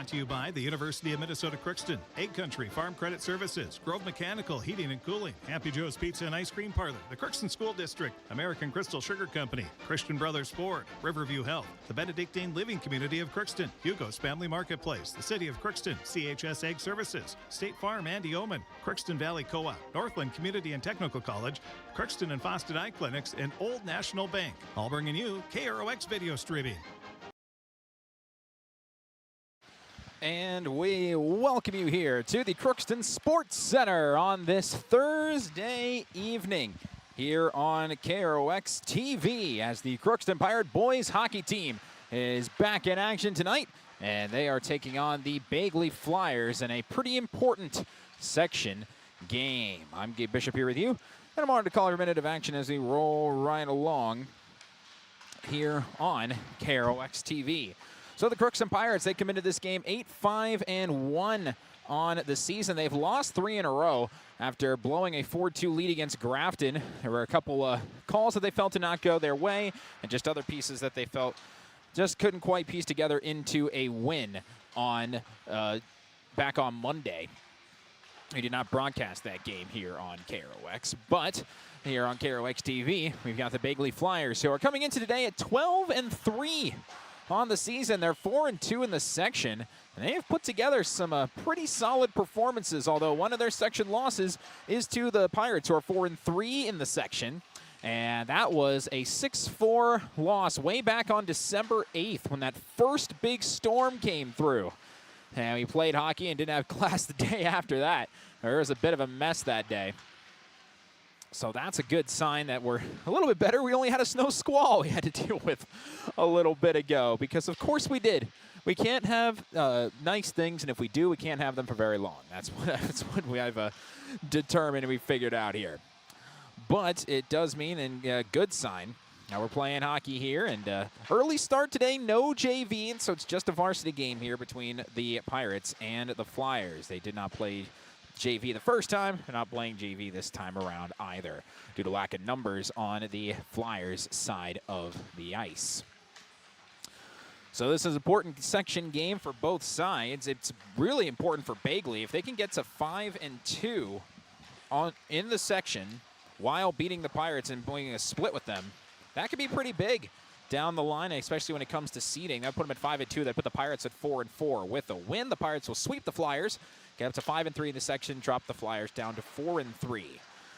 Brought to you by the University of Minnesota Crookston, Egg Country Farm Credit Services, Grove Mechanical Heating and Cooling, Happy Joe's Pizza and Ice Cream Parlor, the Crookston School District, American Crystal Sugar Company, Christian Brothers Ford, Riverview Health, the Benedictine Living Community of Crookston, Hugo's Family Marketplace, the City of Crookston, CHS Egg Services, State Farm Andy Omen, Crookston Valley Co-op, Northland Community and Technical College, Crookston and Fosston Eye Clinics, and Old National Bank. All bringing you KROX video streaming. And we welcome you here to the Crookston Sports Center on this Thursday evening here on KROX TV as the Crookston Pirate Boys Hockey team is back in action tonight, and they are taking on the Bagley Flyers in a pretty important section game. I'm Gabe Bishop here with you, and I'm on to call every minute of action as we roll right along here on KROX TV. So the Crookston Pirates, they come into this game 8-5-1 on the season. They've lost 3 in a row after blowing a 4-2 lead against Grafton. There were a couple calls that they felt to not go their way, and just other pieces that they felt just couldn't quite piece together into a win on back on Monday. We did not broadcast that game here on KROX, but here on KROX TV, we've got the Bagley Flyers, who are coming into today at 12-3. On the season. They're 4-2 in the section, and they have put together some pretty solid performances, although one of their section losses is to the Pirates, who are 4-3 in the section, and that was a 6-4 loss way back on December 8th when that first big storm came through. And we played hockey and didn't have class the day after that. There was a bit of a mess that day. So that's a good sign that we're a little bit better. We only had a snow squall we had to deal with a little bit ago, because of course we did. We can't have nice things, and if we do, we can't have them for very long. That's what we have determined and we figured out here. But it does mean, and a good sign, now we're playing hockey here, and early start today, no JV, and so it's just a varsity game here between the Pirates and the Flyers. They did not play JV the first time. They're not playing JV this time around either, due to lack of numbers on the Flyers side of the ice. So this is an important section game for both sides. It's really important for Bagley. If they can get to 5-2 in the section while beating the Pirates and playing a split with them, that could be pretty big down the line, especially when it comes to seeding. That put them at 5-2. That put the Pirates at 4-4. With a win, the Pirates will sweep the Flyers, get up to 5-3 in the section, drop the Flyers down to 4-3.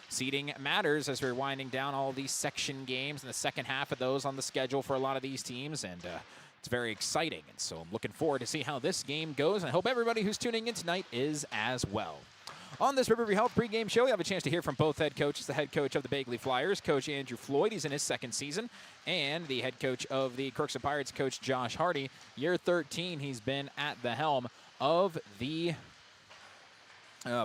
Seeding matters as we're winding down all these section games and the second half of those on the schedule for a lot of these teams, and it's very exciting. And so I'm looking forward to see how this game goes, and I hope everybody who's tuning in tonight is as well. On this Riverview Health pregame show, we have a chance to hear from both head coaches. The head coach of the Bagley Flyers, Coach Andrew Floyd, he's in his second season, and the head coach of the Crookston Pirates, Coach Josh Hardy. Year 13, he's been at the helm of the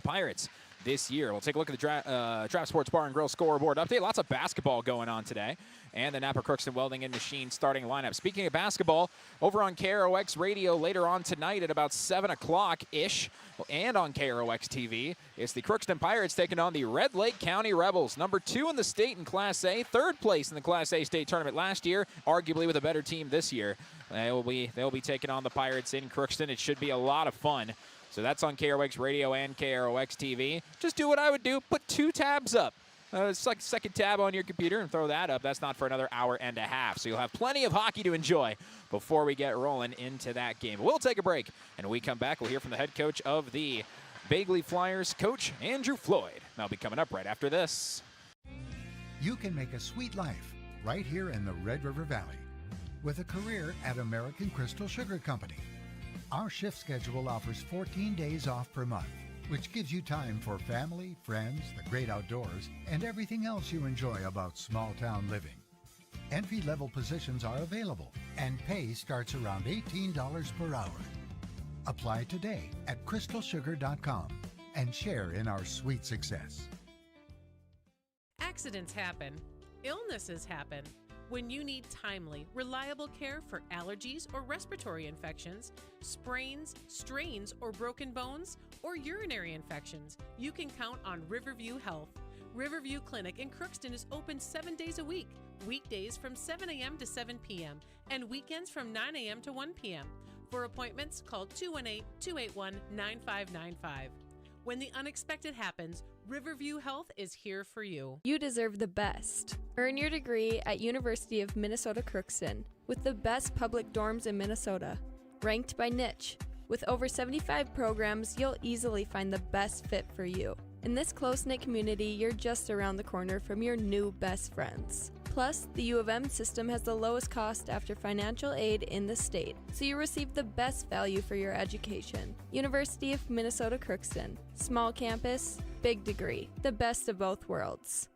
Pirates this year. We'll take a look at the Draft Sports Bar and Grill scoreboard update. Lots of basketball going on today, and the Napa Crookston Welding and Machine starting lineup. Speaking of basketball, over on KROX Radio later on tonight at about 7 o'clock-ish, and on KROX TV, it's the Crookston Pirates taking on the Red Lake County Rebels, number 2 in the state in Class A, third place in the Class A state tournament last year, arguably with a better team this year. They'll be taking on the Pirates in Crookston. It should be a lot of fun. So that's on KROX Radio and KROX TV. Just do what I would do. Put 2 tabs up. It's like a second tab on your computer and throw that up. That's not for another hour and a half. So you'll have plenty of hockey to enjoy before we get rolling into that game. We'll take a break, and when we come back, we'll hear from the head coach of the Bagley Flyers, Coach Andrew Floyd. That'll be coming up right after this. You can make a sweet life right here in the Red River Valley with a career at American Crystal Sugar Company. Our shift schedule offers 14 days off per month, which gives you time for family, friends, the great outdoors, and everything else you enjoy about small-town living. Entry-level positions are available, and pay starts around $18 per hour. Apply today at crystalsugar.com and share in our sweet success. Accidents happen. Illnesses happen. When you need timely, reliable care for allergies or respiratory infections, sprains, strains, or broken bones, or urinary infections, you can count on Riverview Health. Riverview Clinic in Crookston is open 7 days a week, weekdays from 7 a.m. to 7 p.m., and weekends from 9 a.m. to 1 p.m. For appointments, call 218-281-9595. When the unexpected happens, Riverview Health is here for you. You deserve the best. Earn your degree at University of Minnesota Crookston with the best public dorms in Minnesota, ranked by niche. With over 75 programs, you'll easily find the best fit for you. In this close-knit community, you're just around the corner from your new best friends. Plus, the U of M system has the lowest cost after financial aid in the state, so you receive the best value for your education. University of Minnesota Crookston. Small campus, big degree. The best of both worlds.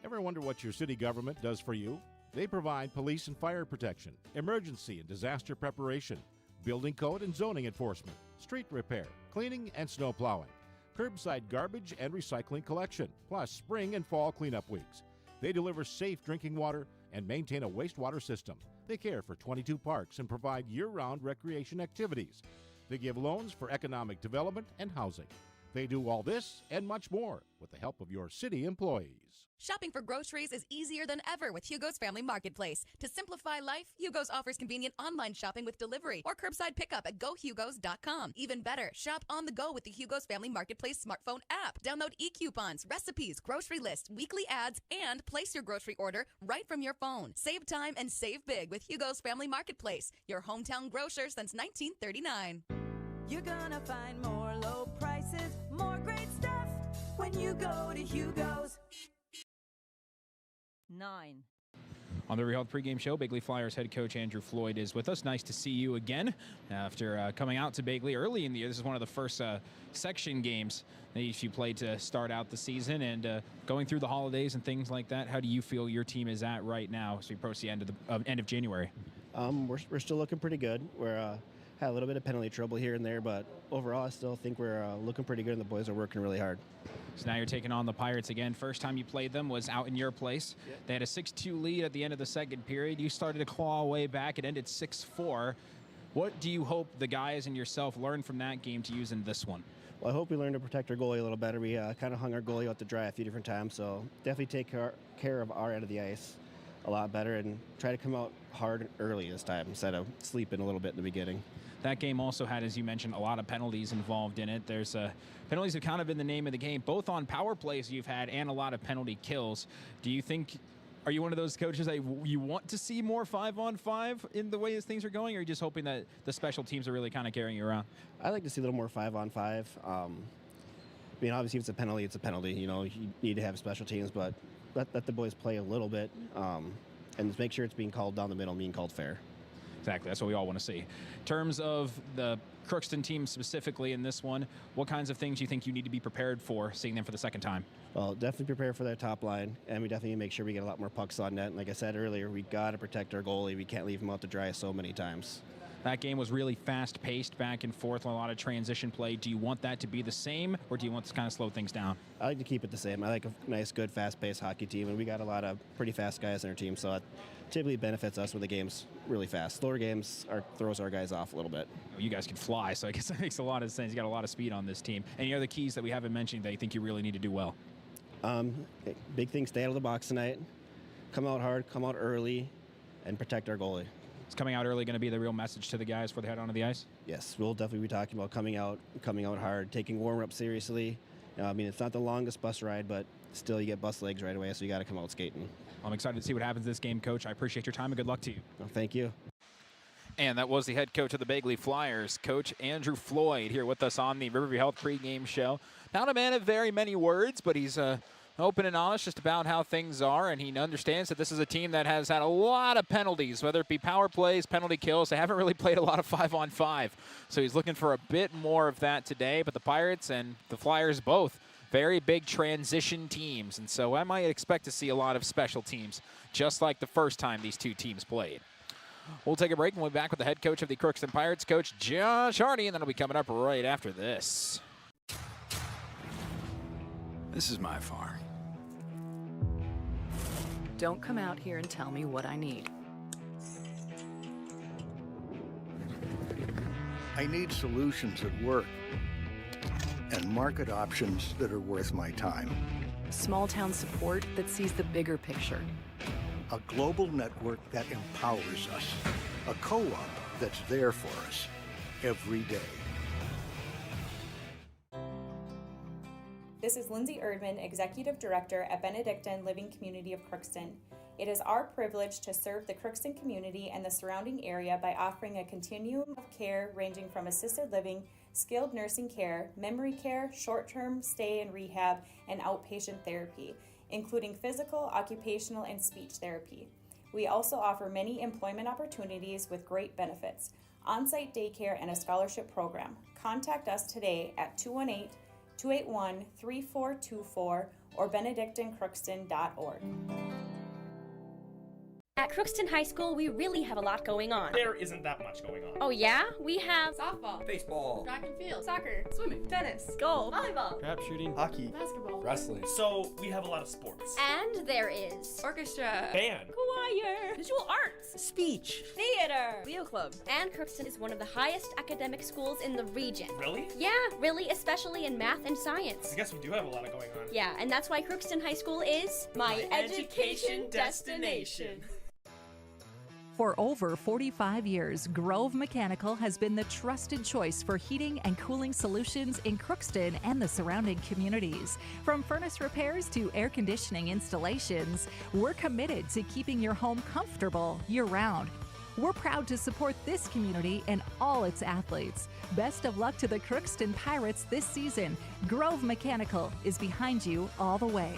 Ever wonder what your city government does for you? They provide police and fire protection, emergency and disaster preparation, building code and zoning enforcement, street repair, cleaning and snow plowing, curbside garbage and recycling collection, plus spring and fall cleanup weeks. They deliver safe drinking water and maintain a wastewater system. They care for 22 parks and provide year-round recreation activities. They give loans for economic development and housing. They do all this and much more with the help of your city employees. Shopping for groceries is easier than ever with Hugo's Family Marketplace. To simplify life, Hugo's offers convenient online shopping with delivery or curbside pickup at gohugos.com. Even better, shop on the go with the Hugo's Family Marketplace smartphone app. Download e-coupons, recipes, grocery lists, weekly ads, and place your grocery order right from your phone. Save time and save big with Hugo's Family Marketplace, your hometown grocer since 1939. You're gonna find more low prices, more great stuff when you go to Hugo's. 9. On the Riverview Health pregame show, Bagley Flyers head coach Andrew Floyd is with us. Nice to see you again after coming out to Bagley early in the year. This is one of the first section games that you played to start out the season, and going through the holidays and things like that. How do you feel your team is at right now as we approach the end of January? We're still looking pretty good. We're had a little bit of penalty trouble here and there, but overall I still think we're looking pretty good, and the boys are working really hard. So now you're taking on the Pirates again. First time you played them was out in your place. Yep. They had a 6-2 lead at the end of the second period. You started to claw way back. It ended 6-4. What do you hope the guys and yourself learn from that game to use in this one? Well, I hope we learn to protect our goalie a little better. We kind of hung our goalie out to dry a few different times, so definitely take care of our end of the ice a lot better and try to come out hard and early this time instead of sleeping a little bit in the beginning. That game also had, as you mentioned, a lot of penalties involved in it. There's penalties have kind of been the name of the game, both on power plays you've had and a lot of penalty kills. Do you think, are you one of those coaches that you want to see more 5-on-5 in the way as things are going, or are you just hoping that the special teams are really kind of carrying you around? I like to see a little more 5-on-5. I mean, obviously, if it's a penalty, it's a penalty. You know, you need to have special teams, but let the boys play a little bit and just make sure it's being called down the middle, being called fair. Exactly. That's what we all want to see. In terms of the Crookston team specifically in this one, what kinds of things do you think you need to be prepared for seeing them for the second time? Well, definitely prepare for their top line, and we definitely make sure we get a lot more pucks on net. And like I said earlier, we got to protect our goalie. We can't leave him out to dry so many times. That game was really fast-paced, back and forth, a lot of transition play. Do you want that to be the same, or do you want to kind of slow things down? I like to keep it the same. I like a nice, good, fast-paced hockey team, and we got a lot of pretty fast guys in our team, so that typically benefits us when the game's really fast. Slower games throws our guys off a little bit. You guys can fly, so I guess that makes a lot of sense. You got a lot of speed on this team. Any other keys that we haven't mentioned that you think you really need to do well? Big thing, stay out of the box tonight. Come out hard, come out early, and protect our goalie. Is coming out early going to be the real message to the guys before they head onto the ice? Yes, we'll definitely be talking about coming out hard, taking warm-up seriously. I mean, it's not the longest bus ride, but still you get bus legs right away, so you got to come out skating. I'm excited to see what happens this game, Coach. I appreciate your time and good luck to you. Well, thank you. And that was the head coach of the Bagley Flyers, Coach Andrew Floyd, here with us on the Riverview Health pregame show. Not a man of very many words, but he's open and honest just about how things are, and he understands that this is a team that has had a lot of penalties, whether it be power plays, penalty kills. They haven't really played a lot of 5-on-5, so he's looking for a bit more of that today. But the Pirates and the Flyers both very big transition teams, and so I might expect to see a lot of special teams, just like the first time these two teams played. We'll take a break, and we'll be back with the head coach of the Crookston Pirates, Coach Josh Hardy, and that'll be coming up right after this. This is my farm. Don't come out here and tell me what I need. I need solutions that work and market options that are worth my time. Small town support that sees the bigger picture. A global network that empowers us. A co-op that's there for us. every day. This is Lindsay Erdman, Executive Director at Benedictine Living Community of Crookston. It is our privilege to serve the Crookston community and the surrounding area by offering a continuum of care ranging from assisted living, skilled nursing care, memory care, short-term stay and rehab, and outpatient therapy, including physical, occupational, and speech therapy. We also offer many employment opportunities with great benefits, on-site daycare, and a scholarship program. Contact us today at 218-281-3424 or benedictinecrookston.org. At Crookston High School, we really have a lot going on. There isn't that much going on. Oh yeah? We have softball, baseball, track and field, soccer, swimming, tennis, golf, volleyball, trap shooting, hockey, basketball, wrestling. So we have a lot of sports. And there is orchestra, band, choir, visual arts, speech, theater, Leo Club. And Crookston is one of the highest academic schools in the region. Really? Yeah, really, especially in math and science. I guess we do have a lot of going on. Yeah, and that's why Crookston High School is my education destination. For over 45 years, Grove Mechanical has been the trusted choice for heating and cooling solutions in Crookston and the surrounding communities. From furnace repairs to air conditioning installations, we're committed to keeping your home comfortable year-round. We're proud to support this community and all its athletes. Best of luck to the Crookston Pirates this season. Grove Mechanical is behind you all the way.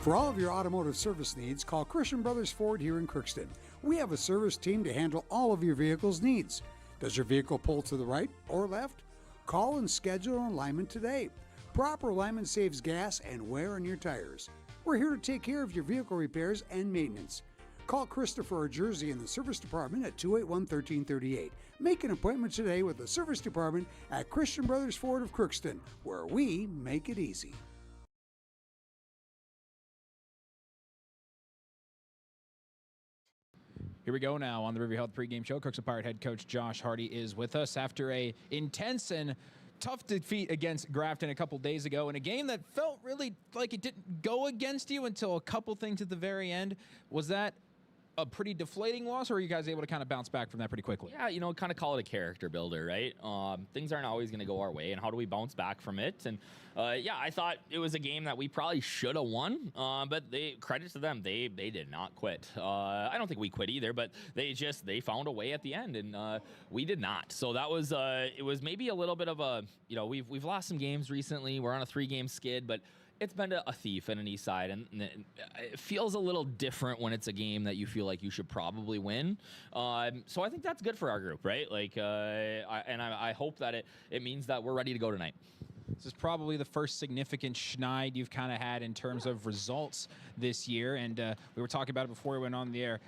For all of your automotive service needs, call Christian Brothers Ford here in Crookston. We have a service team to handle all of your vehicle's needs. Does your vehicle pull to the right or left? Call and schedule an alignment today. Proper alignment saves gas and wear on your tires. We're here to take care of your vehicle repairs and maintenance. Call Christopher or Jersey in the service department at 281-1338. Make an appointment today with the service department at Christian Brothers Ford of Crookston, where we make it easy. Here we go now on the River Health pregame show. Crookston Pirate head coach Josh Hardy is with us after a intense and tough defeat against Grafton a couple days ago in a game that felt really like it didn't go against you until a couple things at the very end. Was that a pretty deflating loss, or are you guys able to kind of bounce back from that pretty quickly? Yeah, you know, kind of call it a character builder, right? Things aren't always going to go our way, and how do we bounce back from it? And yeah, I thought it was a game that we probably should have won, but credit to them, they did not quit. I don't think we quit either, but they found a way at the end, and we did not. So that was it was maybe a little bit of a, you know, we've lost some games recently. We're on a 3-game skid, but it's been a thief and an east side, and it feels a little different when it's a game that you feel like you should probably win. So I think that's good for our group, right? Like, I hope that it means that we're ready to go tonight. This is probably the first significant schneid you've kind of had in terms of results this year, and we were talking about it before we went on the air.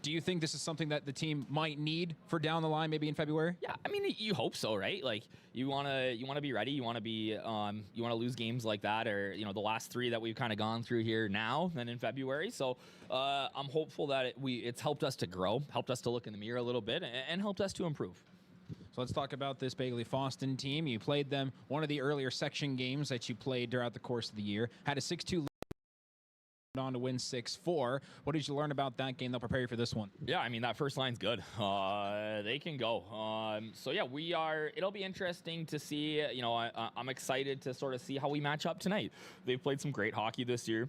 Do you think this is something that the team might need for down the line, maybe in February? Yeah, I mean, you hope so, right? Like, you want to be ready. You want to be you want to lose games like that, or, you know, the last 3 that we've kind of gone through here now than in February. So I'm hopeful that it's helped us to grow, helped us to look in the mirror a little bit, and helped us to improve. So let's talk about this Bagley-Fosston team. You played them one of the earlier section games that you played throughout the course of the year. Had a 6-2 on to win 6-4. What did you learn about that game that'll prepare you for this one? Yeah, I mean, that first line's good. They can go. So yeah, it'll be interesting to see. You know, I'm excited to sort of see how we match up tonight. They've played some great hockey this year.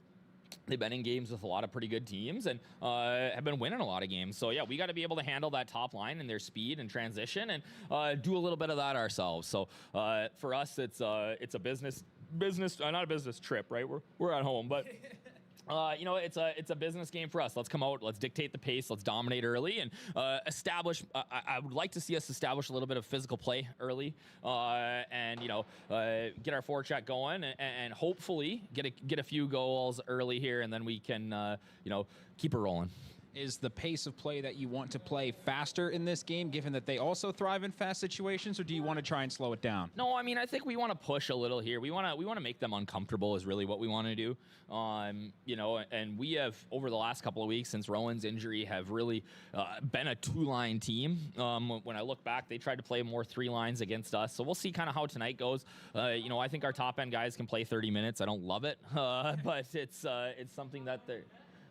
They've been in games with a lot of pretty good teams and have been winning a lot of games. So yeah, we got to be able to handle that top line and their speed and transition, and do a little bit of that ourselves. So for us, it's a business, not a business trip, right? We're at home, but. You know, it's a business game for us. Let's come out, let's dictate the pace, let's dominate early, and establish. I would like to see us establish a little bit of physical play early, and, you know, get our forecheck going, and hopefully get a few goals early here, and then we can you know, keep it rolling. Is the pace of play that you want to play faster in this game, given that they also thrive in fast situations, or do you want to try and slow it down? No, I mean, I think we want to push a little here. We want to make them uncomfortable is really what we want to do. You know, and we have, over the last couple of weeks since Rowan's injury, have really been a 2-line team. When I look back, they tried to play more 3 lines against us. So we'll see kind of how tonight goes. You know, I think our top end guys can play 30 minutes. I don't love it, but it's something that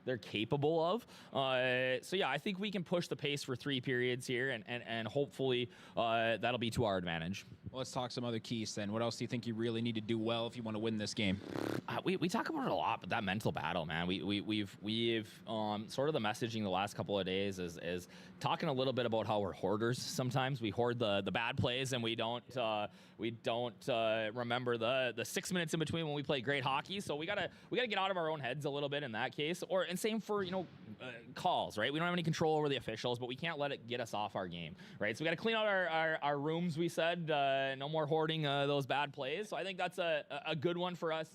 they're capable of. So yeah, I think we can push the pace for 3 periods here, and hopefully that'll be to our advantage. Well, let's talk some other keys then. What else do you think you really need to do well if you want to win this game? We talk about it a lot, but that mental battle, man. We've sort of the messaging the last couple of days is talking a little bit about how we're hoarders. Sometimes we hoard the bad plays, and we don't remember the 6 minutes in between when we play great hockey. So we gotta get out of our own heads a little bit in that case. And same for calls, right? We don't have any control over the officials, but we can't let it get us off our game, right? So we got to clean out our rooms. We said no more hoarding those bad plays. So I think that's a good one for us,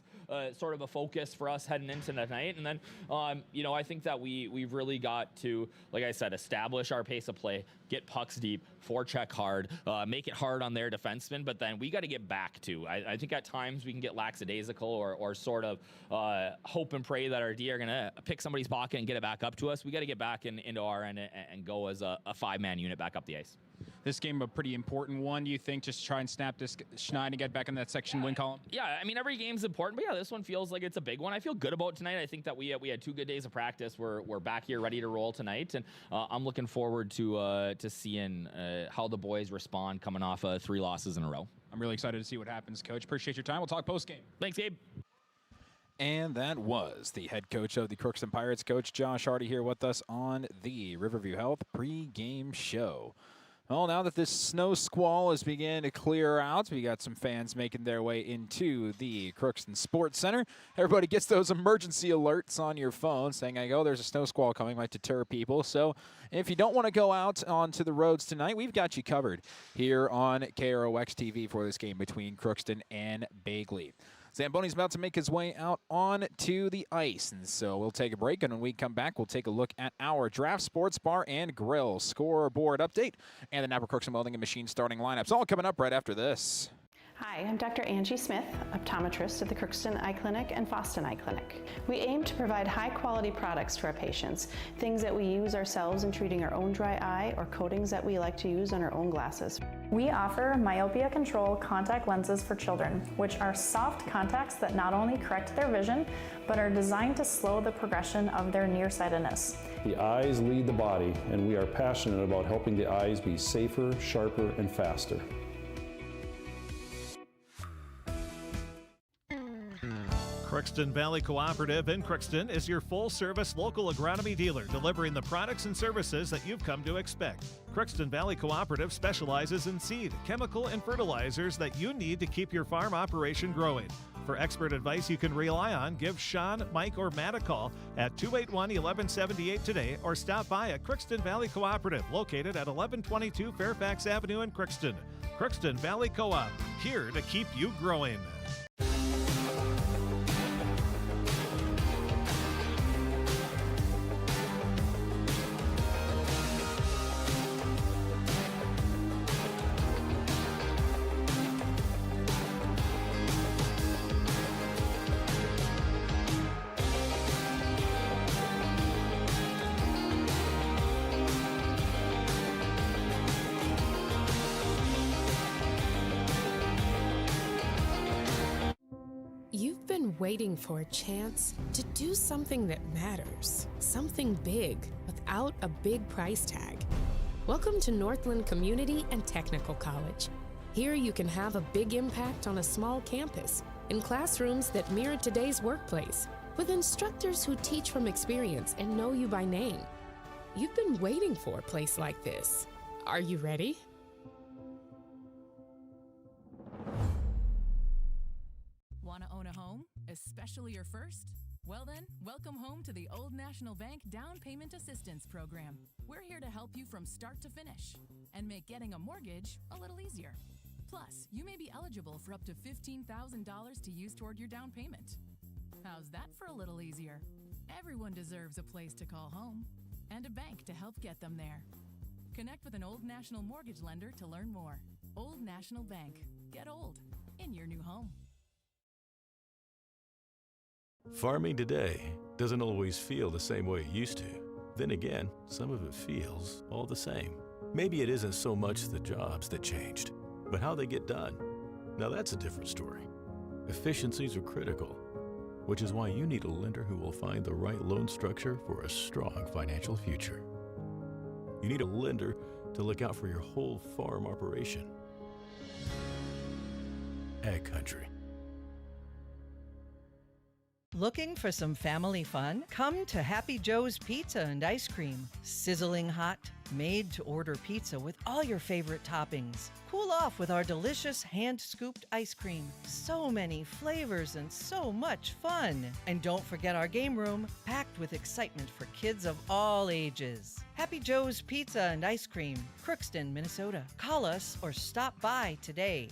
sort of a focus for us heading into tonight. And then I think that we've really got to, like I said, establish our pace of play, get pucks deep, forecheck hard, make it hard on their defensemen. But then we got to get back to. I think at times we can get lackadaisical or sort of hope and pray that our D are going to pick somebody's pocket and get it back up to us. We got to get back into our end and go as a 5-man unit back up the ice. This game a pretty important one, do you think? Just try and snap this schneid and get back in that section win column? Yeah, I mean, every game's important, but yeah, this one feels like it's a big one. I feel good about tonight. I think that we had 2 good days of practice. We're back here ready to roll tonight, and I'm looking forward to seeing how the boys respond coming off 3 losses in a row. I'm really excited to see what happens, Coach. Appreciate your time. We'll talk post-game. Thanks, Gabe. And that was the head coach of the Crookston Pirates, Coach Josh Hardy, here with us on the Riverview Health pregame show. Well, now that this snow squall is beginning to clear out, we got some fans making their way into the Crookston Sports Center. Everybody gets those emergency alerts on your phone saying, there's a snow squall coming, might deter people. So if you don't want to go out onto the roads tonight, we've got you covered here on KROX TV for this game between Crookston and Bagley. Zamboni's about to make his way out onto the ice, and so we'll take a break, and when we come back, we'll take a look at our Draft Sports Bar and Grill scoreboard update and the Napper Crookston Welding and Machine starting lineups. All coming up right after this. Hi, I'm Dr. Angie Smith, optometrist at the Crookston Eye Clinic and Fosston Eye Clinic. We aim to provide high-quality products to our patients, things that we use ourselves in treating our own dry eye or coatings that we like to use on our own glasses. We offer myopia control contact lenses for children, which are soft contacts that not only correct their vision, but are designed to slow the progression of their nearsightedness. The eyes lead the body, and we are passionate about helping the eyes be safer, sharper, and faster. Crookston Valley Cooperative in Crookston is your full-service local agronomy dealer, delivering the products and services that you've come to expect. Crookston Valley Cooperative specializes in seed, chemical, and fertilizers that you need to keep your farm operation growing. For expert advice you can rely on, give Sean, Mike, or Matt a call at 281-1178 today, or stop by at Crookston Valley Cooperative, located at 1122 Fairfax Avenue in Crookston. Crookston Valley Co-op, here to keep you growing. Waiting for a chance to do something that matters, something big without a big price tag. Welcome to Northland Community and Technical College. Here you can have a big impact on a small campus, in classrooms that mirror today's workplace, with instructors who teach from experience and know you by name. You've been waiting for a place like this. Are you ready? Want to own a home, especially your first? Well then, welcome home to the Old National Bank Down Payment Assistance Program. We're here to help you from start to finish and make getting a mortgage a little easier. Plus, you may be eligible for up to $15,000 to use toward your down payment. How's that for a little easier? Everyone deserves a place to call home and a bank to help get them there. Connect with an Old National mortgage lender to learn more. Old National Bank. Get old in your new home. Farming today doesn't always feel the same way it used to. Then again, some of it feels all the same. Maybe it isn't so much the jobs that changed, but how they get done. Now that's a different story. Efficiencies are critical, which is why you need a lender who will find the right loan structure for a strong financial future. You need a lender to look out for your whole farm operation. Ag Country. Looking for some family fun? Come to Happy Joe's Pizza and Ice Cream. Sizzling hot, made-to-order pizza with all your favorite toppings. Cool off with our delicious hand-scooped ice cream. So many flavors and so much fun. And don't forget our game room, packed with excitement for kids of all ages. Happy Joe's Pizza and Ice Cream, Crookston, Minnesota. Call us or stop by today.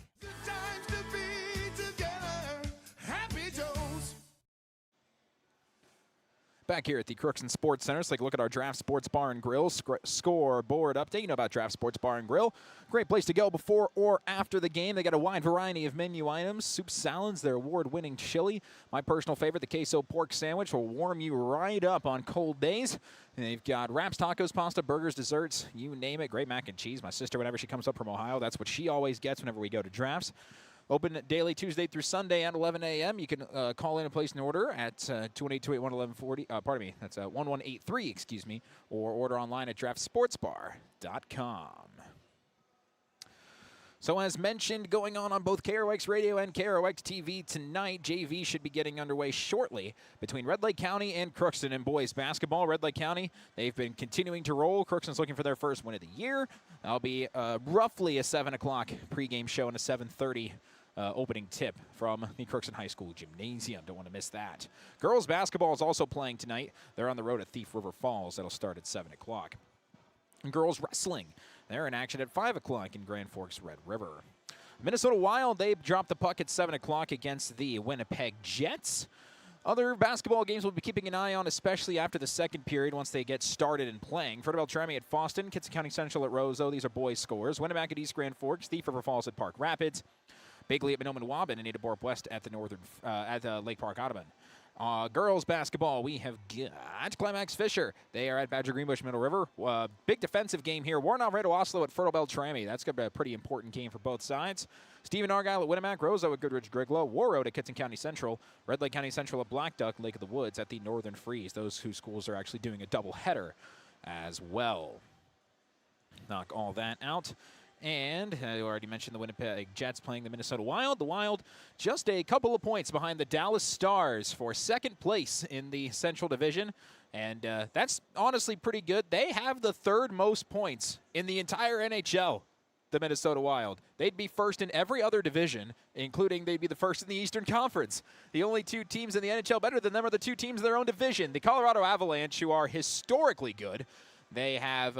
Back here at the Crookston Sports Center, let's take a look at our Draft Sports Bar and Grill scoreboard update. You know about Draft Sports Bar and Grill. Great place to go before or after the game. They got a wide variety of menu items, soup, salads, their award-winning chili. My personal favorite, the queso pork sandwich, will warm you right up on cold days. And they've got wraps, tacos, pasta, burgers, desserts, you name it. Great mac and cheese. My sister, whenever she comes up from Ohio, that's what she always gets whenever we go to Drafts. Open daily Tuesday through Sunday at 11 a.m. You can call in and place an order at 218-281-1140. Pardon me, that's 1183, excuse me, or order online at draftsportsbar.com. So as mentioned, going on both KROX Radio and KROX TV tonight, JV should be getting underway shortly between Red Lake County and Crookston in boys basketball. Red Lake County, they've been continuing to roll. Crookston's looking for their first win of the year. That'll be roughly a 7 o'clock pregame show and a 7:30 opening tip from the Crookston High School Gymnasium. Don't want to miss that. Girls basketball is also playing tonight. They're on the road at Thief River Falls. That'll start at 7 o'clock. And girls wrestling, they're in action at 5 o'clock in Grand Forks Red River. Minnesota Wild, they dropped the puck at 7 o'clock against the Winnipeg Jets. Other basketball games we'll be keeping an eye on, especially after the second period once they get started and playing. Frederick Beltrami at Fosston, Kitson County Central at Roseau. These are boys scores. Winnipeg at East Grand Forks, Thief River Falls at Park Rapids. Bagley at Minoman-Waban and Native West at the Lake Park Audubon. Girls basketball, we have got Climax Fisher. They are at Badger Greenbush Middle River. Big defensive game here. Warren Alvarado Oslo at Fertile Beltrami. That's going to be a pretty important game for both sides. Stephen Argyle at Winnemac. Roseau at Goodrich Griglow. Warroad at Kitson County Central. Red Lake County Central at Black Duck. Lake of the Woods at the Northern Freeze. Those two schools are actually doing a doubleheader as well. Knock all that out. And I already mentioned the Winnipeg Jets playing the Minnesota Wild. The Wild just a couple of points behind the Dallas Stars for second place in the Central Division. And that's honestly pretty good. They have the third most points in the entire NHL, the Minnesota Wild. They'd be first in every other division, including they'd be the first in the Eastern Conference. The only two teams in the NHL better than them are the two teams in their own division. The Colorado Avalanche, who are historically good, they have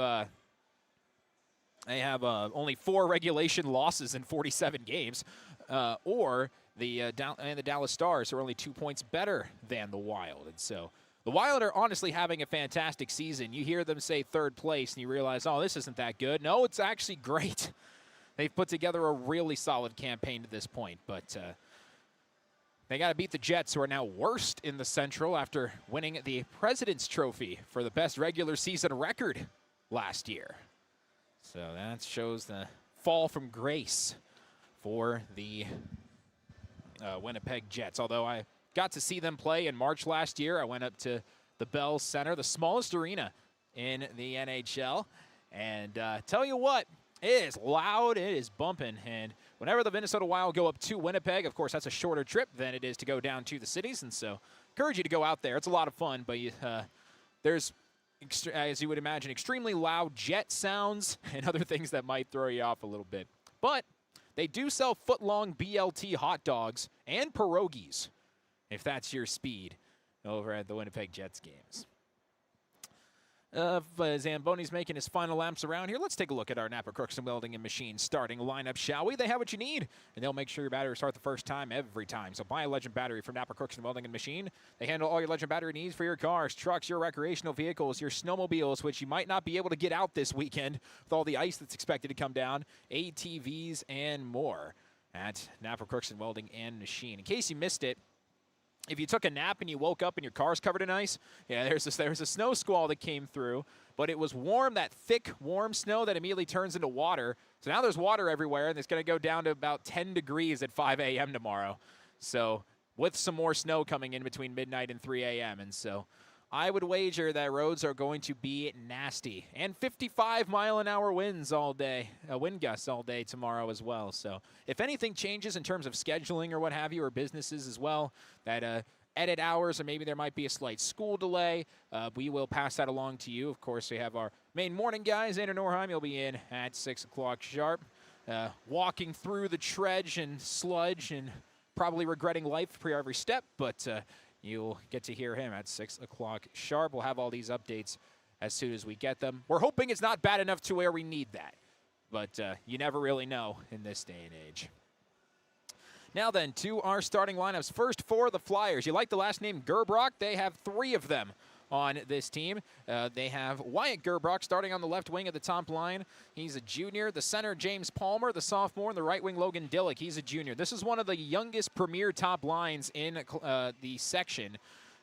only 4 regulation losses in 47 games, or the Dallas Stars, who are only 2 points better than the Wild. And so the Wild are honestly having a fantastic season. You hear them say third place, and you realize, oh, this isn't that good. No, it's actually great. They've put together a really solid campaign to this point, but they got to beat the Jets, who are now worst in the Central after winning the President's Trophy for the best regular season record last year. So that shows the fall from grace for the Winnipeg Jets. Although I got to see them play in March last year. I went up to the Bell Center, the smallest arena in the NHL. And tell you what, it is loud, it is bumping. And whenever the Minnesota Wild go up to Winnipeg, of course, that's a shorter trip than it is to go down to the cities. And so encourage you to go out there. It's a lot of fun, but there's, as you would imagine, extremely loud jet sounds and other things that might throw you off a little bit. But they do sell foot-long BLT hot dogs and pierogies, if that's your speed, over at the Winnipeg Jets games. Zamboni's making his final laps around here. Let's take a look at our Napa Crookston Welding and Machine starting lineup, shall we? They have what you need, and they'll make sure your batteries start the first time every time. So buy a Legend battery from Napa Crookston Welding and Machine. They handle all your Legend battery needs for your cars, trucks, your recreational vehicles, your snowmobiles, which you might not be able to get out this weekend with all the ice that's expected to come down, ATVs, and more at Napa Crookston Welding and Machine. In case you missed it, if you took a nap and you woke up and your car's covered in ice, yeah, there's a snow squall that came through, but it was warm, that thick, warm snow that immediately turns into water. So now there's water everywhere, and it's going to go down to about 10 degrees at 5 a.m. tomorrow. So with some more snow coming in between midnight and 3 a.m. And so I would wager that roads are going to be nasty. And 55-mile-an-hour winds all day, wind gusts all day tomorrow as well. So if anything changes in terms of scheduling or what have you, or businesses as well, that edit hours, or maybe there might be a slight school delay, we will pass that along to you. Of course, we have our main morning guys. Andrew Norheim, you'll be in at 6 o'clock sharp, walking through the trudge and sludge and probably regretting life for every step, but you'll get to hear him at 6 o'clock sharp. We'll have all these updates as soon as we get them. We're hoping it's not bad enough to where we need that, but you never really know in this day and age. Now then, to our starting lineups. First for the Flyers. You like the last name Gerbrock? They have 3 of them on this team. They have Wyatt Gerbrock starting on the left wing of the top line. He's a junior. The center, James Palmer, the sophomore, and the right wing, Logan Dillick. He's a junior. This is one of the youngest premier top lines in the section,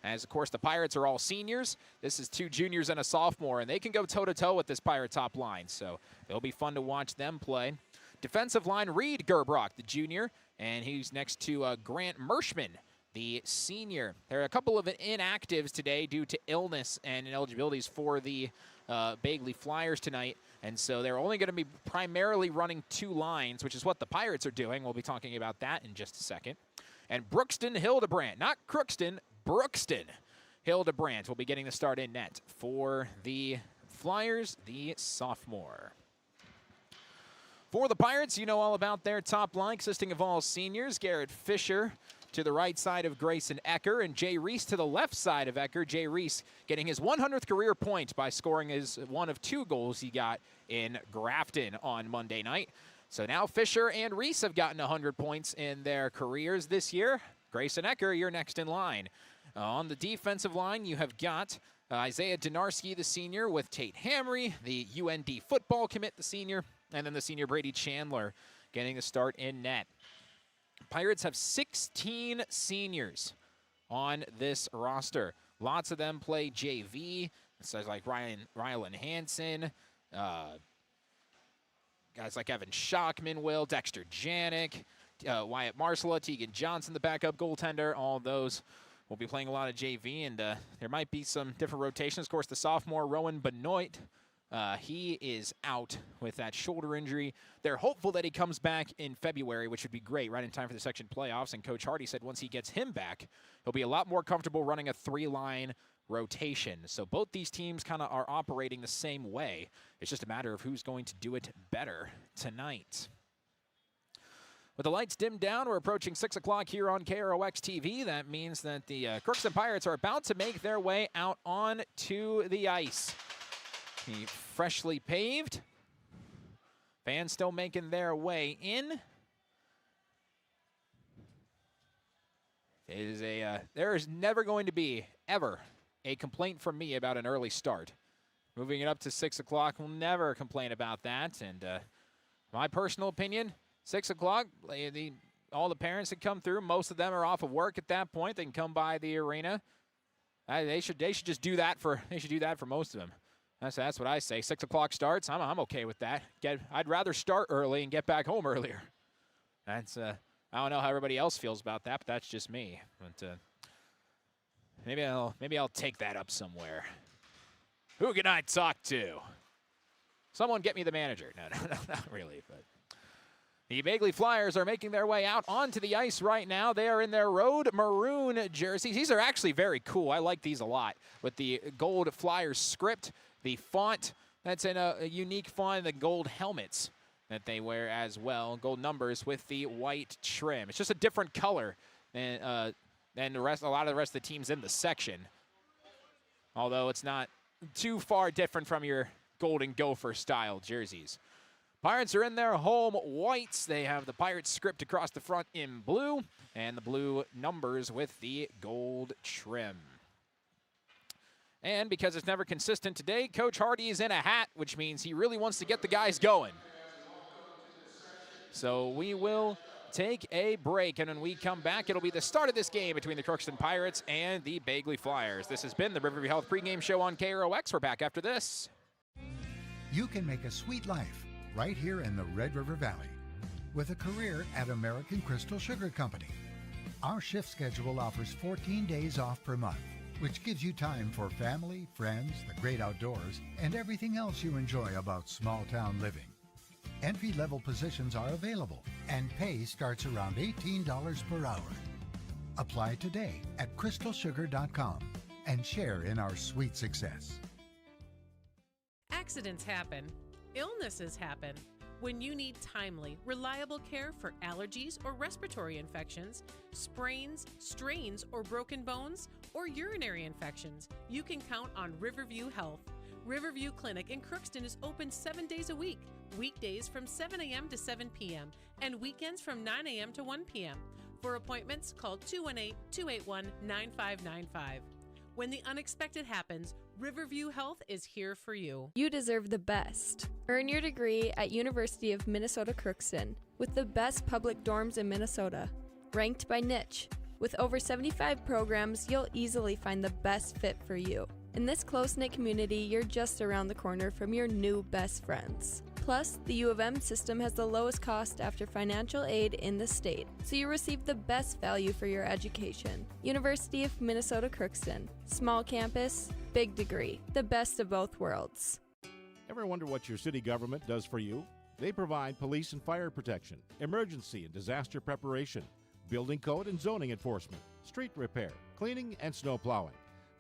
as, of course, the Pirates are all seniors. This is 2 juniors and a sophomore, and they can go toe-to-toe with this Pirate top line, so it'll be fun to watch them play. Defensive line, Reed Gerbrock, the junior, and he's next to Grant Mershman, the senior. There are a couple of inactives today due to illness and ineligibilities for the Bagley Flyers tonight, and so they're only going to be primarily running 2 lines, which is what the Pirates are doing. We'll be talking about that in just a second. And Brookston Hildebrandt, not Crookston, Brookston Hildebrandt will be getting the start in net for the Flyers, the sophomore. For the Pirates, you know all about their top line, consisting of all seniors. Garrett Fisher to the right side of Grayson Ecker, and Jay Reese to the left side of Ecker. Jay Reese getting his 100th career point by scoring his one of 2 goals he got in Grafton on Monday night. So now Fisher and Reese have gotten 100 points in their careers this year. Grayson Ecker, you're next in line. On the defensive line, you have got Isaiah Donarski, the senior, with Tate Hamry, the UND football commit, the senior, and then the senior Brady Chandler getting the start in net. Pirates have 16 seniors on this roster. Lots of them play JV. Guys like Rylan Hansen, guys like Evan Schockman, Dexter Janik, Wyatt Marsala, Tegan Johnson, the backup goaltender. All those will be playing a lot of JV, and there might be some different rotations. Of course, the sophomore Rowan Benoit, he is out with that shoulder injury. They're hopeful that he comes back in February, which would be great, right in time for the section playoffs. And Coach Hardy said once he gets him back, he'll be a lot more comfortable running a 3-line rotation. So both these teams kind of are operating the same way. It's just a matter of who's going to do it better tonight. With the lights dimmed down, we're approaching 6 o'clock here on KROX TV. That means that the Crookston Pirates are about to make their way out onto the ice. The freshly paved. Fans still making their way in. There is never going to be, ever, a complaint from me about an early start. Moving it up to 6 o'clock, we'll never complain about that. And my personal opinion, 6 o'clock, all the parents that come through, most of them are off of work at that point. They can come by the arena. They should just do that for most of them. That's what I say. 6 o'clock starts. I'm okay with that. I'd rather start early and get back home earlier. That's I don't know how everybody else feels about that, but that's just me. But maybe I'll take that up somewhere. Who can I talk to? Someone get me the manager. No, not really. But the Bagley Flyers are making their way out onto the ice right now. They are in their road maroon jerseys. These are actually very cool. I like these a lot. With the gold Flyers script, the font, that's in a unique font, the gold helmets that they wear as well, gold numbers with the white trim. It's just a different color than a lot of the rest of the teams in the section. Although it's not too far different from your Golden Gopher style jerseys. Pirates are in their home whites. They have the Pirates script across the front in blue and the blue numbers with the gold trim. And because it's never consistent today, Coach Hardy is in a hat, which means he really wants to get the guys going. So we will take a break, and when we come back, it'll be the start of this game between the Crookston Pirates and the Bagley Flyers. This has been the Riverview Health pregame show on KROX. We're back after this. You can make a sweet life right here in the Red River Valley with a career at American Crystal Sugar Company. Our shift schedule offers 14 days off per month, which gives you time for family, friends, the great outdoors, and everything else you enjoy about small-town living. Entry-level positions are available, and pay starts around $18 per hour. Apply today at crystalsugar.com and share in our sweet success. Accidents happen. Illnesses happen. When you need timely, reliable care for allergies or respiratory infections, sprains, strains, or broken bones, or urinary infections, you can count on Riverview Health. Riverview Clinic in Crookston is open 7 days a week, weekdays from 7 a.m. to 7 p.m., and weekends from 9 a.m. to 1 p.m. For appointments, call 218-281-9595. When the unexpected happens, Riverview Health is here for you. You deserve the best. Earn your degree at University of Minnesota Crookston with the best public dorms in Minnesota, ranked by niche. With over 75 programs, you'll easily find the best fit for you. In this close-knit community, you're just around the corner from your new best friends. Plus, the U of M system has the lowest cost after financial aid in the state, so you receive the best value for your education. University of Minnesota Crookston. Small campus, big degree. The best of both worlds. Ever wonder what your city government does for you? They provide police and fire protection, emergency and disaster preparation, building code and zoning enforcement, street repair, cleaning and snow plowing,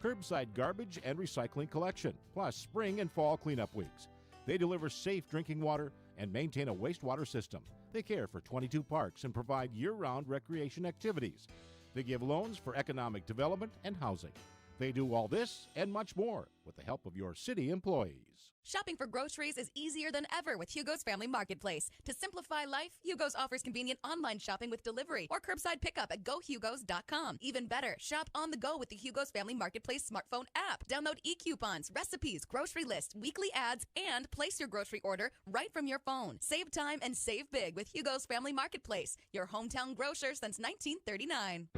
curbside garbage and recycling collection, plus spring and fall cleanup weeks. They deliver safe drinking water and maintain a wastewater system. They care for 22 parks and provide year-round recreation activities. They give loans for economic development and housing. They do all this and much more with the help of your city employees. Shopping for groceries is easier than ever with Hugo's Family Marketplace. To simplify life, Hugo's offers convenient online shopping with delivery or curbside pickup at GoHugos.com. Even better, shop on the go with the Hugo's Family Marketplace smartphone app. Download e-coupons, recipes, grocery lists, weekly ads, and place your grocery order right from your phone. Save time and save big with Hugo's Family Marketplace, your hometown grocer since 1939.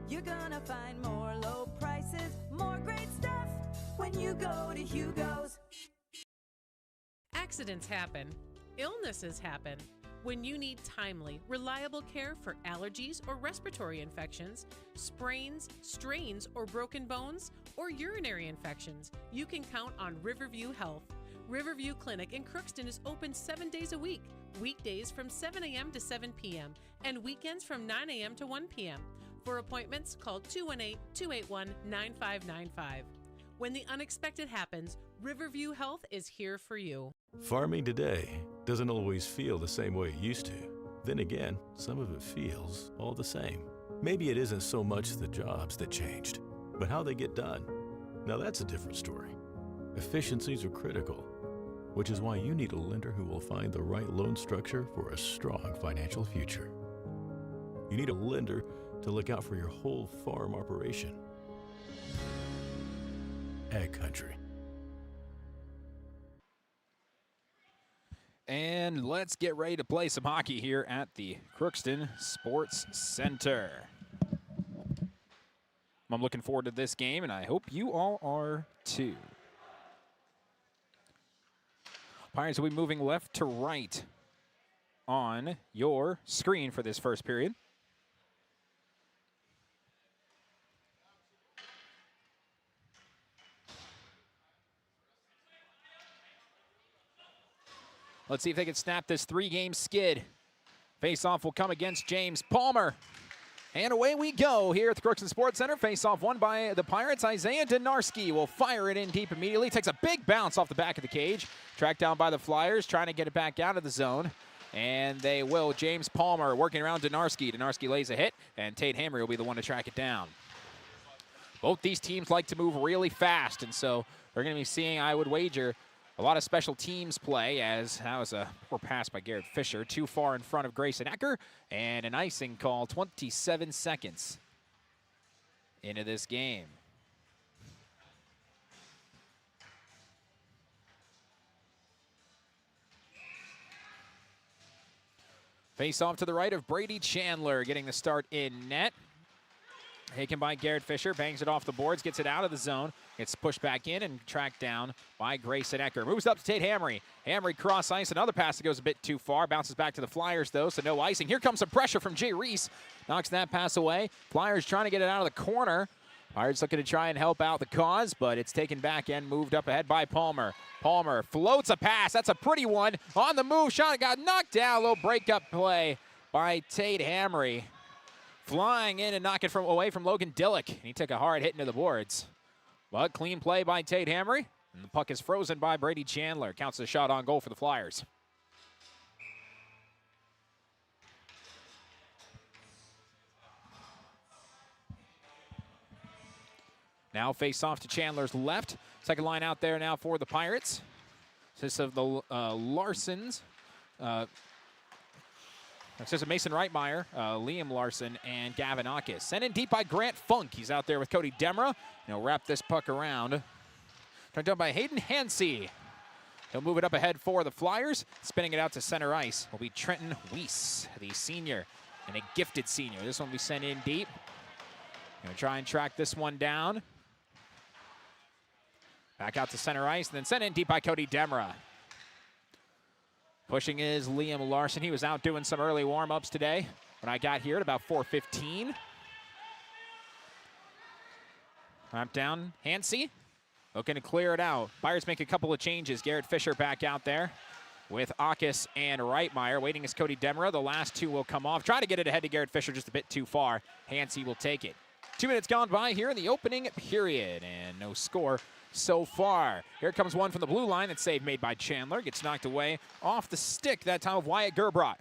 You're gonna find more low prices, more great stuff when you go to Hugo's. Accidents happen. Illnesses happen. When you need timely, reliable care for allergies or respiratory infections, sprains, strains, or broken bones, or urinary infections, you can count on Riverview Health. Riverview Clinic in Crookston is open 7 days a week, weekdays from 7 a.m. to 7 p.m., and weekends from 9 a.m. to 1 p.m. For appointments, call 218-281-9595. When the unexpected happens, Riverview Health is here for you. Farming today doesn't always feel the same way it used to. Then again, some of it feels all the same. Maybe it isn't so much the jobs that changed, but how they get done. Now that's a different story. Efficiencies are critical, which is why you need a lender who will find the right loan structure for a strong financial future. You need a lender to look out for your whole farm operation. Ag Country. And let's get ready to play some hockey here at the Crookston Sports Center. I'm looking forward to this game, and I hope you all are too. Pirates will be moving left to right on your screen for this first period. Let's see if they can snap this three-game skid. Face-off will come against James Palmer. And away we go here at the Crookston Sports Center. Face-off won by the Pirates. Isaiah Donarski will fire it in deep immediately. Takes a big bounce off the back of the cage. Tracked down by the Flyers, trying to get it back out of the zone. And they will. James Palmer working around Donarski. Donarski lays a hit, and Tate Hamry will be the one to track it down. Both these teams like to move really fast, and so we're going to be seeing, I would wager, a lot of special teams play, as that was a poor pass by Garrett Fisher. Too far in front of Grayson Ecker, and an icing call 27 seconds into this game. Face off to the right of Brady Chandler, getting the start in net. Taken by Garrett Fisher, bangs it off the boards, gets it out of the zone, gets pushed back in and tracked down by Grayson Ecker. Moves up to Tate Hamry. Hamry cross ice, another pass that goes a bit too far. Bounces back to the Flyers though, so no icing. Here comes some pressure from Jay Reese. Knocks that pass away. Flyers trying to get it out of the corner. Pirates looking to try and help out the cause, but it's taken back and moved up ahead by Palmer. Palmer floats a pass. That's a pretty one. On the move, shot got knocked down. A little breakup play by Tate Hamry. Flying in and knocking away from Logan Dillick. And he took a hard hit into the boards. But clean play by Tate Hamry. And the puck is frozen by Brady Chandler. Counts as a shot on goal for the Flyers. Now face off to Chandler's left. Second line out there now for the Pirates. Consists of the Larsons. Consists of Mason Reitmeyer, Liam Larson, and Gavin Akis. Sent in deep by Grant Funk. He's out there with Cody Demra. And he'll wrap this puck around. Turned down by Hayden Hansey. He'll move it up ahead for the Flyers. Spinning it out to center ice will be Trenton Weiss, the senior, and a gifted senior. This one will be sent in deep. Gonna try and track this one down. Back out to center ice, and then sent in deep by Cody Demra. Pushing is Liam Larson. He was out doing some early warm-ups today when I got here at about 4:15. Ramp down, Hansey. Looking to clear it out. Pirates make a couple of changes. Garrett Fisher back out there with Akis and Reitmeyer. Waiting is Cody Demra. The last two will come off. Try to get it ahead to Garrett Fisher just a bit too far. Hansey will take it. 2 minutes gone by here in the opening period, and no score so far. Here comes one from the blue line. That's save made by Chandler. Gets knocked away off the stick, that time of Wyatt Gerbrock.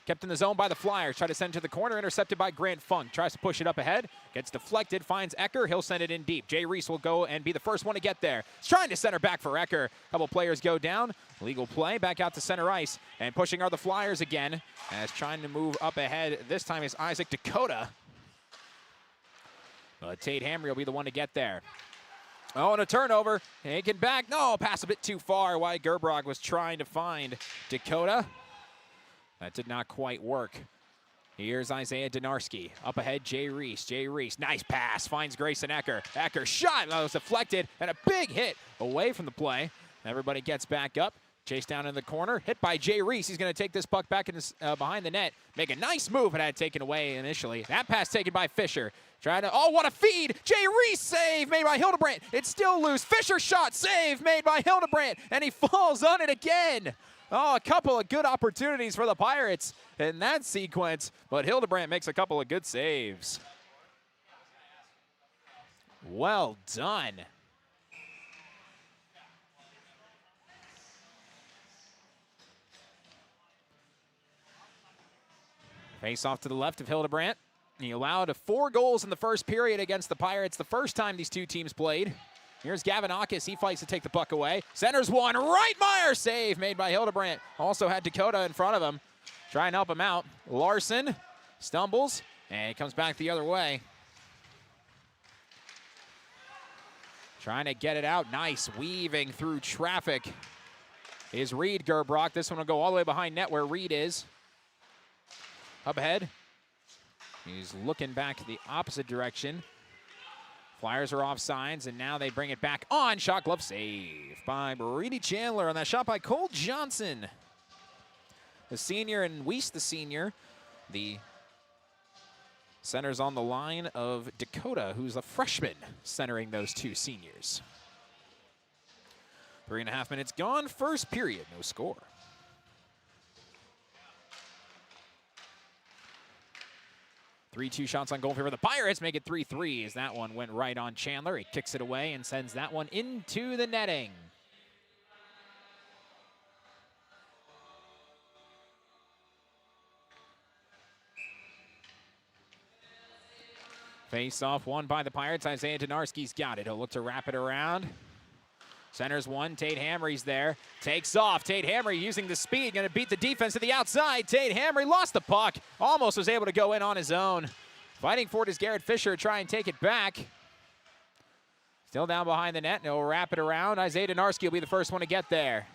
Kept in the zone by the Flyers. Try to send it to the corner. Intercepted by Grant Funk. Tries to push it up ahead. Gets deflected. Finds Ecker. He'll send it in deep. Jay Reese will go and be the first one to get there. He's trying to center back for Ecker. Couple players go down. Legal play. Back out to center ice. And pushing are the Flyers again. As trying to move up ahead. This time is Isaac Dakota. But Tate Hamry will be the one to get there. Oh, and a turnover. Taken back. No, pass a bit too far. Wyatt Gerbrock was trying to find Dakota. That did not quite work. Here's Isaiah Donarski. Up ahead, Jay Reese. Jay Reese, nice pass. Finds Grayson Ecker. Ecker shot. That was deflected. And a big hit away from the play. Everybody gets back up. Chased down in the corner. Hit by Jay Reese. He's going to take this puck back in behind the net. Make a nice move, and had it taken away initially. That pass taken by Fisher. Trying to, oh, what a feed! Jay Reese save made by Hildebrandt. It's still loose. Fisher shot save made by Hildebrandt, and he falls on it again. Oh, a couple of good opportunities for the Pirates in that sequence, but Hildebrandt makes a couple of good saves. Well done. Face off to the left of Hildebrandt. He allowed 4 goals in the first period against the Pirates the first time these two teams played. Here's Gavin Akis. He fights to take the puck away. Centers one. Reitmeyer save made by Hildebrandt. Also had Dakota in front of him. Try and help him out. Larson stumbles, and he comes back the other way. Trying to get it out. Nice weaving through traffic is Reed Gerbrock. This one will go all the way behind net where Reed is. Up ahead. He's looking back the opposite direction. Flyers are off signs, and now they bring it back on. Shot glove save by Brady Chandler on that shot by Cole Johnson. The senior and Weiss the senior. The center's on the line of Dakota, who's a freshman, centering those two seniors. 3.5 minutes gone. First period, no score. 3-2 shots on goal for the Pirates. Make it 3-3 as that one went right on Chandler. He kicks it away and sends that one into the netting. Face off won by the Pirates. Isaiah Donarski's got it. He'll look to wrap it around. Centers one. Tate Hamry's there. Takes off. Tate Hamry using the speed. Going to beat the defense to the outside. Tate Hamry lost the puck. Almost was able to go in on his own. Fighting for it is Garrett Fisher. Try and take it back. Still down behind the net. And he'll wrap it around. Isaiah Donarski will be the first one to get there.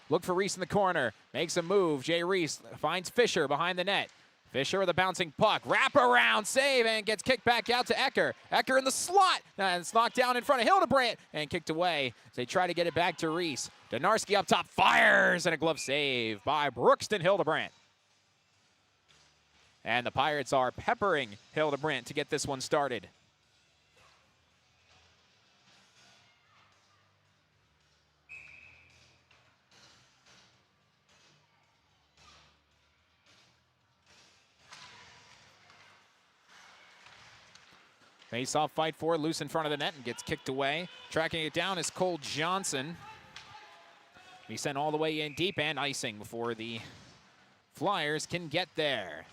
Look for Reese in the corner. Makes a move. Jay Reese finds Fisher behind the net. Fisher with a bouncing puck. Wrap around save and gets kicked back out to Ecker. Ecker in the slot. And it's knocked down in front of Hildebrandt and kicked away as they try to get it back to Reese. Donarski up top fires and a glove save by Brookston Hildebrandt. And the Pirates are peppering Hildebrandt to get this one started. Face-off fight for it, loose in front of the net and gets kicked away. Tracking it down is Cole Johnson. He sent all the way in deep and icing before the Flyers can get there.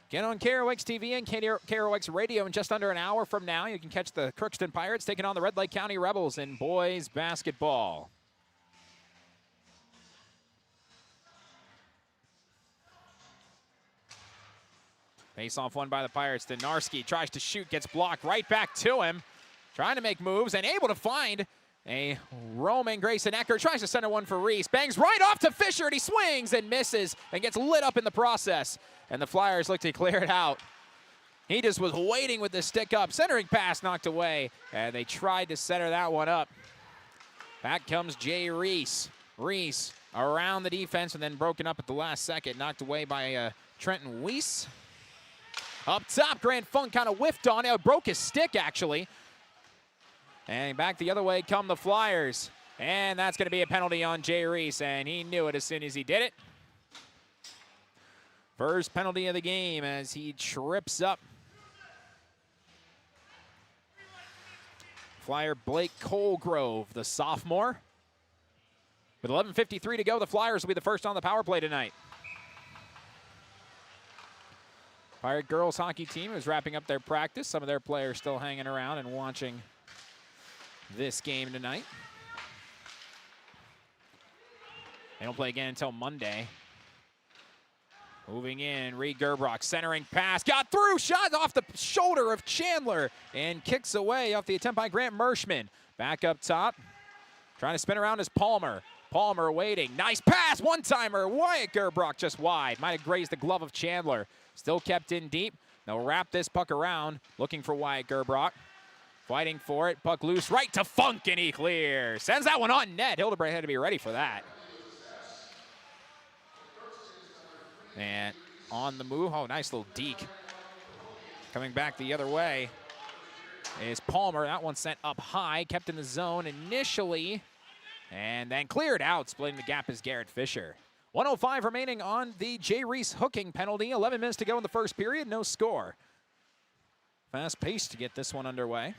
Get on KROX TV and KROX Radio in just under an hour from now. You can catch the Crookston Pirates taking on the Red Lake County Rebels in boys basketball. Face-off won by the Pirates. Donarski tries to shoot, gets blocked right back to him. Trying to make moves and able to find a roaming Grayson Ecker. Tries to center one for Reese. Bangs right off to Fisher and he swings and misses and gets lit up in the process. And the Flyers look to clear it out. He just was waiting with the stick up. Centering pass knocked away. And they tried to center that one up. Back comes Jay Reese. Reese around the defense and then broken up at the last second. Knocked away by Trenton Weiss. Up top, Grant Funk kind of whiffed on it. Broke his stick, actually. And back the other way come the Flyers. And that's going to be a penalty on Jay Reese, and he knew it as soon as he did it. First penalty of the game as he trips up. Flyer Blake Colgrove, the sophomore. With 11:53 to go, the Flyers will be the first on the power play tonight. Pirate girls hockey team is wrapping up their practice. Some of their players still hanging around and watching this game tonight. They don't play again until Monday. Moving in, Reed Gerbrock, centering pass, got through, shot off the shoulder of Chandler, and kicks away off the attempt by Grant Merschman. Back up top, trying to spin around is Palmer. Palmer waiting, nice pass, one-timer, Wyatt Gerbrock just wide. Might have grazed the glove of Chandler. Still kept in deep. They'll wrap this puck around, looking for Wyatt Gerbrock. Fighting for it, puck loose, right to Funk, and he clears. Sends that one on net. Hildebrandt had to be ready for that. And on the move, oh, nice little deke. Coming back the other way is Palmer. That one sent up high, kept in the zone initially, and then cleared out. Splitting the gap is Garrett Fisher. 1:05 remaining on the Jay Reese hooking penalty. 11 minutes to go in the first period, no score. Fast pace to get this one underway.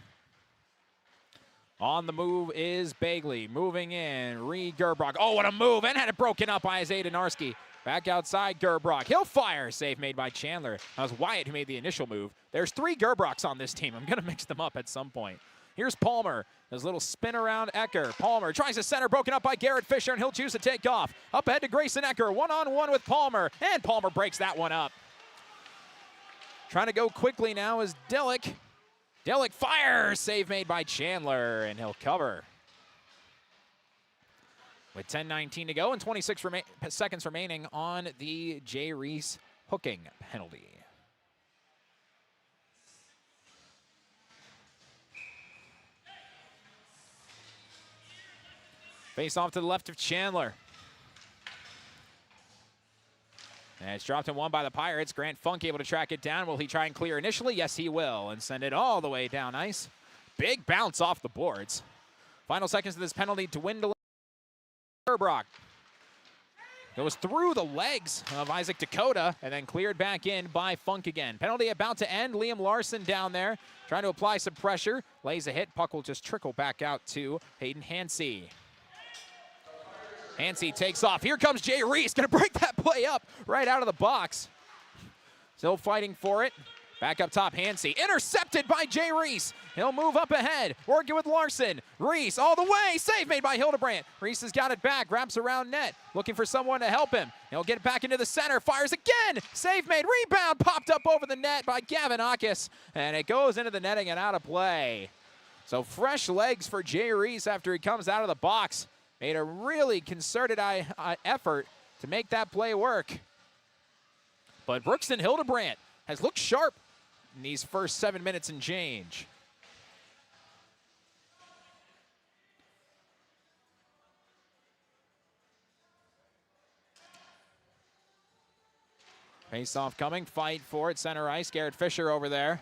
On the move is Bagley, moving in, Reed Gerbrock. Oh, what a move, and had it broken up by Isaiah Donarski. Back outside, Gerbrock. He'll fire, save made by Chandler. That was Wyatt who made the initial move. There's 3 Gerbrocks on this team. I'm gonna mix them up at some point. Here's Palmer. There's a little spin around Ecker. Palmer tries to center, broken up by Garrett Fisher, and he'll choose to take off. Up ahead to Grayson Ecker, one-on-one with Palmer, and Palmer breaks that one up. Trying to go quickly now is Dillick. Dillick fires, save made by Chandler, and he'll cover. With 10:19 to go and 26 seconds remaining on the Jay Reese hooking penalty. Face off to the left of Chandler. And it's dropped and won by the Pirates. Grant Funk able to track it down. Will he try and clear initially? Yes, he will, and send it all the way down ice. Big bounce off the boards. Final seconds of this penalty to Wendell Gerbrock. Goes through the legs of Isaac Dakota and then cleared back in by Funk again. Penalty about to end. Liam Larson down there trying to apply some pressure. Lays a hit. Puck will just trickle back out to Hayden Hansey. Hansey takes off. Here comes Jay Reese. Going to break that play up right out of the box. Still fighting for it. Back up top, Hansey. Intercepted by Jay Reese. He'll move up ahead. Working with Larson. Reese all the way. Save made by Hildebrandt. Reese has got it back. Wraps around net. Looking for someone to help him. He'll get it back into the center. Fires again. Save made. Rebound popped up over the net by Gavin Akis. And it goes into the netting and out of play. So fresh legs for Jay Reese after he comes out of the box. made a really concerted effort to make that play work. But Brookston Hildebrandt has looked sharp in these first 7 minutes and change. Face-off coming, fight for it, center ice. Garrett Fisher over there.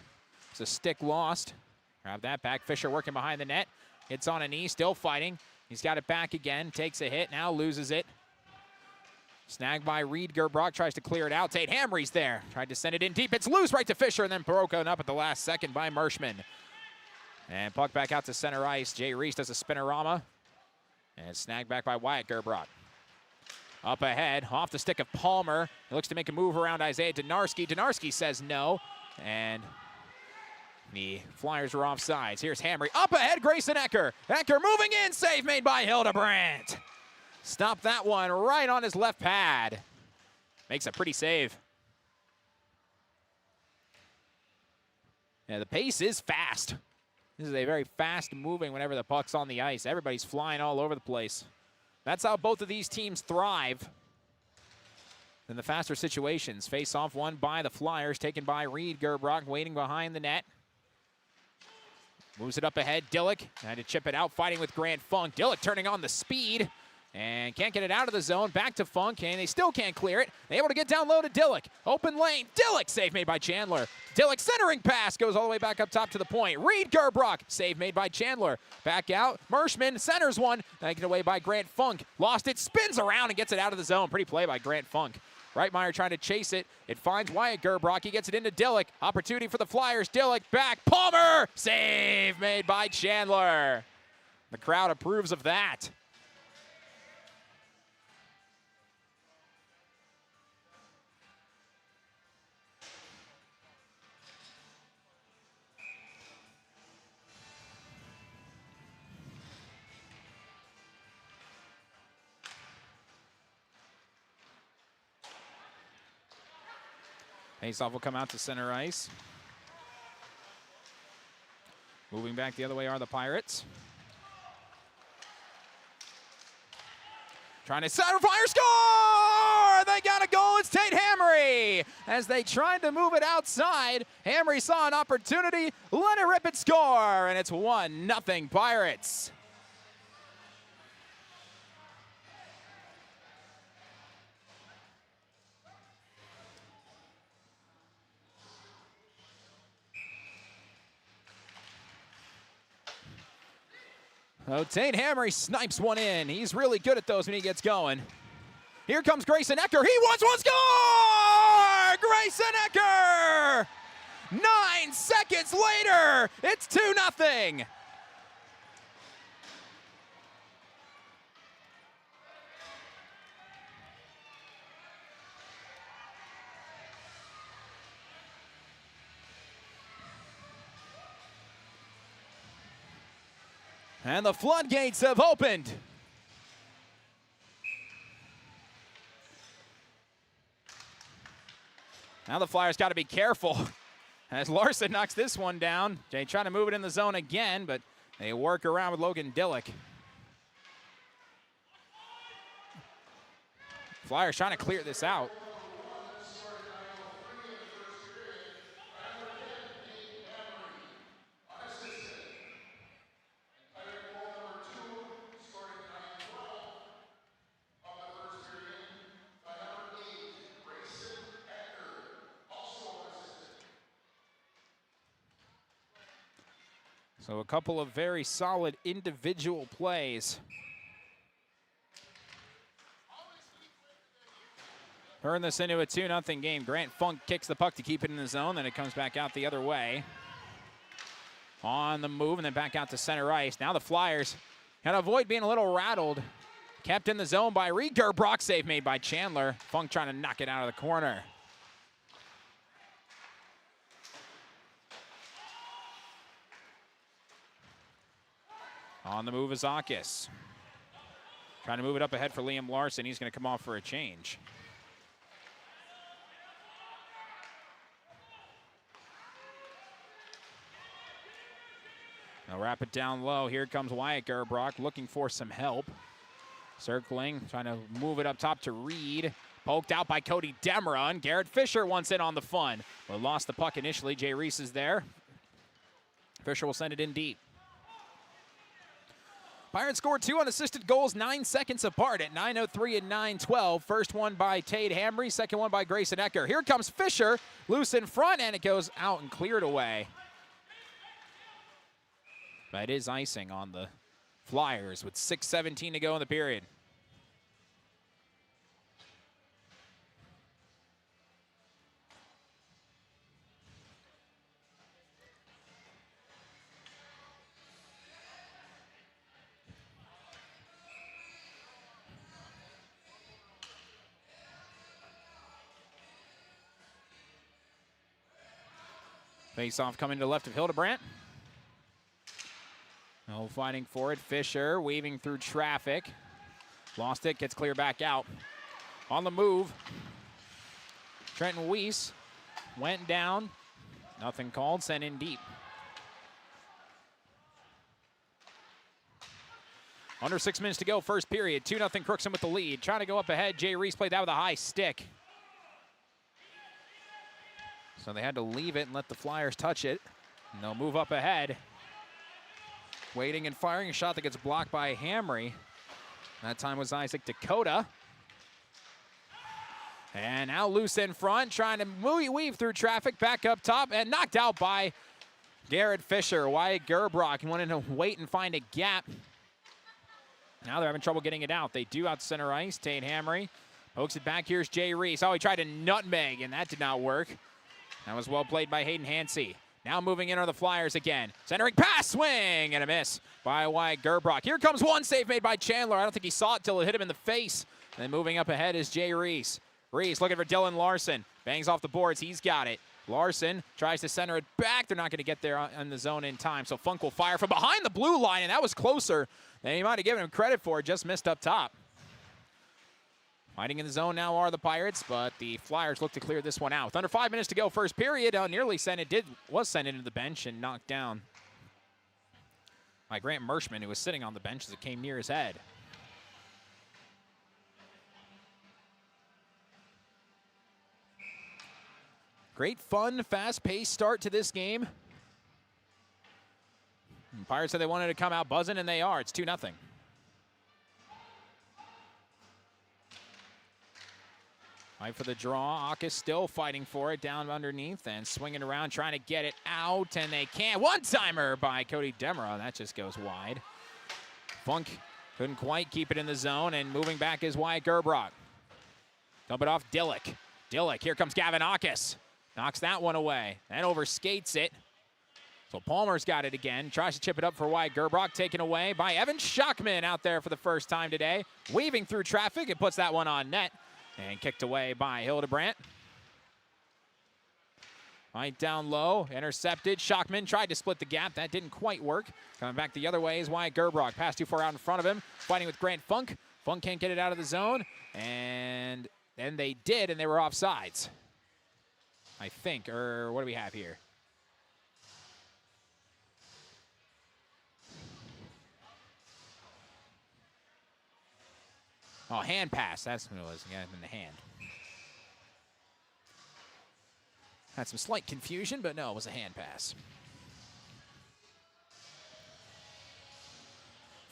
It's a stick lost. Grab that back. Fisher working behind the net. Hits on a knee, still fighting. He's got it back again, takes a hit, now loses it. Snagged by Reed Gerbrock, tries to clear it out. Tate Hamry's there. Tried to send it in deep. It's loose right to Fisher, and then broken up at the last second by Merschman. And puck back out to center ice. Jay Reese does a spinorama. And snagged back by Wyatt Gerbrock. Up ahead, off the stick of Palmer. He looks to make a move around Isaiah Donarski. Donarski says no. And the Flyers are off sides. Here's Hamry. Up ahead, Grayson Ecker. Ecker moving in. Save made by Hildebrandt. Stop that one right on his left pad. Makes a pretty save. Yeah, the pace is fast. This is a very fast moving whenever the puck's on the ice. Everybody's flying all over the place. That's how both of these teams thrive in the faster situations. Face-off won by the Flyers, taken by Reed Gerbrock, waiting behind the net. Moves it up ahead, Dillick, had to chip it out, fighting with Grant Funk. Dillick turning on the speed, and can't get it out of the zone. Back to Funk, and they still can't clear it. They're able to get down low to Dillick. Open lane, Dillick, save made by Chandler. Dillick centering pass, goes all the way back up top to the point. Reed Gerbrock, save made by Chandler. Back out, Merschman centers one, taken away by Grant Funk. Lost it, spins around and gets it out of the zone. Pretty play by Grant Funk. Reitmeyer trying to chase it. It finds Wyatt Gerbrock. He gets it into Dillick. Opportunity for the Flyers. Dillick back. Palmer! Save made by Chandler. The crowd approves of that. Faceoff will come out to center ice. Moving back the other way are the Pirates. Trying to center fire, score! They got a goal, it's Tate Hamry. As they tried to move it outside, Hamry saw an opportunity, let it rip it, score, and it's 1-0 Pirates. Oh, Tate Hamry snipes one in. He's really good at those when he gets going. Here comes Grayson Ecker. He wants one, score! Grayson Ecker! 9 seconds later, it's 2-0. And the floodgates have opened. Now the Flyers got to be careful as Larson knocks this one down. Jay trying to move it in the zone again, but they work around with Logan Dillick. Flyers trying to clear this out. So a couple of very solid individual plays. Turn this into a 2-0 game. Grant Funk kicks the puck to keep it in the zone, then it comes back out the other way. On the move, and then back out to center ice. Now the Flyers had to avoid being a little rattled. Kept in the zone by Reed Gerbrock, save made by Chandler. Funk trying to knock it out of the corner. On the move is Akis. Trying to move it up ahead for Liam Larson. He's going to come off for a change. They'll wrap it down low. Here comes Wyatt Gerbrock looking for some help. Circling, trying to move it up top to Reed. Poked out by Cody Demra, and Garrett Fisher wants in on the fun. Well, lost the puck initially. Jay Reese is there. Fisher will send it in deep. Pirates scored 2 unassisted goals 9 seconds apart at 9:03 and 9:12. First one by Tate Hamry, second one by Grayson Ecker. Here comes Fisher, loose in front, and it goes out and cleared away. But it is icing on the Flyers with 6:17 to go in the period. Face-off coming to the left of Hildebrandt. No fighting for it. Fisher weaving through traffic. Lost it, gets clear back out. On the move, Trenton Weiss went down. Nothing called, sent in deep. Under 6 minutes to go, first period. 2-0 Crookston with the lead. Trying to go up ahead. Jay Reese played that with a high stick. So they had to leave it and let the Flyers touch it. And they'll move up ahead. Waiting and firing, a shot that gets blocked by Hamry. That time was Isaac Dakota. And now loose in front, trying to weave through traffic, back up top, and knocked out by Garrett Fisher. Wyatt Gerbrock wanted to wait and find a gap. Now they're having trouble getting it out. They do out to center ice. Tate Hamry pokes it back. Here's Jay Reese. Oh, he tried to nutmeg, and that did not work. That was well played by Hayden Hansey. Now moving in are the Flyers again. Centering pass, swing, and a miss by Wyatt Gerbrock. Here comes one save made by Chandler. I don't think he saw it till it hit him in the face. And then moving up ahead is Jay Reese. Reese looking for Dylan Larson. Bangs off the boards. He's got it. Larson tries to center it back. They're not going to get there in the zone in time. So Funk will fire from behind the blue line, and that was closer than he might have given him credit for. Just missed up top. Fighting in the zone now are the Pirates, but the Flyers look to clear this one out. With under 5 minutes to go, first period, nearly was sent into the bench and knocked down by Grant Mershman, who was sitting on the bench as it came near his head. Great fun, fast-paced start to this game. And Pirates said they wanted to come out buzzing, and they are. It's 2-0. Fight for the draw. Akis still fighting for it down underneath and swinging around, trying to get it out, and they can't. One-timer by Cody Demra. That just goes wide. Funk couldn't quite keep it in the zone, and moving back is Wyatt Gerbrock. Dump it off Dillick. Dillick, here comes Gavin Akis. Knocks that one away and overskates it. So Palmer's got it again. Tries to chip it up for Wyatt Gerbrock. Taken away by Evan Schockman out there for the first time today. Weaving through traffic and puts that one on net. And kicked away by Hildebrandt. Right down low, intercepted. Schockman tried to split the gap. That didn't quite work. Coming back the other way is Wyatt Gerbrock. Pass too far out in front of him. Fighting with Grant Funk. Funk can't get it out of the zone. And then they did, and they were offsides, I think. Or what do we have here? Oh, hand pass. That's what it was. Yeah, in the hand. Had some slight confusion, but no, it was a hand pass.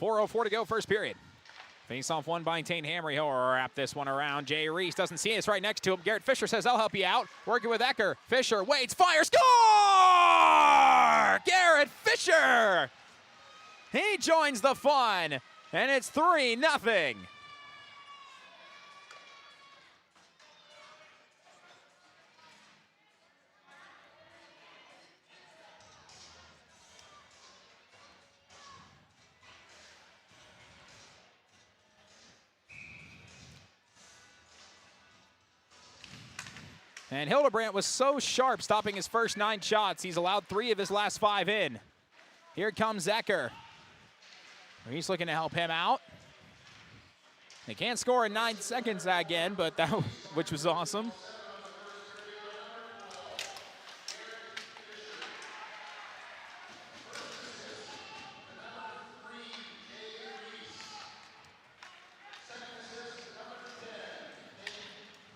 4:04 to go, first period. Face-off won by Tate Hamry. He'll wrap this one around. Jay Reese doesn't see it. It's right next to him. Garrett Fisher says, I'll help you out. Working with Ecker. Fisher waits, fires, score! Garrett Fisher! He joins the fun, and it's 3-0. And Hildebrandt was so sharp, stopping his first 9 shots. He's allowed 3 of his last 5 in. Here comes Ecker. He's looking to help him out. They can't score in 9 seconds again, but that, which was awesome.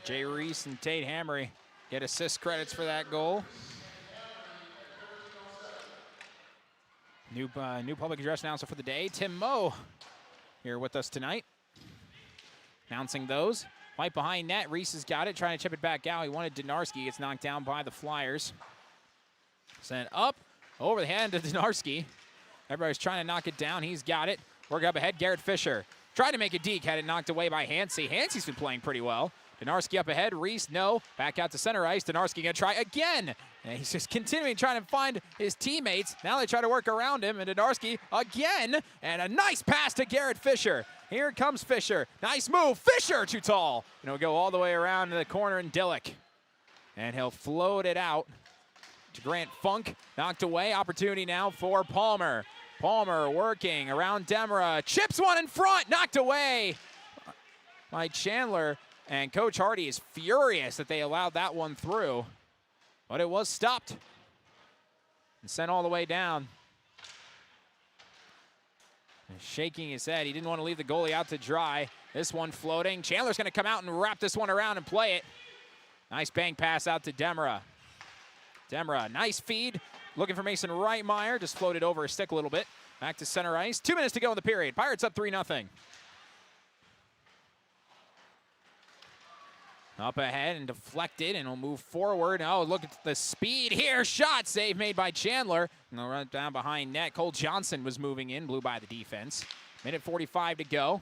Jay Reese and Tate Hamry get assist credits for that goal. New public address announcer for the day, Tim Moe, here with us tonight. Announcing those. Right behind net, Reese has got it, trying to chip it back out. He wanted Donarski, gets knocked down by the Flyers. Sent up, over the hand to Donarski. Everybody's trying to knock it down, he's got it. Work up ahead, Garrett Fisher. Tried to make a deke, had it knocked away by Hansey. Hansey's been playing pretty well. Donarski up ahead, Reese, no. Back out to center ice, Donarski gonna try again. And he's just continuing trying to find his teammates. Now they try to work around him, and Donarski again. And a nice pass to Garrett Fisher. Here comes Fisher. Nice move, Fisher too tall. And he'll go all the way around to the corner in Dillick. And he'll float it out to Grant Funk. Knocked away, opportunity now for Palmer. Palmer working around Demra. Chips one in front, knocked away by Chandler. And Coach Hardy is furious that they allowed that one through. But it was stopped and sent all the way down. And shaking his head. He didn't want to leave the goalie out to dry. This one floating. Chandler's going to come out and wrap this one around and play it. Nice bang pass out to Demra. Demra, nice feed. Looking for Mason Reitmeyer. Just floated over his stick a little bit. Back to center ice. 2 minutes to go in the period. Pirates up 3-0. Up ahead and deflected, and will move forward. Oh, look at the speed here. Shot save made by Chandler. And they'll run down behind net. Cole Johnson was moving in, blew by the defense. Minute 45 to go.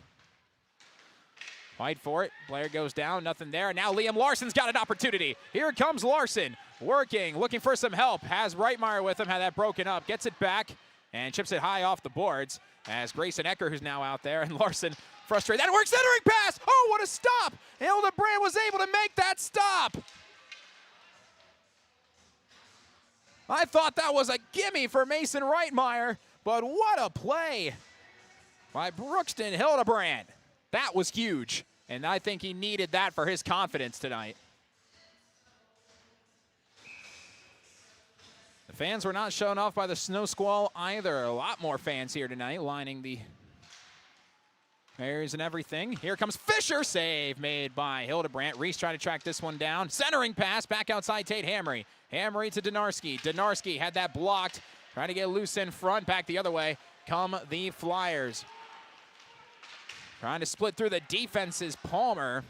Fight for it. Blair goes down, nothing there. Now Liam Larson's got an opportunity. Here comes Larson, working, looking for some help. Has Reitmeyer with him, had that broken up. Gets it back and chips it high off the boards. As Grayson Ecker, who's now out there, and Larson frustrated. That works, centering pass. Oh, what a stop. Hildebrand was able to make that stop. I thought that was a gimme for Mason Reitmeyer, but what a play by Brookston Hildebrand. That was huge, and I think he needed that for his confidence tonight. The fans were not shown off by the snow squall either. A lot more fans here tonight lining the areas and everything. Here comes Fisher. Save made by Hildebrand. Reese trying to track this one down. Centering pass back outside Tate Hamry. Hamry to Donarski. Donarski had that blocked. Trying to get loose in front. Back the other way come the Flyers. Trying to split through the defenses. Palmer.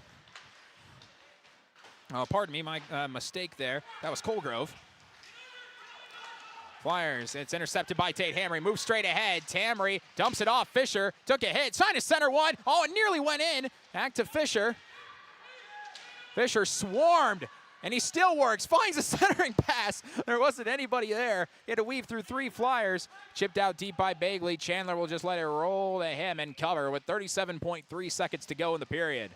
Oh, pardon me, my mistake there. That was Colgrove. Flyers, it's intercepted by Tate Hamry. Moves straight ahead. Hamry dumps it off. Fisher took a hit. Trying to center one. Oh, it nearly went in. Back to Fisher. Fisher swarmed, and he still works. Finds a centering pass. There wasn't anybody there. He had to weave through 3 Flyers. Chipped out deep by Bagley. Chandler will just let it roll to him and cover with 37.3 seconds to go in the period.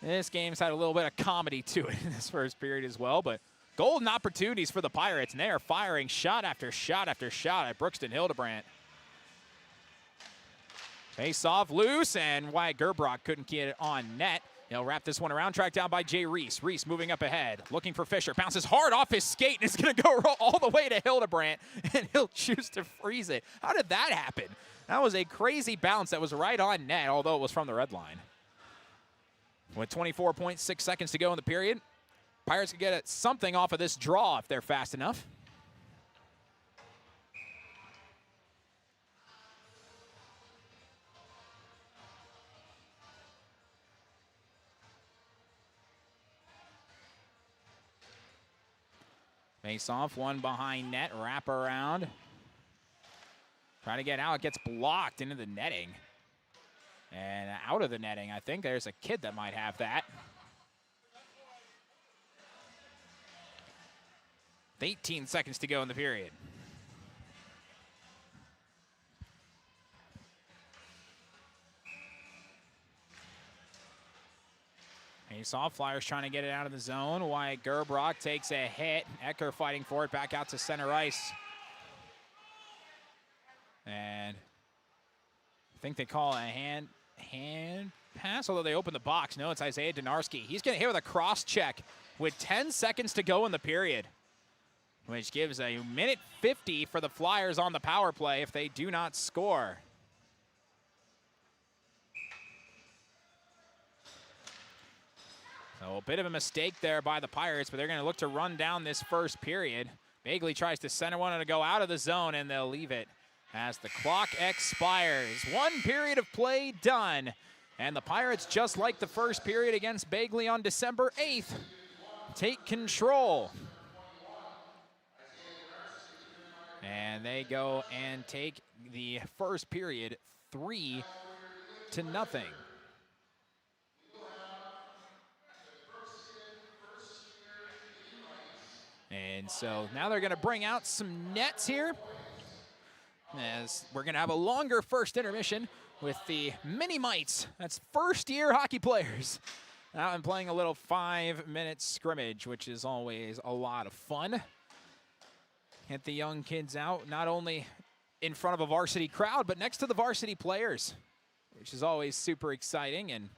This game's had a little bit of comedy to it in this first period as well, but golden opportunities for the Pirates, and they are firing shot after shot after shot at Brookston Hildebrand. Face off loose, and Wyatt Gerbrock couldn't get it on net. He'll wrap this one around, tracked down by Jay Reese. Reese moving up ahead, looking for Fisher. Bounces hard off his skate, and it's going to go all the way to Hildebrand, and he'll choose to freeze it. How did that happen? That was a crazy bounce that was right on net, although it was from the red line. With 24.6 seconds to go in the period, Pirates can get something off of this draw if they're fast enough. Face off, one behind net, wrap around. Trying to get out, it gets blocked into the netting. And out of the netting, I think there's a kid that might have that. 18 seconds to go in the period. Face off, Flyers trying to get it out of the zone. Wyatt Gerbrock takes a hit. Ecker fighting for it back out to center ice. And I think they call a hand pass, although they open the box. No, it's Isaiah Donarski. He's going to hit with a cross check with 10 seconds to go in the period, which gives a minute 50 for the Flyers on the power play if they do not score. So a bit of a mistake there by the Pirates, but they're going to look to run down this first period. Bagley tries to center one to go out of the zone, and they'll leave it as the clock expires. 1 period of play done. And the Pirates, just like the first period against Bagley on December 8th, take control. And they go and take the first period 3-0. And so now they're going to bring out some nets here, as we're going to have a longer first intermission with the Mini-Mites. That's first-year hockey players out and playing a little 5-minute scrimmage, which is always a lot of fun. Get the young kids out, not only in front of a varsity crowd, but next to the varsity players, which is always super exciting. And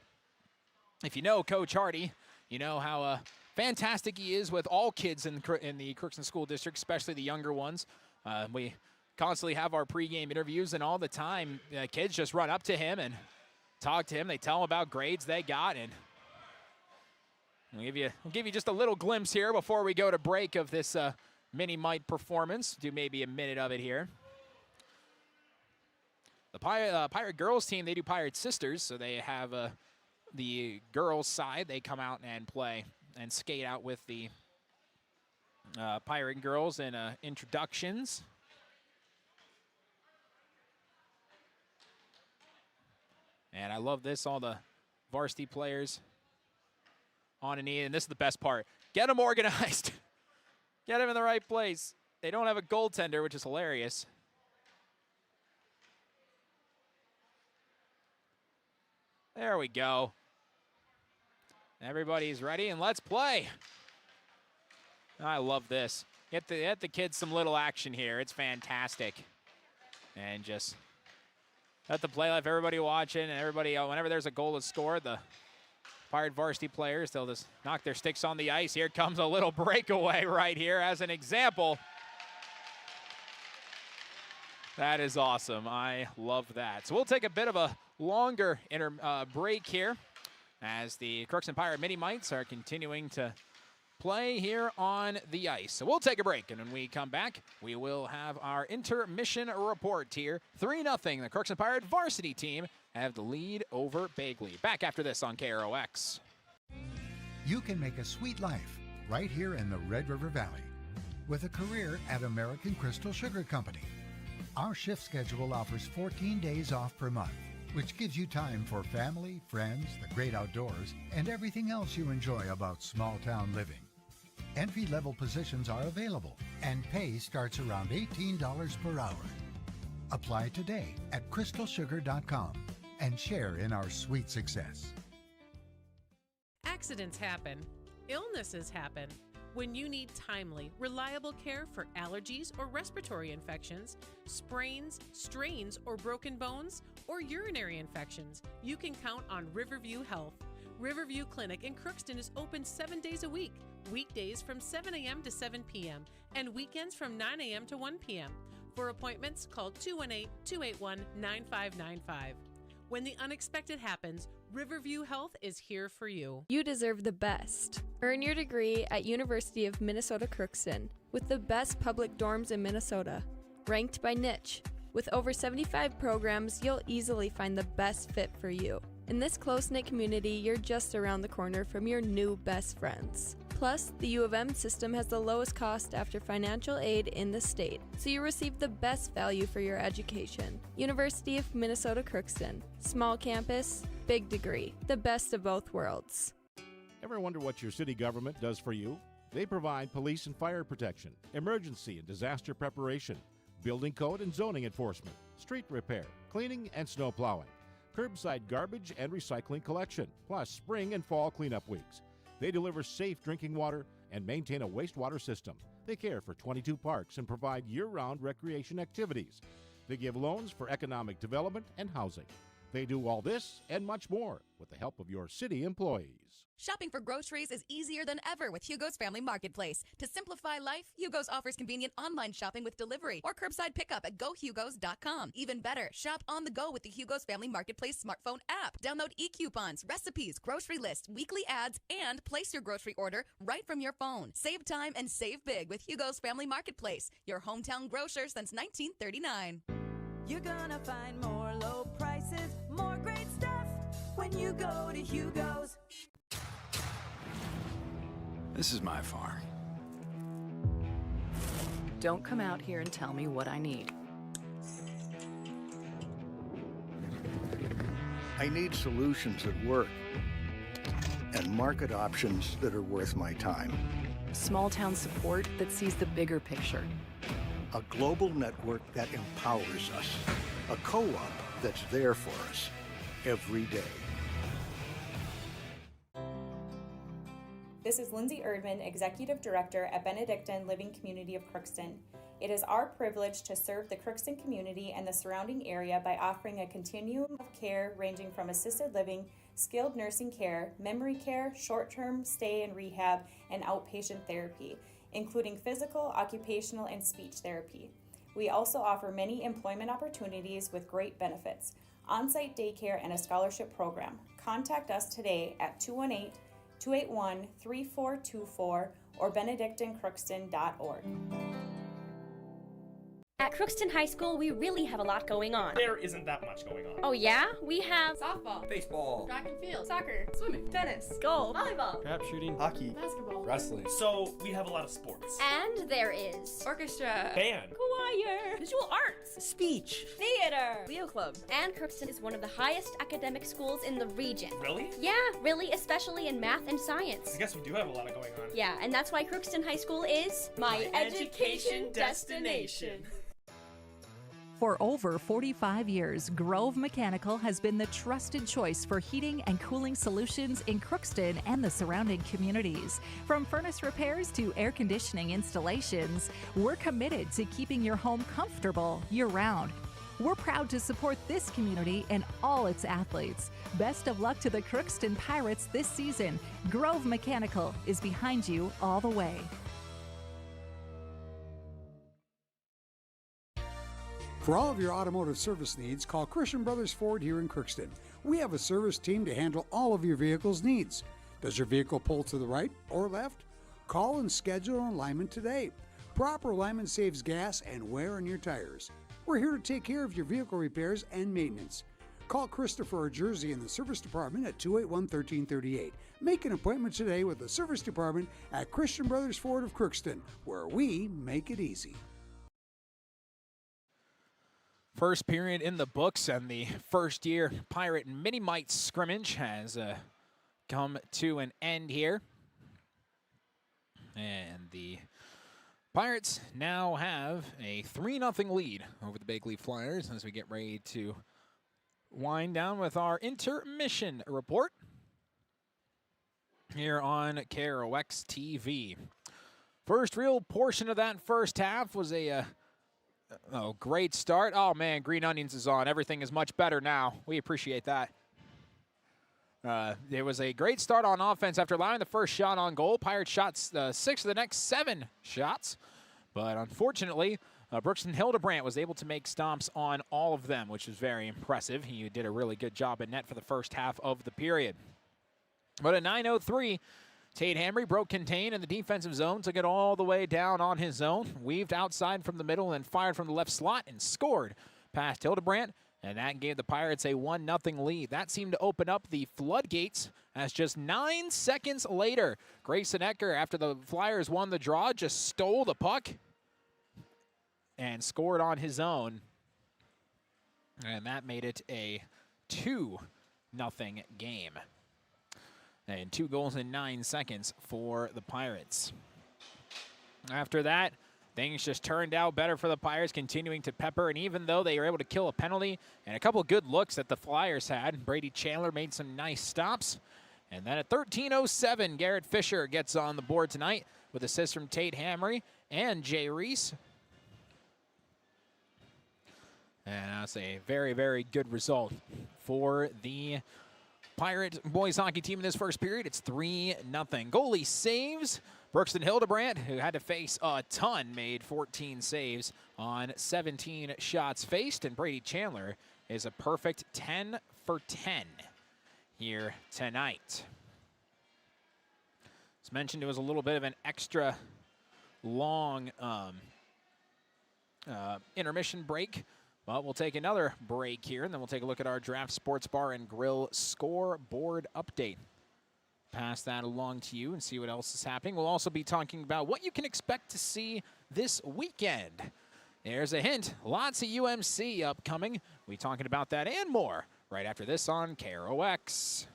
if you know Coach Hardy, you know how fantastic he is with all kids in the Crookston School District, especially the younger ones. We constantly have our pregame interviews, and all the time, kids just run up to him and talk to him. They tell him about grades they got, and we'll give you just a little glimpse here before we go to break of this Mini-Mite performance. Do maybe a minute of it here. The Pirate girls team, they do Pirate Sisters, so they have the girls side. They come out and play and skate out with the Pirate girls in introductions. And I love this, all the varsity players on a knee, and this is the best part. Get them organized. Get them in the right place. They don't have a goaltender, which is hilarious. There we go. Everybody's ready, and let's play. I love this. Get the kids some little action here. It's fantastic. And just let the play life, everybody watching, and everybody, whenever there's a goal that's scored, the Pirate varsity players, they'll just knock their sticks on the ice. Here comes a little breakaway right here as an example. That is awesome. I love that. So we'll take a bit of a longer break here as the Crookston Pirate Mini-Mites are continuing to play here on the ice. So we'll take a break, and when we come back, we will have our intermission report here. 3-0, the Crookston Pirate varsity team have the lead over Bagley. Back after this on KROX. You can make a sweet life right here in the Red River Valley with a career at American Crystal Sugar Company. Our shift schedule offers 14 days off per month, which gives you time for family, friends, the great outdoors, and everything else you enjoy about small-town living. Entry-level positions are available, and pay starts around $18 per hour. Apply today at crystalsugar.com and share in our sweet success. Accidents happen. Illnesses happen. When you need timely, reliable care for allergies or respiratory infections, sprains, strains, or broken bones, or urinary infections, you can count on Riverview Health. Riverview Clinic in Crookston is open 7 days a week, weekdays from 7 a.m. to 7 p.m., and weekends from 9 a.m. to 1 p.m. For appointments, call 218-281-9595. When the unexpected happens, Riverview Health is here for you. You deserve the best. Earn your degree at University of Minnesota Crookston with the best public dorms in Minnesota. Ranked by niche. With over 75 programs, you'll easily find the best fit for you. In this close-knit community, you're just around the corner from your new best friends. Plus, the U of M system has the lowest cost after financial aid in the state, so you receive the best value for your education. University of Minnesota Crookston. Small campus, big degree. The best of both worlds. Ever wonder what your city government does for you? They provide police and fire protection, emergency and disaster preparation, building code and zoning enforcement, street repair, cleaning and snow plowing, curbside garbage and recycling collection, plus spring and fall cleanup weeks. They deliver safe drinking water and maintain a wastewater system. They care for 22 parks and provide year-round recreation activities. They give loans for economic development and housing. They do all this and much more with the help of your city employees. Shopping for groceries is easier than ever with Hugo's Family Marketplace. To simplify life, Hugo's offers convenient online shopping with delivery or curbside pickup at gohugos.com. Even better, shop on the go with the Hugo's Family Marketplace smartphone app. Download e-coupons, recipes, grocery lists, weekly ads, and place your grocery order right from your phone. Save time and save big with Hugo's Family Marketplace, your hometown grocer since 1939. You're gonna find more low prices, more great stuff when you go to Hugo's. This is my farm. Don't come out here and tell me what I need. I need solutions that work and market options that are worth my time. Small town support that sees the bigger picture. A global network that empowers us. A co-op that's there for us every day. This is Lindsay Erdman, Executive Director at Benedictine Living Community of Crookston. It is our privilege to serve the Crookston community and the surrounding area by offering a continuum of care ranging from assisted living, skilled nursing care, memory care, short-term stay and rehab, and outpatient therapy, including physical, occupational, and speech therapy. We also offer many employment opportunities with great benefits, on-site daycare, and a scholarship program. Contact us today at 218-281-3424 or benedictinecrookston.org. At Crookston High School, we really have a lot going on. There isn't that much going on. Oh yeah? We have softball, Baseball, track and field, soccer, swimming, tennis, golf, volleyball, trap shooting, hockey, basketball, wrestling. So we have a lot of sports. And there is orchestra, band, choir, visual arts, speech, theater, Leo Club. And Crookston is one of the highest academic schools in the region. Really? Yeah, really, especially in math and science. I guess we do have a lot going on. Yeah, and that's why Crookston High School is my education destination. For over 45 years, Grove Mechanical has been the trusted choice for heating and cooling solutions in Crookston and the surrounding communities. From furnace repairs to air conditioning installations, we're committed to keeping your home comfortable year-round. We're proud to support this community and all its athletes. Best of luck to the Crookston Pirates this season. Grove Mechanical is behind you all the way. For all of your automotive service needs, call Christian Brothers Ford here in Crookston. We have a service team to handle all of your vehicle's needs. Does your vehicle pull to the right or left? Call and schedule an alignment today. Proper alignment saves gas and wear on your tires. We're here to take care of your vehicle repairs and maintenance. Call Christopher or Jersey in the service department at 281-1338. Make an appointment today with the service department at Christian Brothers Ford of Crookston, where we make it easy. First period in the books, and the first-year Pirate Mini-Mite scrimmage has come to an end here. And the Pirates now have a 3-0 lead over the Bagley Flyers as we get ready to wind down with our intermission report here on KROX TV. First real portion of that first half was a great start. Oh, man, Green Onions is on. Everything is much better now. We appreciate that. There was a great start on offense after allowing the first shot on goal. Pirates shot 6 of the next 7 shots. But unfortunately, Brookston Hildebrandt was able to make stomps on all of them, which is very impressive. He did a really good job at net for the first half of the period. But at 9:03, Tate Hamry broke contain in the defensive zone, took it all the way down on his own, weaved outside from the middle and fired from the left slot and scored past Hildebrandt, and that gave the Pirates a 1-0 lead. That seemed to open up the floodgates as just 9 seconds later, Grayson Ecker, after the Flyers won the draw, just stole the puck and scored on his own, and that made it a 2-0 game. And 2 goals in 9 seconds for the Pirates. After that, things just turned out better for the Pirates, continuing to pepper. And even though they were able to kill a penalty and a couple of good looks that the Flyers had, Brady Chandler made some nice stops. And then at 13:07, Garrett Fisher gets on the board tonight with assists from Tate Hamry and Jay Reese. And that's a very, very good result for the Pirate Boys Hockey team in this first period. It's 3-0. Goalie saves. Brookston Hildebrand, who had to face a ton, made 14 saves on 17 shots faced. And Brady Chandler is a perfect 10 for 10 here tonight. As mentioned, it was a little bit of an extra long intermission break. But we'll take another break here, and then we'll take a look at our Draft Sports Bar and Grill scoreboard update. Pass that along to you and see what else is happening. We'll also be talking about what you can expect to see this weekend. There's a hint. Lots of UMC upcoming. We'll be talking about that and more right after this on KROX.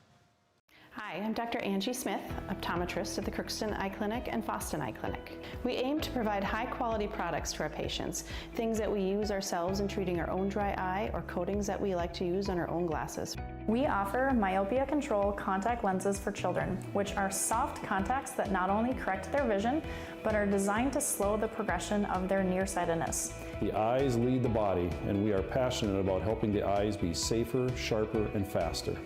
Hi, I'm Dr. Angie Smith, optometrist at the Crookston Eye Clinic and Fosston Eye Clinic. We aim to provide high-quality products to our patients, things that we use ourselves in treating our own dry eye or coatings that we like to use on our own glasses. We offer myopia control contact lenses for children, which are soft contacts that not only correct their vision, but are designed to slow the progression of their nearsightedness. The eyes lead the body, and we are passionate about helping the eyes be safer, sharper, and faster.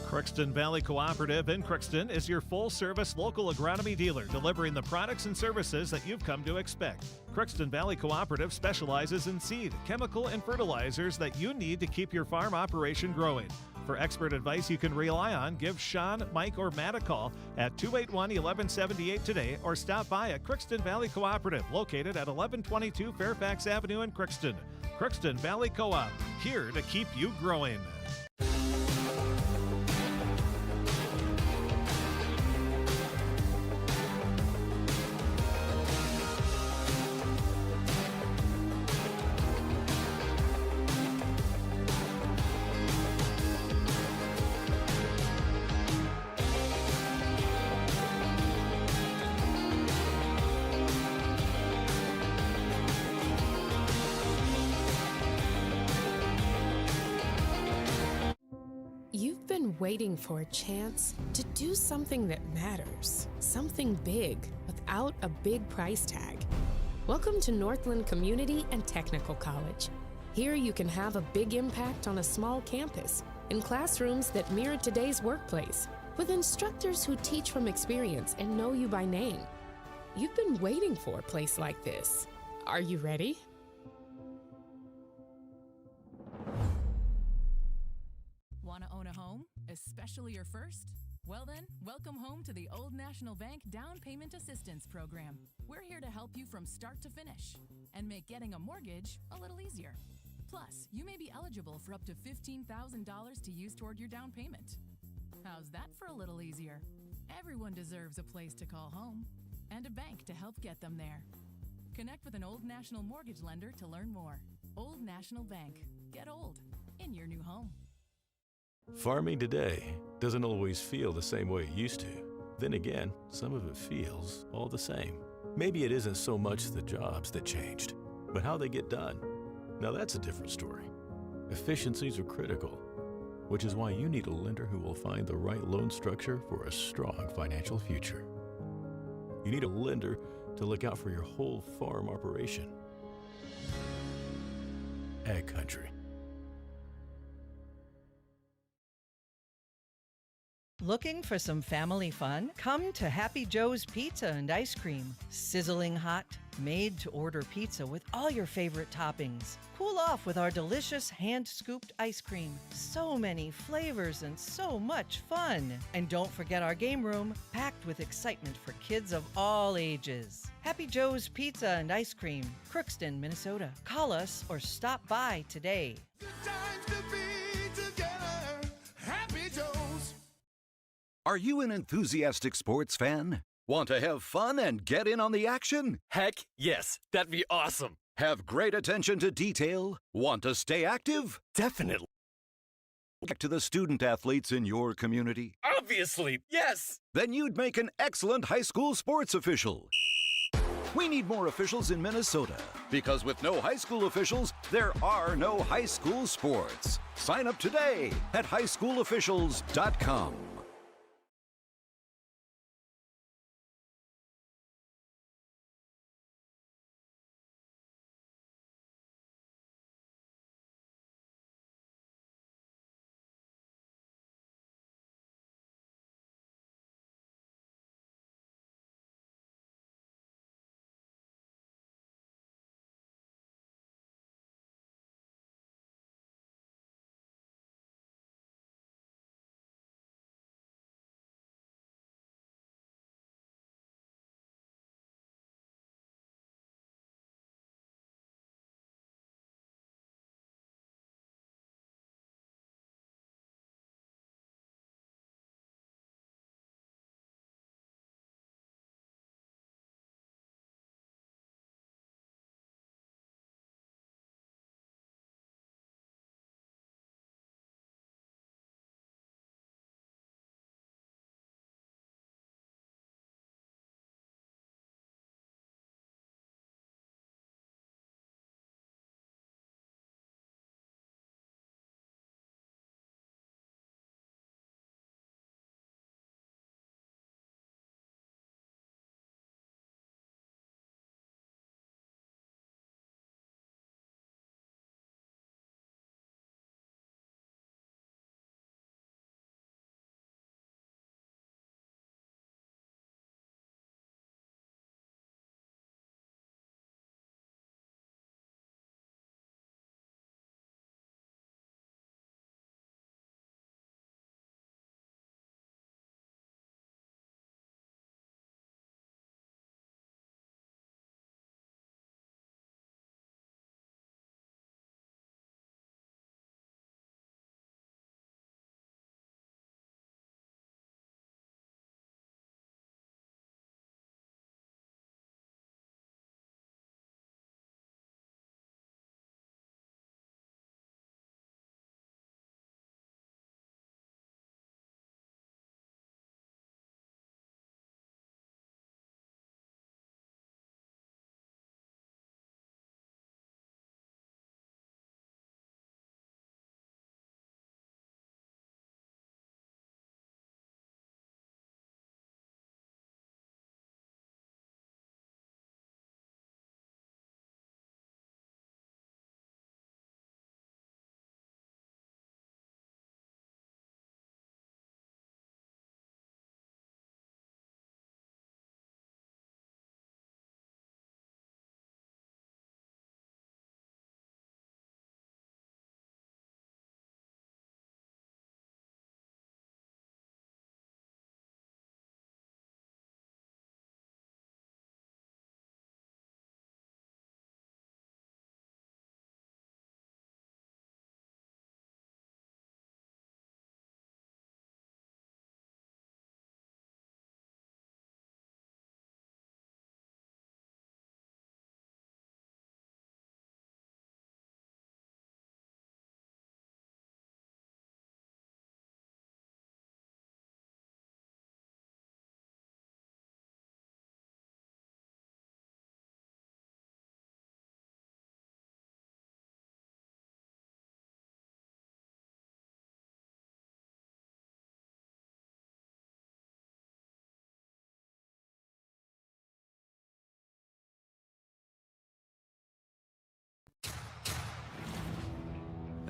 Crookston Valley Cooperative in Crookston is your full-service local agronomy dealer, delivering the products and services that you've come to expect. Crookston Valley Cooperative specializes in seed, chemical, and fertilizers that you need to keep your farm operation growing. For expert advice you can rely on, give Sean, Mike, or Matt a call at 281-1178 today, or stop by at Crookston Valley Cooperative, located at 1122 Fairfax Avenue in Crookston. Crookston Valley Co-op, here to keep you growing. You've been waiting for a chance to do something that matters, something big without a big price tag. Welcome to Northland Community and Technical College. Here you can have a big impact on a small campus, in classrooms that mirror today's workplace, with instructors who teach from experience and know you by name. You've been waiting for a place like this. Are you ready? Want to own a home, especially your first? Well then, welcome home to the Old National Bank Down Payment Assistance Program. We're here to help you from start to finish and make getting a mortgage a little easier. Plus, you may be eligible for up to $15,000 to use toward your down payment. How's that for a little easier? Everyone deserves a place to call home and a bank to help get them there. Connect with an Old National mortgage lender to learn more. Old National Bank. Get old in your new home. Farming today doesn't always feel the same way it used to. Then again, some of it feels all the same. Maybe it isn't so much the jobs that changed, but how they get done. Now that's a different story. Efficiencies are critical, which is why you need a lender who will find the right loan structure for a strong financial future. You need a lender to look out for your whole farm operation. Ag Country. Looking for some family fun? Come to Happy Joe's Pizza and Ice Cream. Sizzling hot, made-to-order pizza with all your favorite toppings. Cool off with our delicious hand-scooped ice cream. So many flavors and so much fun. And don't forget our game room, packed with excitement for kids of all ages. Happy Joe's Pizza and Ice Cream, Crookston, Minnesota. Call us or stop by today. Are you an enthusiastic sports fan? Want to have fun and get in on the action? Heck, yes. That'd be awesome. Have great attention to detail? Want to stay active? Definitely. Back to the student athletes in your community? Obviously, yes. Then you'd make an excellent high school sports official. We need more officials in Minnesota, because with no high school officials, there are no high school sports. Sign up today at highschoolofficials.com.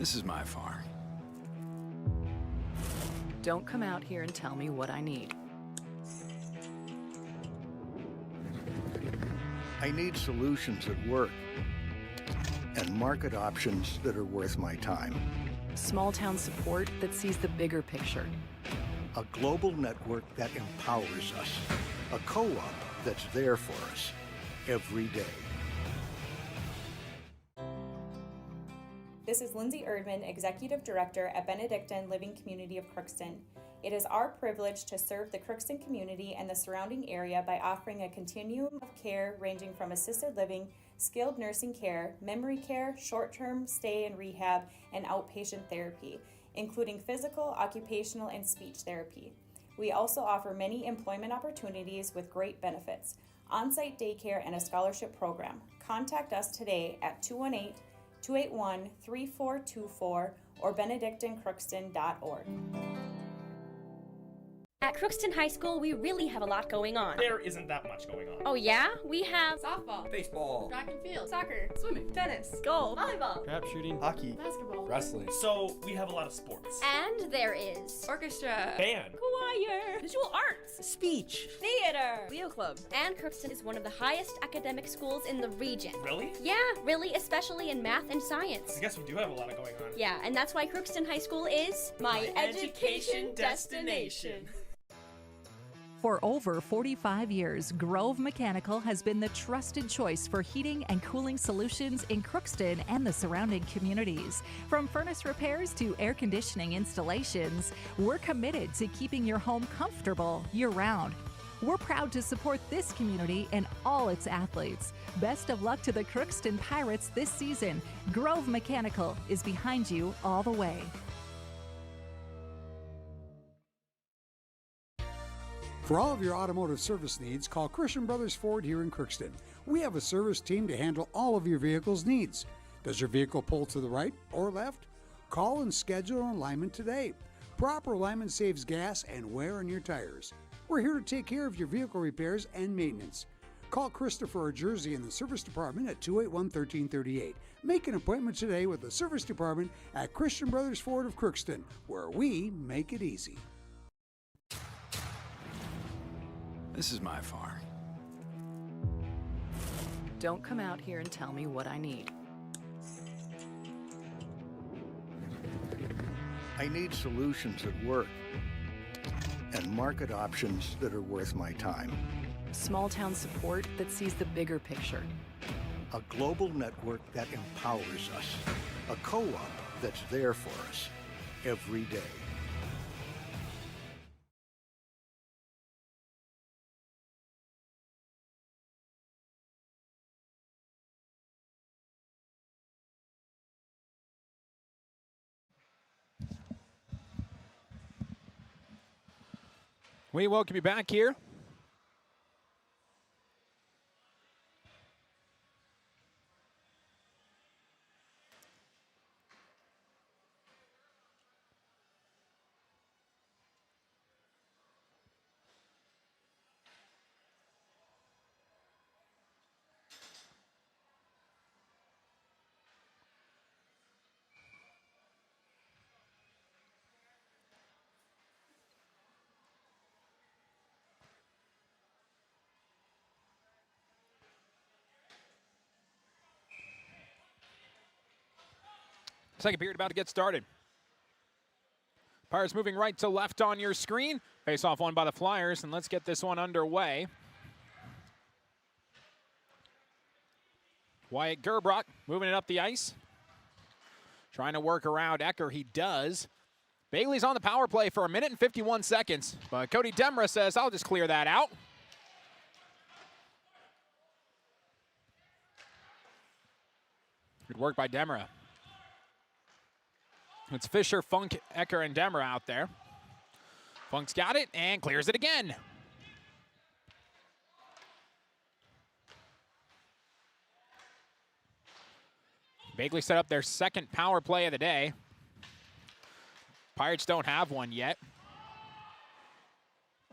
This is my farm. Don't come out here and tell me what I need. I need solutions that work and market options that are worth my time. Small town support that sees the bigger picture. A global network that empowers us. A co-op that's there for us every day. This is Lindsay Erdman, Executive Director at Benedictine Living Community of Crookston. It is our privilege to serve the Crookston community and the surrounding area by offering a continuum of care ranging from assisted living, skilled nursing care, memory care, short-term stay and rehab, and outpatient therapy, including physical, occupational, and speech therapy. We also offer many employment opportunities with great benefits, on-site daycare, and a scholarship program. Contact us today at 218-281-3424 or benedictinecrookston.org. At Crookston High School, we really have a lot going on. There isn't that much going on. Oh yeah? We have softball, baseball, track and field, soccer, swimming, tennis, golf, volleyball, trap shooting, hockey, basketball, wrestling. So we have a lot of sports. and there is orchestra, Band, choir, visual arts, speech, theater, Leo Club. And Crookston is one of the highest academic schools in the region. Really? Yeah, really, especially in math and science. I guess we do have a lot going on. Yeah, and that's why Crookston High School is My education destination. For over 45 years, Grove Mechanical has been the trusted choice for heating and cooling solutions in Crookston and the surrounding communities. From furnace repairs to air conditioning installations, we're committed to keeping your home comfortable year-round. We're proud to support this community and all its athletes. Best of luck to the Crookston Pirates this season. Grove Mechanical is behind you all the way. For all of your automotive service needs, call Christian Brothers Ford here in Crookston. We have a service team to handle all of your vehicle's needs. Does your vehicle pull to the right or left? Call and schedule an alignment today. Proper alignment saves gas and wear on your tires. We're here to take care of your vehicle repairs and maintenance. Call Christopher or Jersey in the service department at 281-1338. Make an appointment today with the service department at Christian Brothers Ford of Crookston, where we make it easy. This is my farm. Don't come out here and tell me what I need. I need solutions that work and market options that are worth my time. Small town support that sees the bigger picture. A global network that empowers us. A co-op that's there for us every day. We welcome you back here. Second period about to get started. Pirates moving right to left on your screen. Face off one by the Flyers, and let's get this one underway. Wyatt Gerbrock moving it up the ice. Trying to work around Ecker. He does. Bagley's on the power play for 1 minute and 51 seconds. But Cody Demra says, I'll just clear that out. Good work by Demra. It's Fisher, Funk, Ecker, and Demra out there. Funk's got it and clears it again. Bagley set up their second power play of the day. Pirates don't have one yet.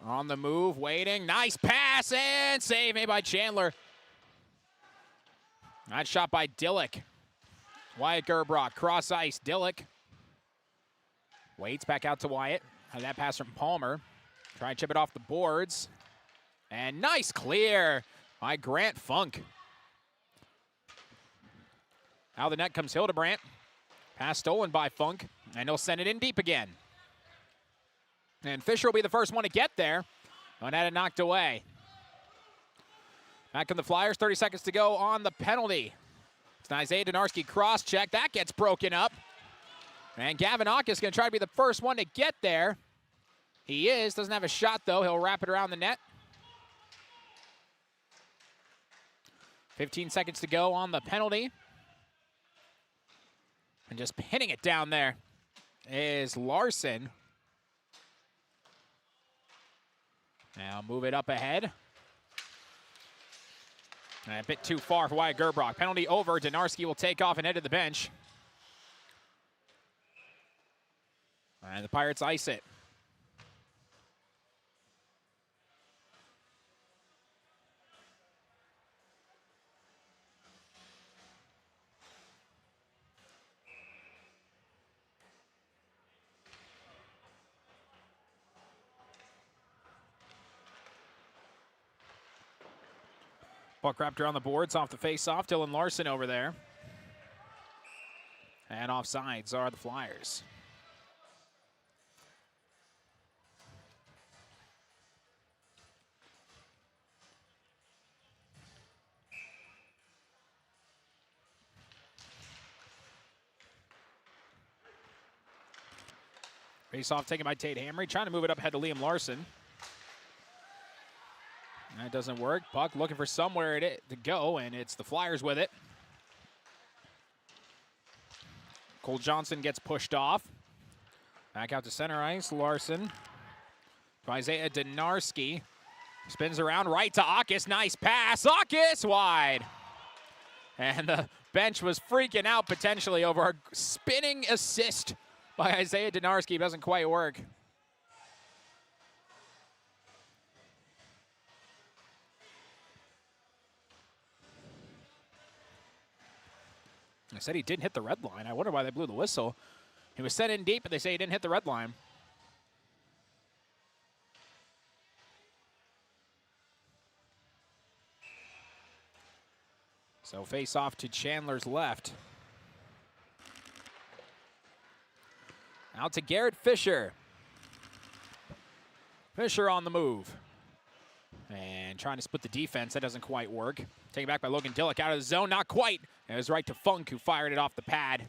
On the move, waiting. Nice pass and save made by Chandler. Nice shot by Dillick. Wyatt Gerbrock, cross ice, Dillick. Waits back out to Wyatt. Had that pass from Palmer. Try and chip it off the boards. And nice clear by Grant Funk. Out of the net comes Hildebrandt. Pass stolen by Funk, and he'll send it in deep again. And Fisher will be the first one to get there. And had it knocked away. Back in the Flyers, 30 seconds to go on the penalty. It's an Isaiah Donarski cross check. That gets broken up. And Gavin Aukis going to try to be the first one to get there. He is. Doesn't have a shot, though. He'll wrap it around the net. 15 seconds to go on the penalty. And just pinning it down there is Larson. Now move it up ahead. And a bit too far for Wyatt Gerbrock. Penalty over. Donarski will take off and head to the bench. And the Pirates ice it. Puck wrapped around the boards off the face-off. Dylan Larson over there. And offsides are the Flyers. Face-off taken by Tate Hamry. Trying to move it up ahead to Liam Larson. That doesn't work. Puck looking for somewhere to go, and it's the Flyers with it. Cole Johnson gets pushed off. Back out to center ice. Larson. Isaiah Donarski. Spins around right to Aukis. Nice pass. Aukis wide. And the bench was freaking out potentially over a spinning assist by Isaiah Donarski. Doesn't quite work. I said he didn't hit the red line. I wonder why they blew the whistle. He was sent in deep, but they say he didn't hit the red line. So face off to Chandler's left. Out to Garrett Fisher. Fisher on the move. And trying to split the defense. That doesn't quite work. Taken back by Logan Dillick out of the zone. Not quite. It was right to Funk, who fired it off the pad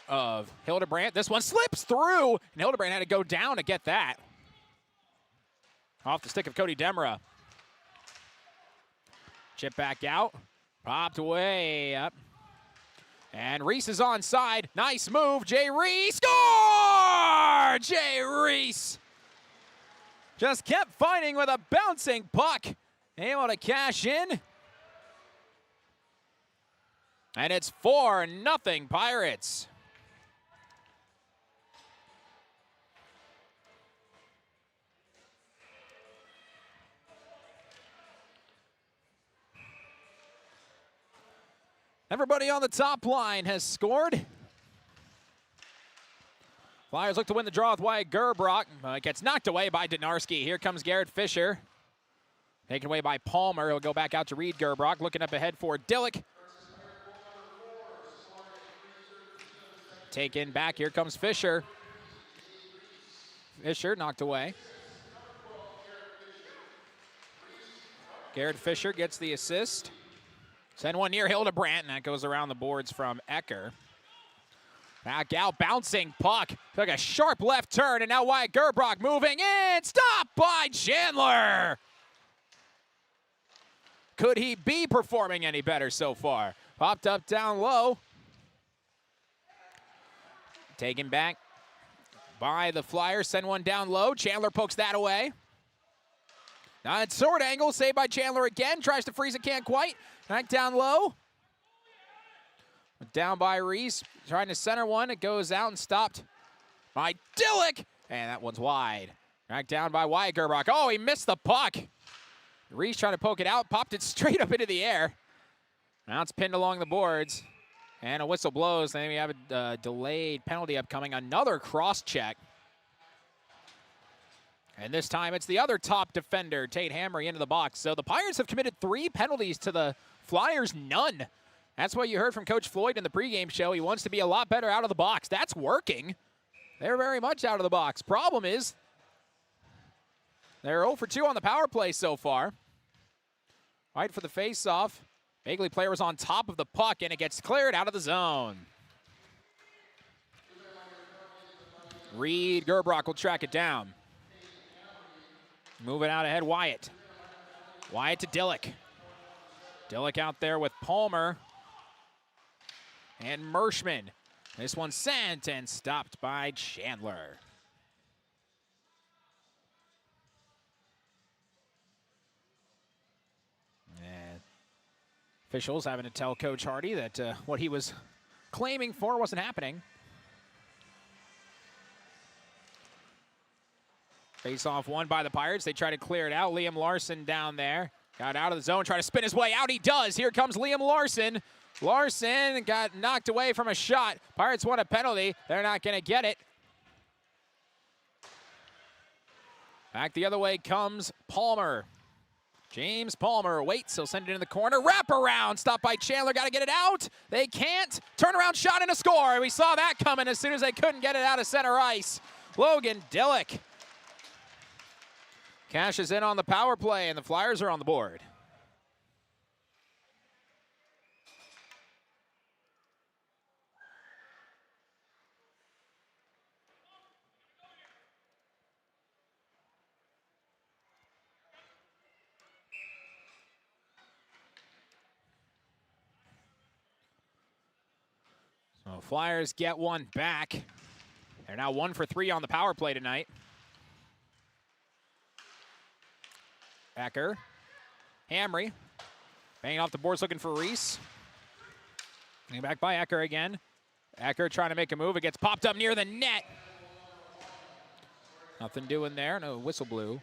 of Hildebrandt. This one slips through, and Hildebrandt had to go down to get that. Off the stick of Cody Demra. Chip back out. Popped way up. And Reese is onside. Nice move. Jay Reese. Score! Jay Reese just kept fighting with a bouncing puck. Able to cash in. And it's 4-0 Pirates. Everybody on the top line has scored. Flyers look to win the draw with Wyatt Gerbrock. Gets knocked away by Donarski. Here comes Garrett Fisher. Taken away by Palmer. He'll go back out to Reed Gerbrock. Looking up ahead for Dillick. Taken back. Here comes Fisher. Fisher knocked away. Garrett Fisher gets the assist. Send one near Hildebrandt, and that goes around the boards from Ecker. Back out, bouncing puck. Took a sharp left turn, and now Wyatt Gerbrock moving in. Stopped by Chandler. Could he be performing any better so far? Popped up down low. Taken back by the Flyers. Send one down low. Chandler pokes that away. Now it's sword angle. Saved by Chandler again. Tries to freeze it. Can't quite. Back down low. Down by Reese. Trying to center one. It goes out and stopped by Dillick. And that one's wide. Back down by Wyatt Gerbrock. Oh, he missed the puck. Reese trying to poke it out. Popped it straight up into the air. Now it's pinned along the boards. And a whistle blows. Then we have a delayed penalty upcoming. Another cross-check. And this time it's the other top defender, Tate Hamry, into the box. So the Pirates have committed 3 penalties to the Flyers, none. That's what you heard from Coach Floyd in the pregame show. He wants to be a lot better out of the box. That's working. They're very much out of the box. Problem is, they're 0 for 2 on the power play so far. Right for the face-off. Bagley player was on top of the puck, and it gets cleared out of the zone. Reed Gerbrock will track it down. Moving out ahead, Wyatt. Wyatt to Dillick. Dillick out there with Palmer. And Mershman. This one sent and stopped by Chandler. And officials having to tell Coach Hardy that what he was claiming for wasn't happening. Face-off won by the Pirates. They try to clear it out. Liam Larson down there. Got out of the zone, trying to spin his way out. He does. Here comes Liam Larson. Larson got knocked away from a shot. Pirates want a penalty. They're not going to get it. Back the other way comes Palmer. James Palmer waits. He'll send it in the corner. Wrap around. Stopped by Chandler. Got to get it out. They can't. Turnaround shot and a score. We saw that coming as soon as they couldn't get it out of center ice. Logan Dillick cashes in on the power play, and the Flyers are on the board. So Flyers get one back. They're now 1 for 3 on the power play tonight. Ecker. Hamry. Banging off the boards looking for Reese. Getting back by Ecker again. Ecker trying to make a move. It gets popped up near the net. Nothing doing there. No whistle blew.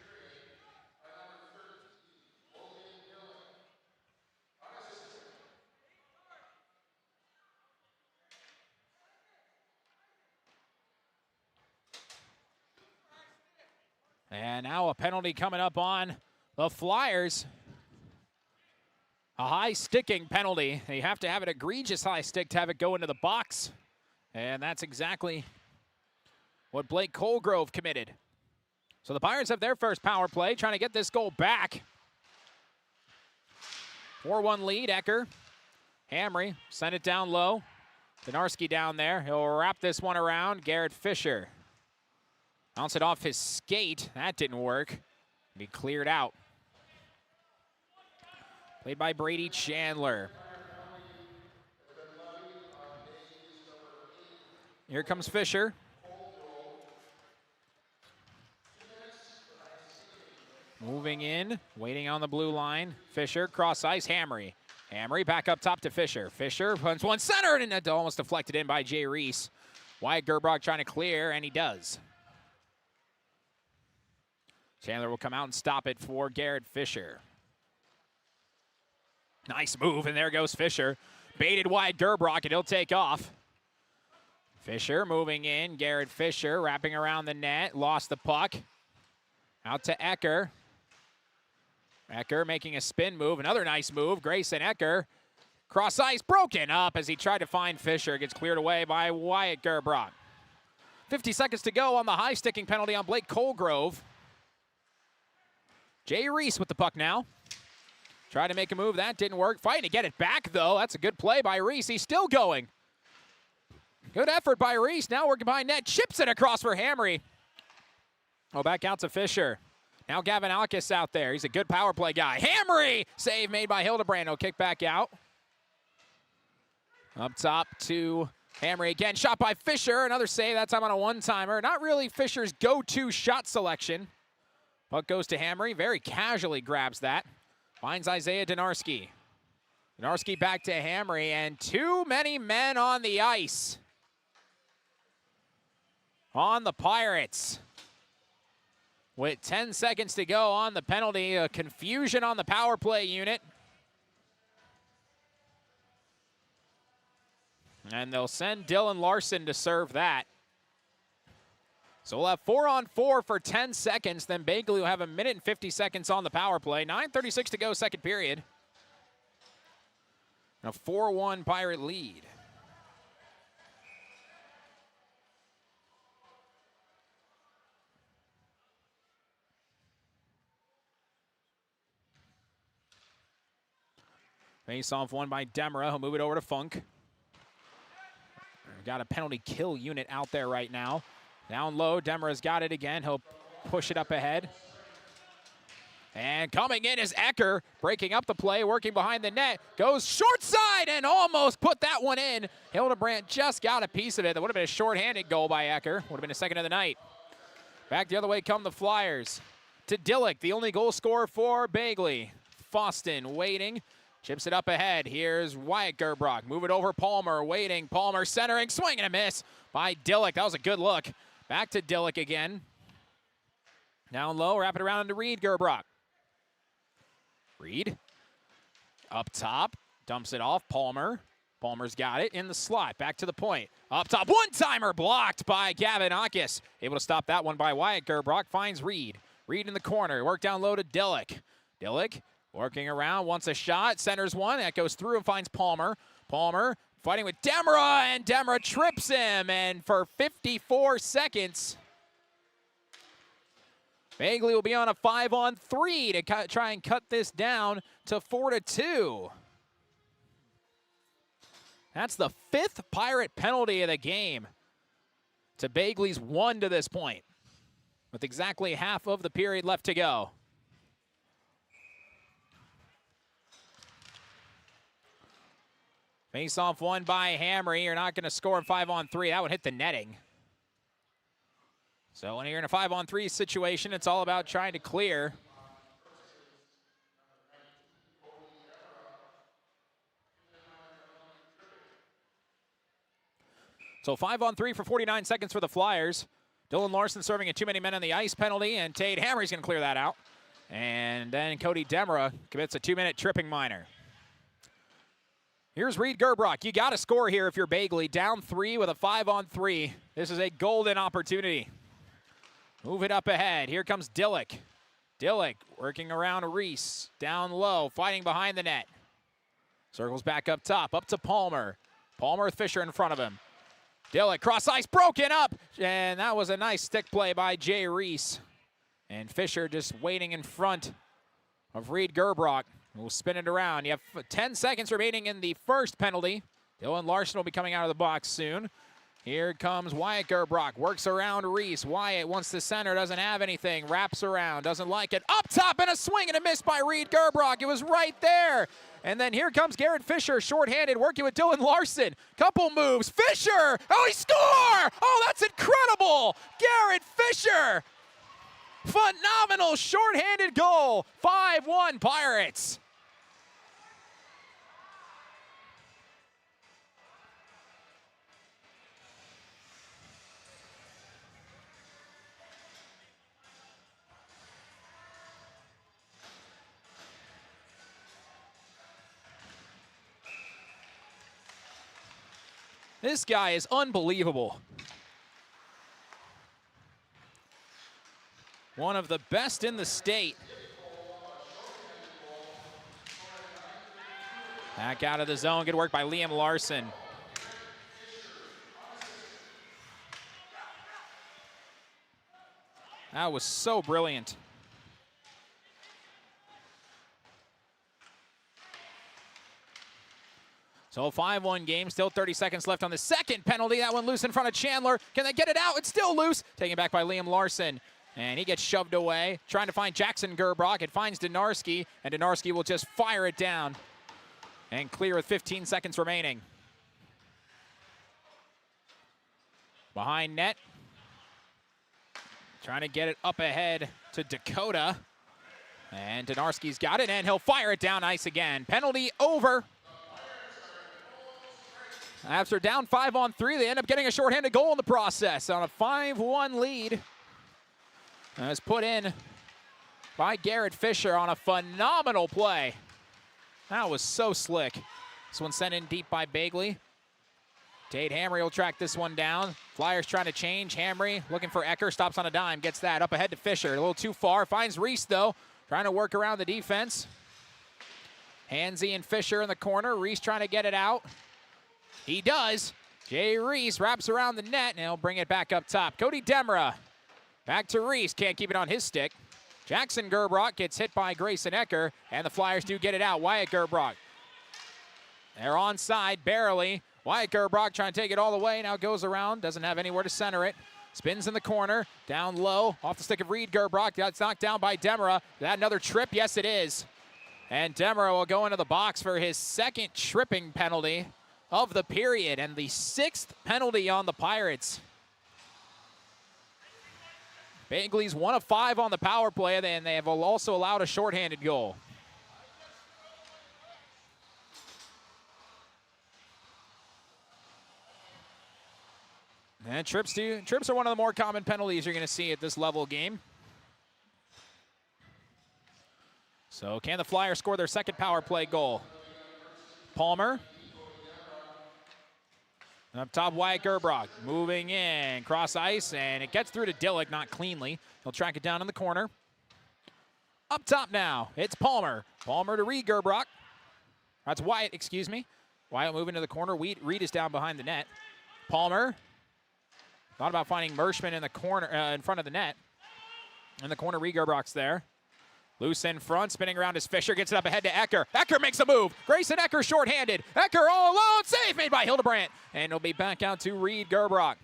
And now a penalty coming up on the Flyers. A high sticking penalty. They have to have an egregious high stick to have it go into the box. And that's exactly what Blake Colgrove committed. So the Pirates have their first power play, trying to get this goal back. 4-1 lead, Ecker. Hamry, send it down low. Donarski down there. He'll wrap this one around. Garrett Fisher. Bounce it off his skate. That didn't work. Be cleared out. Played by Brady Chandler. Here comes Fisher. Moving in, waiting on the blue line. Fisher, cross ice, Hamry. Hamry back up top to Fisher. Fisher punts one center, and it almost deflected in by Jay Reese. Wyatt Gerbrock trying to clear, and he does. Chandler will come out and stop it for Garrett Fisher. Nice move, and there goes Fisher. Baited wide Gerbrock, and he'll take off. Fisher moving in. Garrett Fisher wrapping around the net. Lost the puck. Out to Ecker. Ecker making a spin move. Another nice move. Grayson Ecker. Cross ice broken up as he tried to find Fisher. Gets cleared away by Wyatt Gerbrock. 50 seconds to go on the high sticking penalty on Blake Colgrove. Jay Reese with the puck now. Tried to make a move. That didn't work. Fighting to get it back, though. That's a good play by Reese. He's still going. Good effort by Reese. Now working behind net. Chips it across for Hamry. Oh, back out to Fisher. Now Gavin Alkis out there. He's a good power play guy. Hamry! Save made by Hildebrand. He'll kick back out. Up top to Hamry again. Shot by Fisher. Another save. That time on a one-timer. Not really Fisher's go-to shot selection. Puck goes to Hamry. Very casually grabs that. Finds Isaiah Donarski. Donarski back to Hamry, and too many men on the ice. On the Pirates. With 10 seconds to go on the penalty, a confusion on the power play unit. And they'll send Dylan Larson to serve that. So we'll have 4-on-4 for 10 seconds. Then Bagley will have 1 minute and 50 seconds on the power play. 9:36 to go, second period. A 4-1 Pirate lead. Face-off won by Demra. He'll move it over to Funk. Got a penalty kill unit out there right now. Down low, Demra's got it again. He'll push it up ahead. And coming in is Ecker, breaking up the play, working behind the net. Goes short side and almost put that one in. Hildebrandt just got a piece of it. That would have been a shorthanded goal by Ecker. Would have been a second of the night. Back the other way come the Flyers. To Dillick, the only goal scorer for Bagley. Foston waiting. Chips it up ahead. Here's Wyatt Gerbrock. Move it over Palmer, waiting. Palmer centering, swing and a miss by Dillick. That was a good look. Back to Dillick again. Down low, wrap it around into Reed Gerbrock. Reed up top, dumps it off. Palmer. Palmer's got it in the slot. Back to the point. Up top, one-timer blocked by Gavin Akis. Able to stop that one by Wyatt Gerbrock. Finds Reed. Reed in the corner. Work down low to Dillick. Dillick working around, wants a shot, centers one, that goes through and finds Palmer. Palmer fighting with Demra, and Demra trips him, and for 54 seconds, Bagley will be on a 5-on-3 to try and cut this down to 4-2. That's the 5th Pirate penalty of the game to Bagley's 1 to this point, with exactly half of the period left to go. Face-off won by Hamry. You're not going to score in 5-on-3. That would hit the netting. So when you're in a 5-on-3 situation, it's all about trying to clear. So 5-on-3 for 49 seconds for the Flyers. Dylan Larson serving a too many men on the ice penalty, and Tate Hamry's going to clear that out. And then Cody Demra commits a 2-minute tripping minor. Here's Reed Gerbrock. You got to score here if you're Bagley. Down 3 with a 5-on-3. This is a golden opportunity. Move it up ahead. Here comes Dillick. Dillick working around Reese. Down low, fighting behind the net. Circles back up top, up to Palmer. Palmer with Fisher in front of him. Dillick, cross ice, broken up. And that was a nice stick play by Jay Reese. And Fisher just waiting in front of Reed Gerbrock. We'll spin it around. You have 10 seconds remaining in the first penalty. Dylan Larson will be coming out of the box soon. Here comes Wyatt Gerbrock. Works around Reese. Wyatt wants the center, doesn't have anything. Wraps around, doesn't like it. Up top and a swing and a miss by Reed Gerbrock. It was right there. And then here comes Garrett Fisher, shorthanded, working with Dylan Larson. Couple moves. Fisher! Oh, he score! Oh, that's incredible! Garrett Fisher! Phenomenal shorthanded goal. 5-1 Pirates. This guy is unbelievable. One of the best in the state. Back out of the zone. Good work by Liam Larson. That was so brilliant. So 5-1 game, still 30 seconds left on the second penalty. That one loose in front of Chandler. Can they get it out? It's still loose. Taken back by Liam Larson. And he gets shoved away. Trying to find Jackson Gerbrock. It finds Donarski. And Donarski will just fire it down. And clear with 15 seconds remaining. Behind net. Trying to get it up ahead to Dakota. And Donarski's got it. And he'll fire it down ice again. Penalty over. After down 5-on-3, they end up getting a shorthanded goal in the process on a 5-1 lead. That was put in by Garrett Fisher on a phenomenal play. That was so slick. This one sent in deep by Bagley. Tate Hamry will track this one down. Flyers trying to change. Hamry looking for Ecker. Stops on a dime. Gets that. Up ahead to Fisher. A little too far. Finds Reese, though. Trying to work around the defense. Hansey and Fisher in the corner. Reese trying to get it out. He does. Jay Reese wraps around the net, and he'll bring it back up top. Cody Demra back to Reese. Can't keep it on his stick. Jackson Gerbrock gets hit by Grayson Ecker, and the Flyers do get it out. Wyatt Gerbrock. They're onside, barely. Wyatt Gerbrock trying to take it all the way. Now goes around. Doesn't have anywhere to center it. Spins in the corner. Down low. Off the stick of Reed Gerbrock. That's knocked down by Demra. Is that another trip? Yes, it is. And Demra will go into the box for his second tripping penalty of the period and the 6th penalty on the Pirates. Bagley's 1 of 5 on the power play, and they have also allowed a shorthanded goal. And trips are one of the more common penalties you're going to see at this level game. So can the Flyers score their second power play goal? Palmer. Up top, Wyatt Gerbrock moving in, cross ice, and it gets through to Dillick, not cleanly. He'll track it down in the corner. Up top now, it's Palmer. Palmer to Reed Gerbrock. That's Wyatt, excuse me. Wyatt moving to the corner. Reed is down behind the net. Palmer. Thought about finding Mershman in the corner, in front of the net. In the corner, Reed Gerbrock's there. Loose in front, spinning around as Fisher gets it up ahead to Ecker. Ecker makes a move. Grayson Ecker shorthanded. Ecker all alone. Save made by Hildebrandt. And it'll be back out to Reed Gerbrock.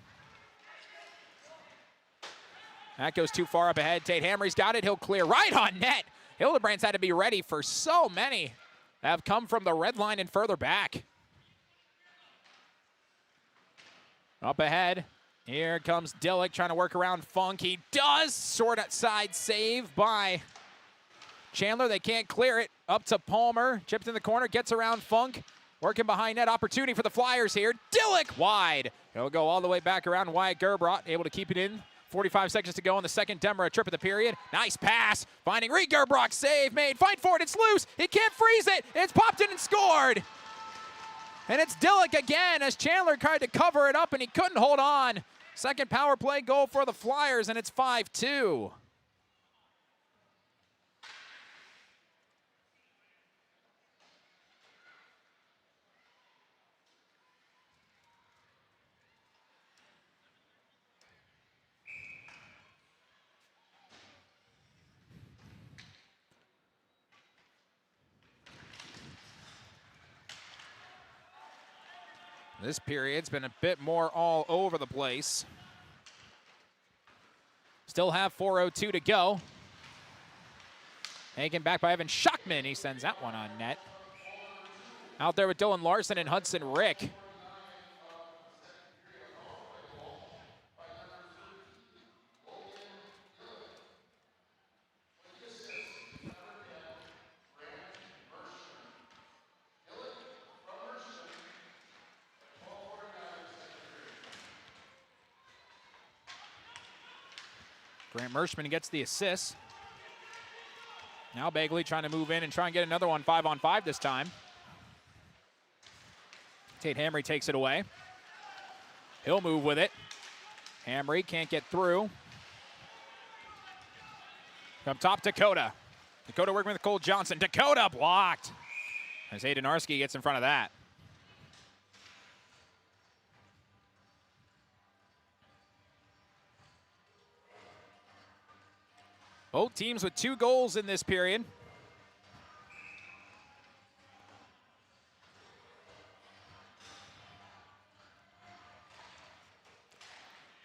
That goes too far up ahead. Tate Hamry's got it. He'll clear right on net. Hildebrandt's had to be ready for so many that have come from the red line and further back. Up ahead. Here comes Dillick trying to work around Funk. He does. Short side save by Chandler. They can't clear it. Up to Palmer. Chipped in the corner. Gets around Funk. Working behind net. Opportunity for the Flyers here. Dillick wide. He'll go all the way back around. Wyatt Gerbrock able to keep it in. 45 seconds to go in the second. Demra, a trip of the period. Nice pass. Finding Reed Gerbrock. Save made. Fight for it. It's loose. He can't freeze it. It's popped in and scored. And it's Dillick again as Chandler tried to cover it up and he couldn't hold on. Second power play goal for the Flyers, and it's 5-2. This period's been a bit more all over the place. Still have 4:02 to go. Taken back by Evan Schuckman. He sends that one on net. Out there with Dylan Larson and Hudson Rick. Grant Mershman gets the assist. Now Bagley trying to move in and try and get another one 5-on-5 this time. Tate Hamry takes it away. He'll move with it. Hamry can't get through. Up top, Dakota. Dakota working with Cole Johnson. Dakota blocked. As Haydenarski gets in front of that. Both teams with 2 goals in this period.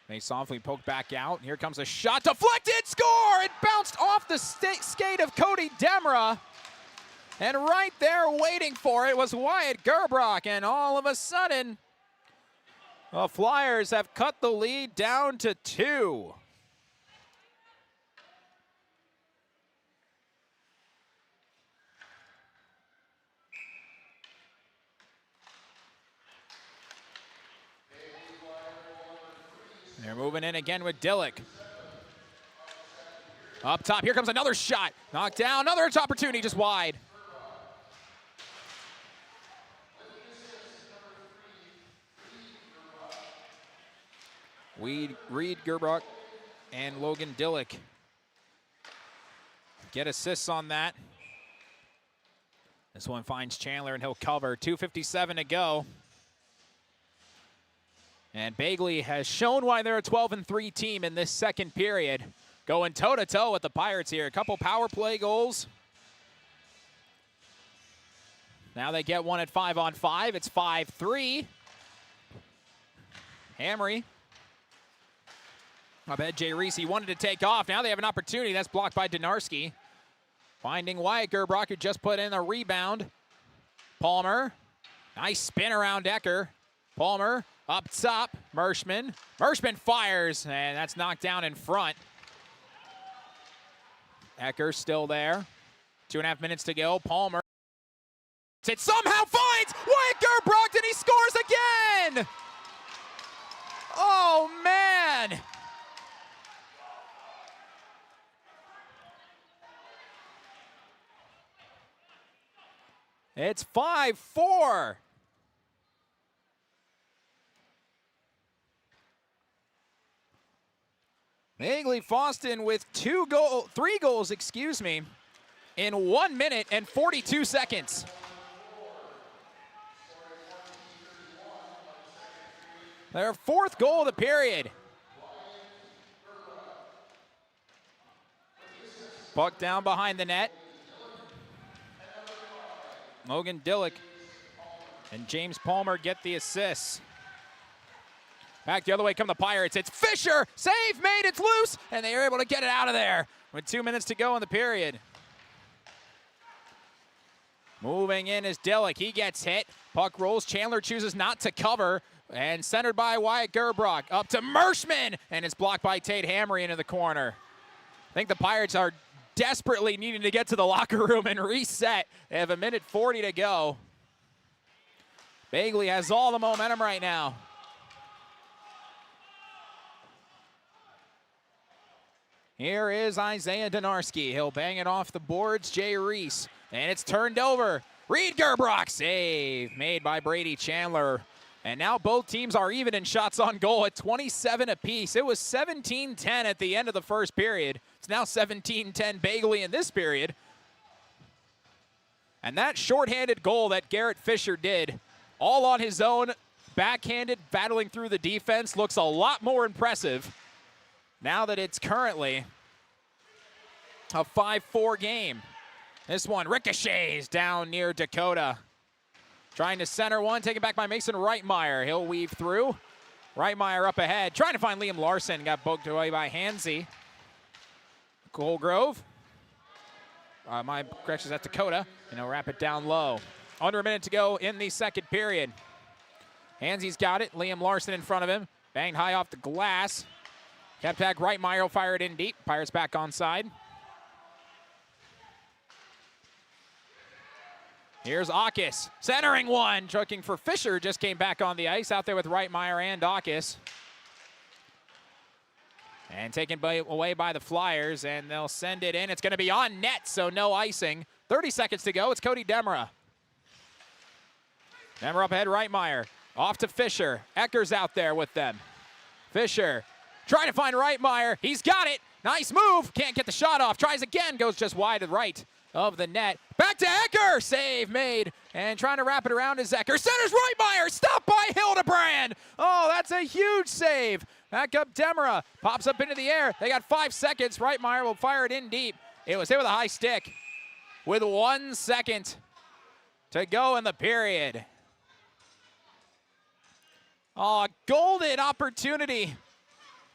They softly poke back out. And here comes a shot. Deflected, score! It bounced off the skate of Cody Demra. And right there waiting for it was Wyatt Gerbrock. And all of a sudden, the Flyers have cut the lead down to 2. They're moving in again with Dillick. Up top, here comes another shot. Knocked down, another opportunity just wide. Reed Gerbrock and Logan Dillick get assists on that. This one finds Chandler and he'll cover. 2:57 to go. And Bagley has shown why they're a 12-3 team in this second period. Going toe-to-toe with the Pirates here. A couple power play goals. Now they get one at 5-on-5. It's 5-3. Hamry. I bet Jay Reese, he wanted to take off. Now they have an opportunity. That's blocked by Donarski. Finding Wyatt Gerbrock, who just put in a rebound. Palmer. Nice spin around Ecker. Palmer up top. Merschman. Merschman fires, and that's knocked down in front. Ecker still there. 2.5 minutes to go. Palmer. It somehow finds Wyatt Gerbrock, and he scores again! Oh, man! It's 5-4. Bagley-Fosston with 3 goals, in 1 minute and 42 seconds. Their 4th goal of the period. Puck down behind the net. Logan Dillick and James Palmer get the assists. Back the other way come the Pirates. It's Fisher. Save made. It's loose. And they are able to get it out of there with 2 minutes to go in the period. Moving in is Dillick. He gets hit. Puck rolls. Chandler chooses not to cover. And centered by Wyatt Gerbrock. Up to Merschman. And it's blocked by Tate Hamry into the corner. I think the Pirates are desperately needing to get to the locker room and reset. They have 1:40 to go. Bagley has all the momentum right now. Here is Isaiah Donarski. He'll bang it off the boards. Jay Reese. And it's turned over. Reed Gerbrock. Save made by Brady Chandler. And now both teams are even in shots on goal at 27 apiece. It was 17-10 at the end of the first period. It's now 17-10 Bagley in this period. And that shorthanded goal that Garrett Fisher did, all on his own, backhanded, battling through the defense, looks a lot more impressive now that it's currently a 5-4 game. This one ricochets down near Dakota. Trying to center one, taken back by Mason Reitmeyer. He'll weave through. Reitmeyer up ahead, trying to find Liam Larson. Got poked away by Hansey. Colgrove. My correction is at Dakota. And he'll wrap it down low. Under a minute to go in the second period. Hansey's got it. Liam Larson in front of him. Banged high off the glass. Kept back. Reitmeyer will fire it in deep. Pirates back onside. Here's Aukus, centering one, choking for Fisher, just came back on the ice, out there with Reitmeyer and Aukus. And taken away by the Flyers, and they'll send it in. It's going to be on net, so no icing. 30 seconds to go, it's Cody Demra. Demra up ahead, Reitmeyer, off to Fisher. Ecker's out there with them. Fisher trying to find Reitmeyer, he's got it. Nice move, can't get the shot off, tries again, goes just wide to the right of the net. Back to Ecker, save made, and trying to wrap it around is Ecker. Centers Reitmeyer, stopped by Hildebrand. Oh, that's a huge save. Back up Demra, pops up into the air. They got 5 seconds. Reitmeyer will fire it in deep. It was hit with a high stick with 1 second to go in the period. Oh, golden opportunity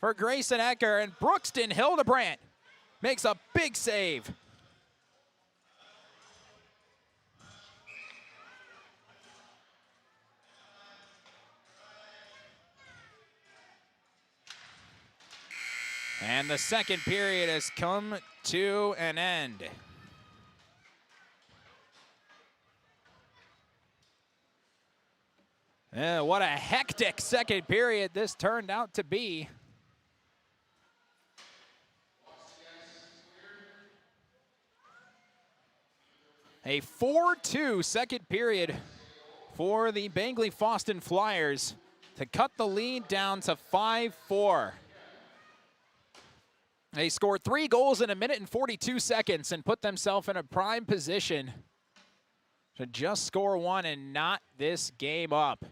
for Grayson Ecker, and Brookston Hildebrand makes a big save. And the second period has come to an end. What a hectic second period this turned out to be. A 4-2 second period for the Bagley-Fosston Flyers. to cut the lead down to 5-4. They scored 3 goals in a minute and 42 seconds and put themselves in a prime position to just score 1 and knot this game up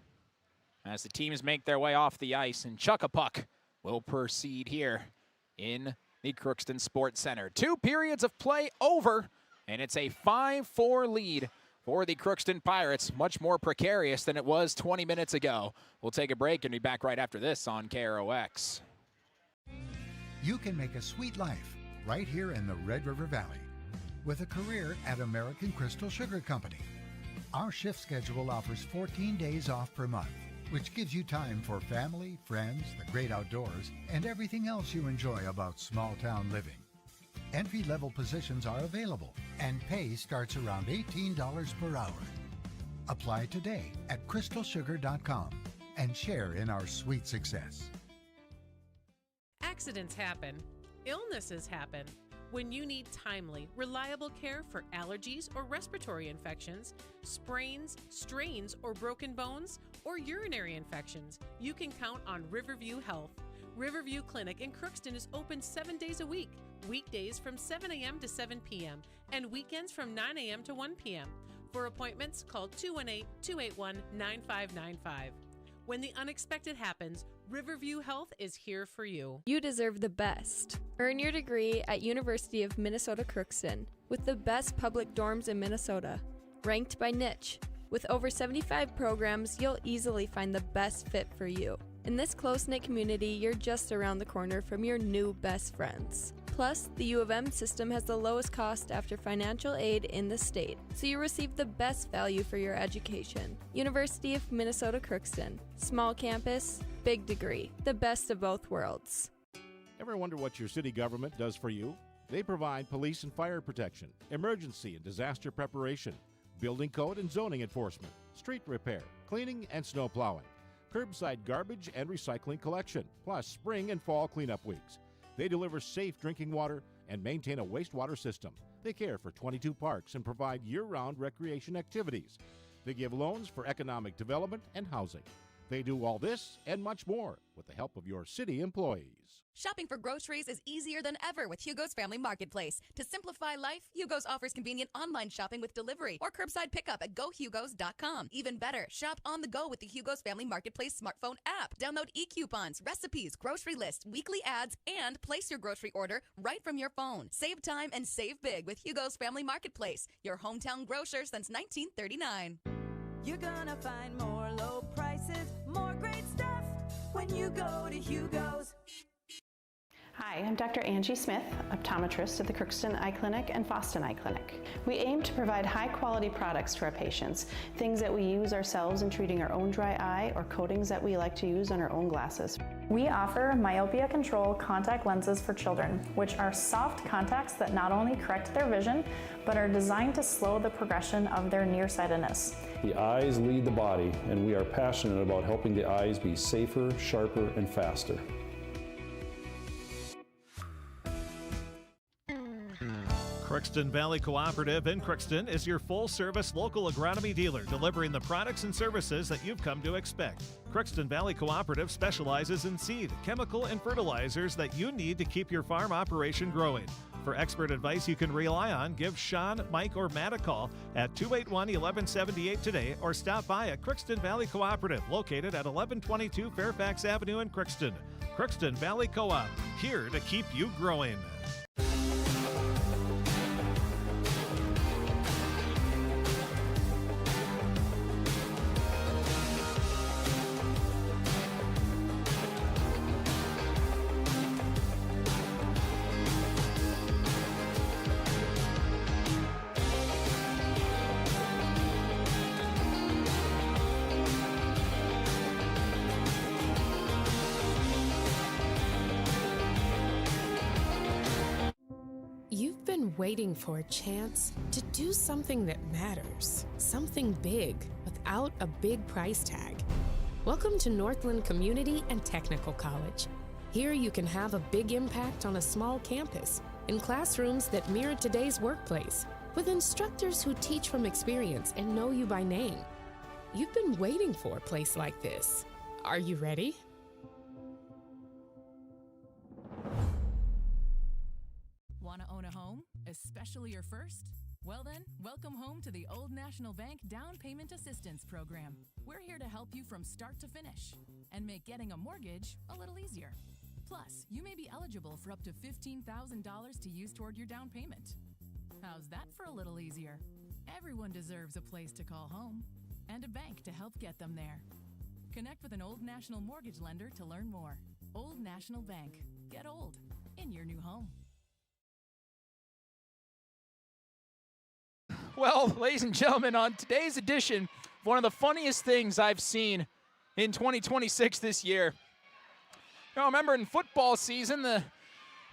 as the teams make their way off the ice, and Chuck-a-Puck will proceed here in the Crookston Sports Center. 2 periods of play over, and it's a 5-4 lead for the Crookston Pirates. Much more precarious than it was 20 minutes ago. We'll take a break and be back right after this on KROX. You can make a sweet life right here in the Red River Valley with a career at American Crystal Sugar Company. Our shift schedule offers 14 days off per month, which gives you time for family, friends, the great outdoors, and everything else you enjoy about small-town living. Entry-level positions are available, and pay starts around $18 per hour. Apply today at crystalsugar.com and share in our sweet success. Accidents happen. Illnesses happen. When you need timely, reliable care for allergies or respiratory infections, sprains, strains, or broken bones, or urinary infections, you can count on Riverview Health. Riverview Clinic in Crookston is open 7 days a week, weekdays from 7 a.m. to 7 p.m., and weekends from 9 a.m. to 1 p.m. For appointments, call 218-281-9595. When the unexpected happens, Riverview Health is here for you. You deserve the best. Earn your degree at University of Minnesota Crookston with the best public dorms in Minnesota, ranked by niche. With over 75 programs, you'll easily find the best fit for you. In this close-knit community, you're just around the corner from your new best friends. Plus, the U of M system has the lowest cost after financial aid in the state, so you receive the best value for your education. University of Minnesota Crookston. Small campus, big degree. The best of both worlds. Ever wonder what your city government does for you? They provide police and fire protection, emergency and disaster preparation, building code and zoning enforcement, street repair, cleaning and snow plowing, curbside garbage and recycling collection, plus spring and fall cleanup weeks. They deliver safe drinking water and maintain a wastewater system. They care for 22 parks and provide year-round recreation activities. They give loans for economic development and housing. They do all this and much more with the help of your city employees. Shopping for groceries is easier than ever with Hugo's Family Marketplace. To simplify life, Hugo's offers convenient online shopping with delivery or curbside pickup at gohugos.com. Even better, shop on the go with the Hugo's Family Marketplace smartphone app. Download e-coupons, recipes, grocery lists, weekly ads, and place your grocery order right from your phone. Save time and save big with Hugo's Family Marketplace, your hometown grocer since 1939. You're gonna find more low prices, more great stuff when you go to Hugo's. Hi, I'm Dr. Angie Smith, optometrist at the Crookston Eye Clinic and Fosston Eye Clinic. We aim to provide high-quality products to our patients, things that we use ourselves in treating our own dry eye or coatings that we like to use on our own glasses. We offer myopia control contact lenses for children, which are soft contacts that not only correct their vision, but are designed to slow the progression of their nearsightedness. The eyes lead the body, and we are passionate about helping the eyes be safer, sharper, and faster. Crookston Valley Cooperative in Crookston is your full-service local agronomy dealer, delivering the products and services that you've come to expect. Crookston Valley Cooperative specializes in seed, chemical, and fertilizers that you need to keep your farm operation growing. For expert advice you can rely on, give Sean, Mike, or Matt a call at 281-1178 today or stop by at Crookston Valley Cooperative, located at 1122 Fairfax Avenue in Crookston. Crookston Valley Co-op, here to keep you growing. You've been waiting for a chance to do something that matters, something big without a big price tag. Welcome to Northland Community and Technical College. Here you can have a big impact on a small campus, in classrooms that mirror today's workplace, with instructors who teach from experience and know you by name. You've been waiting for a place like this, Are you ready? Want to own a home, especially your first? Well then, welcome home to the Old National Bank Down Payment Assistance Program. We're here to help you from start to finish and make getting a mortgage a little easier. Plus, you may be eligible for up to $15,000 to use toward your down payment. How's that for a little easier? Everyone deserves a place to call home and a bank to help get them there. Connect with an Old National mortgage lender to learn more. Old National Bank. Get old in your new home. Well, ladies and gentlemen, on today's edition, one of the funniest things I've seen in 2026 this year. You know, remember in football season,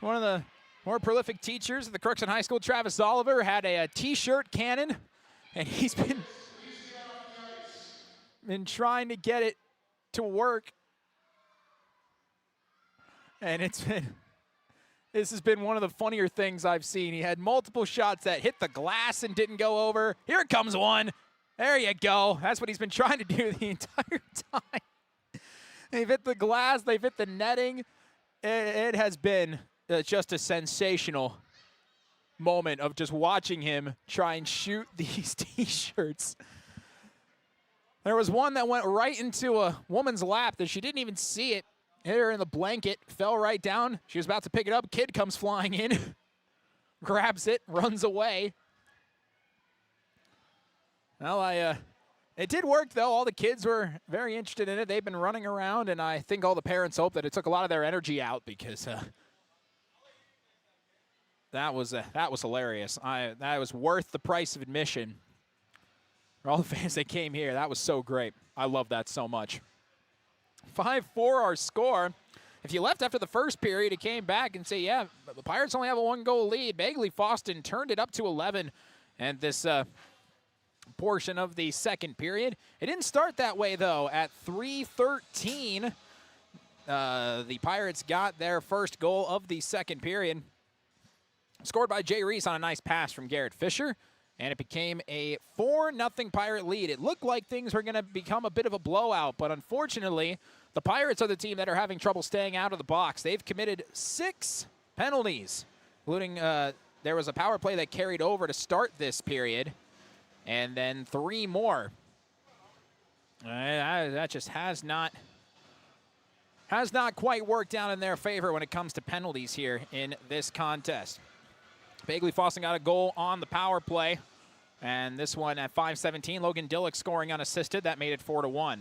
one of the more prolific teachers at the Crookston High School, Travis Oliver, had a T-shirt cannon, and he's been trying to get it to work. And this has been one of the funnier things I've seen. He had multiple shots that hit the glass and didn't go over. Here comes one. There you go. That's what he's been trying to do the entire time. They've hit the glass. They've hit the netting. It has been just a sensational moment of just watching him try and shoot these T-shirts. There was one that went right into a woman's lap that she didn't even see it. Hit her in the blanket, fell right down. She was about to pick it up. Kid comes flying in, grabs it, runs away. Well, it did work, though. All the kids were very interested in it. They've been running around, and I think all the parents hope that it took a lot of their energy out because that was hilarious. That was worth the price of admission. For all the fans that came here, that was so great. I love that so much. 5-4 our score. If you left after the first period, it came back and say, yeah, the Pirates only have a 1-goal lead. Bagley-Fosston turned it up to 11, and this portion of the second period. It didn't start that way, though. At 3:13, the Pirates got their first goal of the second period. Scored by Jay Reese on a nice pass from Garrett Fisher, and it became a 4-0 Pirate lead. It looked like things were going to become a bit of a blowout, but unfortunately, the Pirates are the team that are having trouble staying out of the box. They've committed 6 penalties, including there was a power play that carried over to start this period, and then 3 more. That just has not quite worked out in their favor when it comes to penalties here in this contest. Bagley-Fosston got a goal on the power play, and this one at 5:17, Logan Dillick scoring unassisted. That made it 4-1.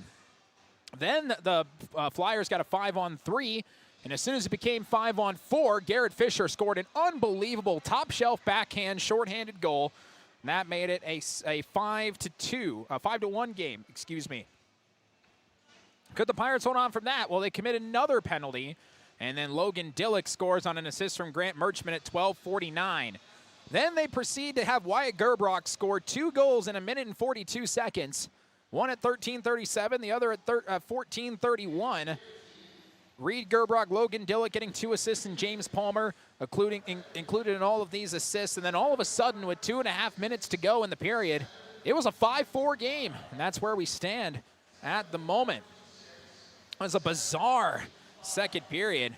Then the Flyers got a 5-on-3, and as soon as it became 5-on-4, Garrett Fisher scored an unbelievable top-shelf backhand shorthanded goal, and that made it a 5-1 game, excuse me. Could the Pirates hold on from that? Well, they commit another penalty, and then Logan Dillick scores on an assist from Grant Merchman at 12:49. Then they proceed to have Wyatt Gerbrock score 2 goals in 1 minute and 42 seconds. One at 13:37, the other at 14:31. Reed Gerbrock, Logan Dillick getting 2 assists, and James Palmer included in all of these assists. And then all of a sudden, with 2.5 minutes to go in the period, it was a 5-4 game, and that's where we stand at the moment. It was a bizarre second period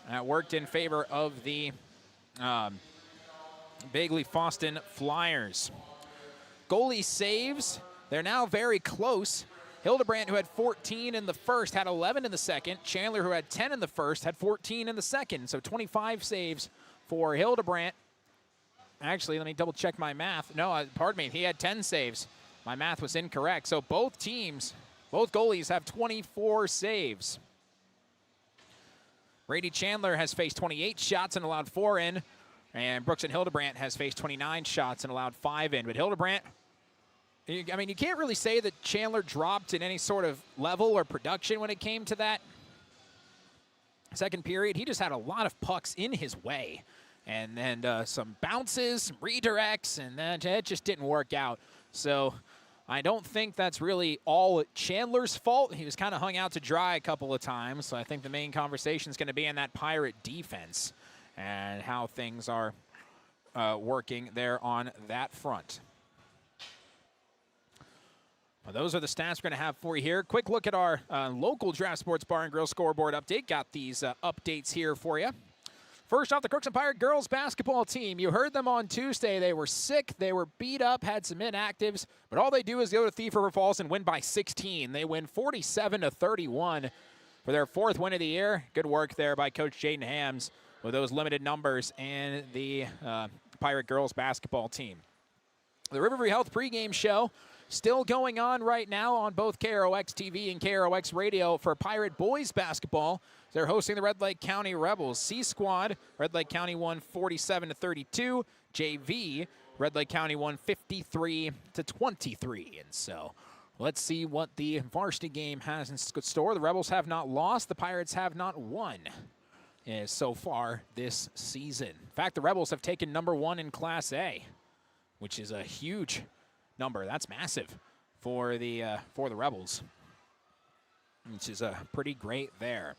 that worked in favor of the Bagley-Fosston Flyers. Goalie saves, they're now very close. Hildebrandt, who had 14 in the first, had 11 in the second. Chandler, who had 10 in the first, had 14 in the second. So 25 saves for Hildebrandt. Actually, let me double check my math. No, pardon me, he had 10 saves. My math was incorrect. So both teams, both goalies have 24 saves. Brady Chandler has faced 28 shots and allowed 4 in. And Brooks and Hildebrandt has faced 29 shots and allowed 5 in. But Hildebrandt, I mean, you can't really say that Chandler dropped in any sort of level or production when it came to that second period. He just had a lot of pucks in his way. And then some bounces, some redirects, and it just didn't work out. So I don't think that's really all Chandler's fault. He was kind of hung out to dry a couple of times. So I think the main conversation is going to be in that Pirate defense and how things are working there on that front. Well, those are the stats we're going to have for you here. Quick look at our local Draft Sports Bar and Grill scoreboard update. Got these updates here for you. First off, the Crookston Pirate girls basketball team. You heard them on Tuesday. They were sick. They were beat up, had some inactives. But all they do is go to Thief River Falls and win by 16. They win 47-31 for their 4th win of the year. Good work there by Coach Jaden Hams with those limited numbers and the Pirate girls basketball team. The Riverview Health pregame show still going on right now on both KROX TV and KROX Radio for Pirate boys basketball. They're hosting the Red Lake County Rebels. C Squad, Red Lake County won 47-32. JV, Red Lake County won 53-23. And so let's see what the varsity game has in store. The Rebels have not lost. The Pirates have not won so far this season. In fact, the Rebels have taken #1 in Class A, which is a huge number. That's massive for the Rebels, which is pretty great there.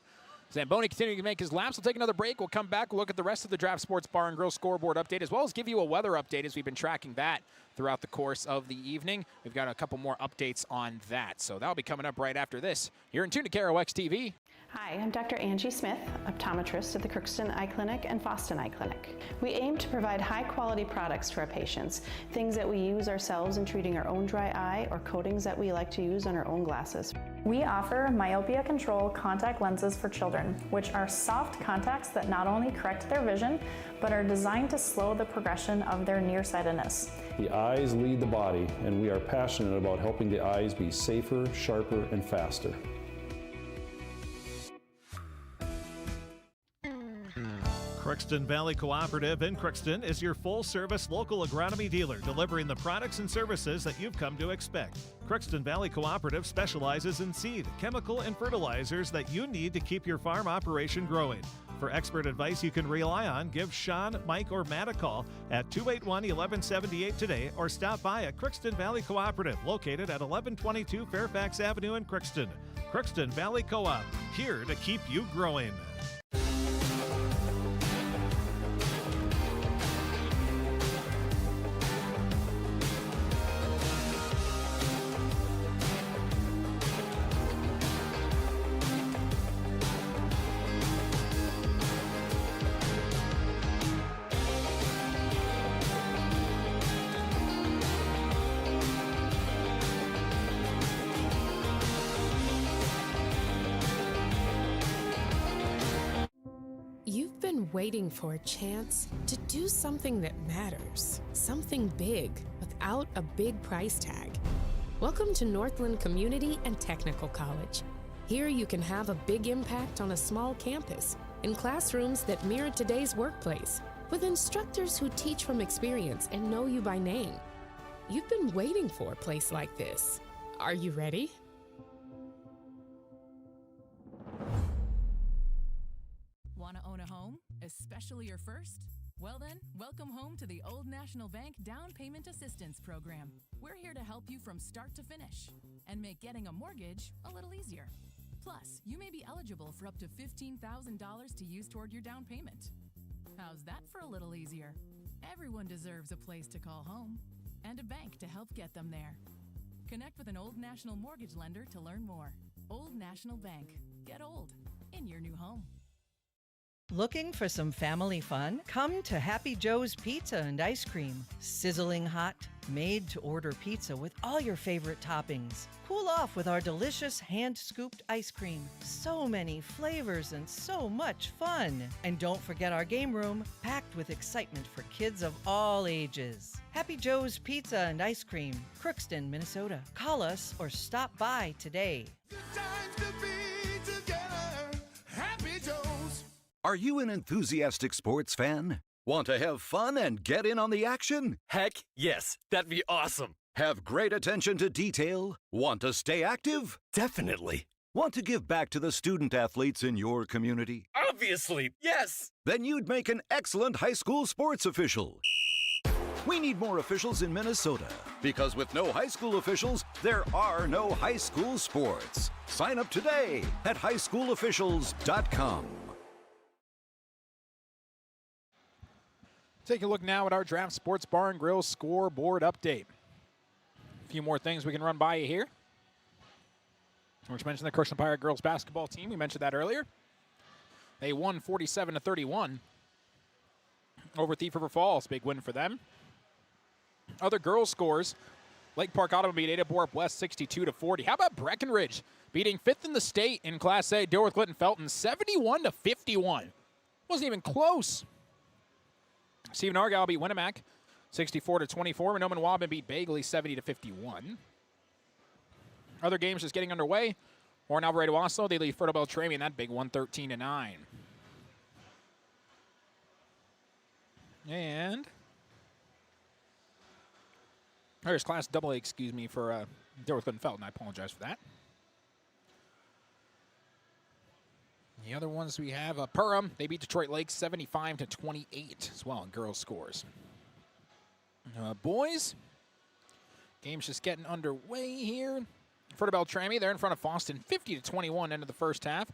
Zamboni continuing to make his laps. We'll take another break. We'll come back. We'll look at the rest of the Draft Sports Bar and Grill scoreboard update, as well as give you a weather update, as we've been tracking that throughout the course of the evening. We've got a couple more updates on that. So that'll be coming up right after this. You're in tune to KROX TV. Hi, I'm Dr. Angie Smith, optometrist at the Crookston Eye Clinic and Fosston Eye Clinic. We aim to provide high-quality products to our patients, things that we use ourselves in treating our own dry eye or coatings that we like to use on our own glasses. We offer myopia control contact lenses for children, which are soft contacts that not only correct their vision, but are designed to slow the progression of their nearsightedness. The eyes lead the body, and we are passionate about helping the eyes be safer, sharper, and faster. Crookston Valley Cooperative in Crookston is your full-service local agronomy dealer, delivering the products and services that you've come to expect. Crookston Valley Cooperative specializes in seed, chemical, and fertilizers that you need to keep your farm operation growing. For expert advice you can rely on, give Sean, Mike, or Matt a call at 281-1178 today, or stop by at Crookston Valley Cooperative, located at 1122 Fairfax Avenue in Crookston. Crookston Valley Co-op, here to keep you growing. Waiting for a chance to do something that matters, something big without a big price tag. Welcome to Northland Community and Technical College. Here you can have a big impact on a small campus, in classrooms that mirror today's workplace, with instructors who teach from experience and know you by name. You've been waiting for a place like this. Are you ready? Want to own a home, especially your first? Well then, welcome home to the Old National Bank Down Payment Assistance Program. We're here to help you from start to finish and make getting a mortgage a little easier. Plus, you may be eligible for up to $15,000 to use toward your down payment. How's that for a little easier? Everyone deserves a place to call home and a bank to help get them there. Connect with an Old National mortgage lender to learn more. Old National Bank. Get old in your new home. Looking for some family fun? Come to Happy Joe's Pizza and Ice Cream. Sizzling hot, made-to-order pizza with all your favorite toppings. Cool off with our delicious hand-scooped ice cream. So many flavors and so much fun. And don't forget our game room, packed with excitement for kids of all ages. Happy Joe's Pizza and Ice Cream, Crookston, Minnesota. Call us or stop by today. Are you an enthusiastic sports fan? Want to have fun and get in on the action? Heck, yes. That'd be awesome. Have great attention to detail? Want to stay active? Definitely. Want to give back to the student athletes in your community? Obviously, yes. Then you'd make an excellent high school sports official. We need more officials in Minnesota, because with no high school officials, there are no high school sports. Sign up today at highschoolofficials.com. Take a look now at our Draft Sports Bar and Grill scoreboard update. A few more things we can run by you here. which mentioned the Crookston Pirate girls basketball team. We mentioned that earlier. They won 47-31 over Thief River Falls. Big win for them. Other girls scores. Lake Park Autumn beat Ada Borup West 62-40. How about Breckenridge beating 5th in the state in Class A, Dilworth Clinton Felton 71-51. Wasn't even close. Stephen Argyle beat Winnemac 64-24. Renoman Waubun beat Bagley 70-51. Other games just getting underway. Warren Alvarado Oslo, they lead Fertile Beltrami in that big one, 13-9. And there's Class AA, excuse me, for Dilworth Clinton Felton. I apologize for that. The other ones we have, Perham, they beat Detroit Lake 75-28 as well in girls scores. Boys, game's just getting underway here. Fertile Beltrami, they're in front of Fosston 50-21 end of the first half.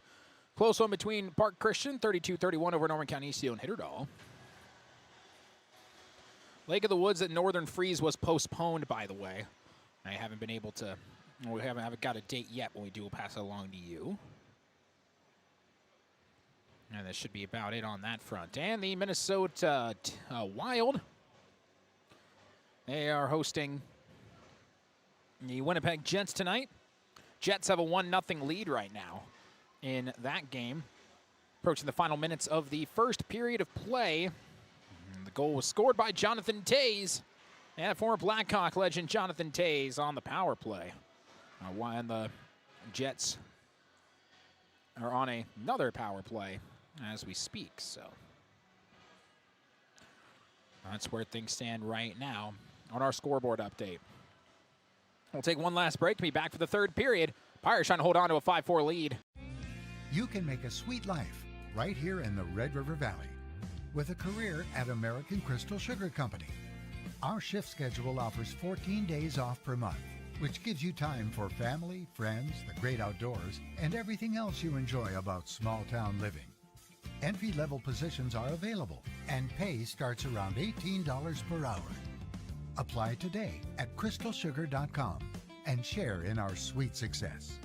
Close one between Park Christian, 32-31 over Norman County Eastio and Hitterdal. Lake of the Woods at Northern Freeze was postponed, by the way. I haven't been able to, we haven't got a date yet. When we do, we'll pass it along to you. And that should be about it on that front. And the Minnesota Wild, they are hosting the Winnipeg Jets tonight. Jets have a 1-0 lead right now in that game. Approaching the final minutes of the first period of play. And the goal was scored by Jonathan Tays. And former Blackhawk legend Jonathan Tays on the power play. While the Jets are on another power play as we speak. So that's where things stand right now on our scoreboard update. We'll take one last break to be back for the third period. Pirates trying to hold on to a 5-4 lead. You can make a sweet life right here in the Red River Valley with a career at American Crystal Sugar Company. Our shift schedule offers 14 days off per month, which gives you time for family, friends, the great outdoors, and everything else you enjoy about small town living. Entry-level positions are available, and pay starts around $18 per hour. Apply today at crystalsugar.com and share in our sweet success.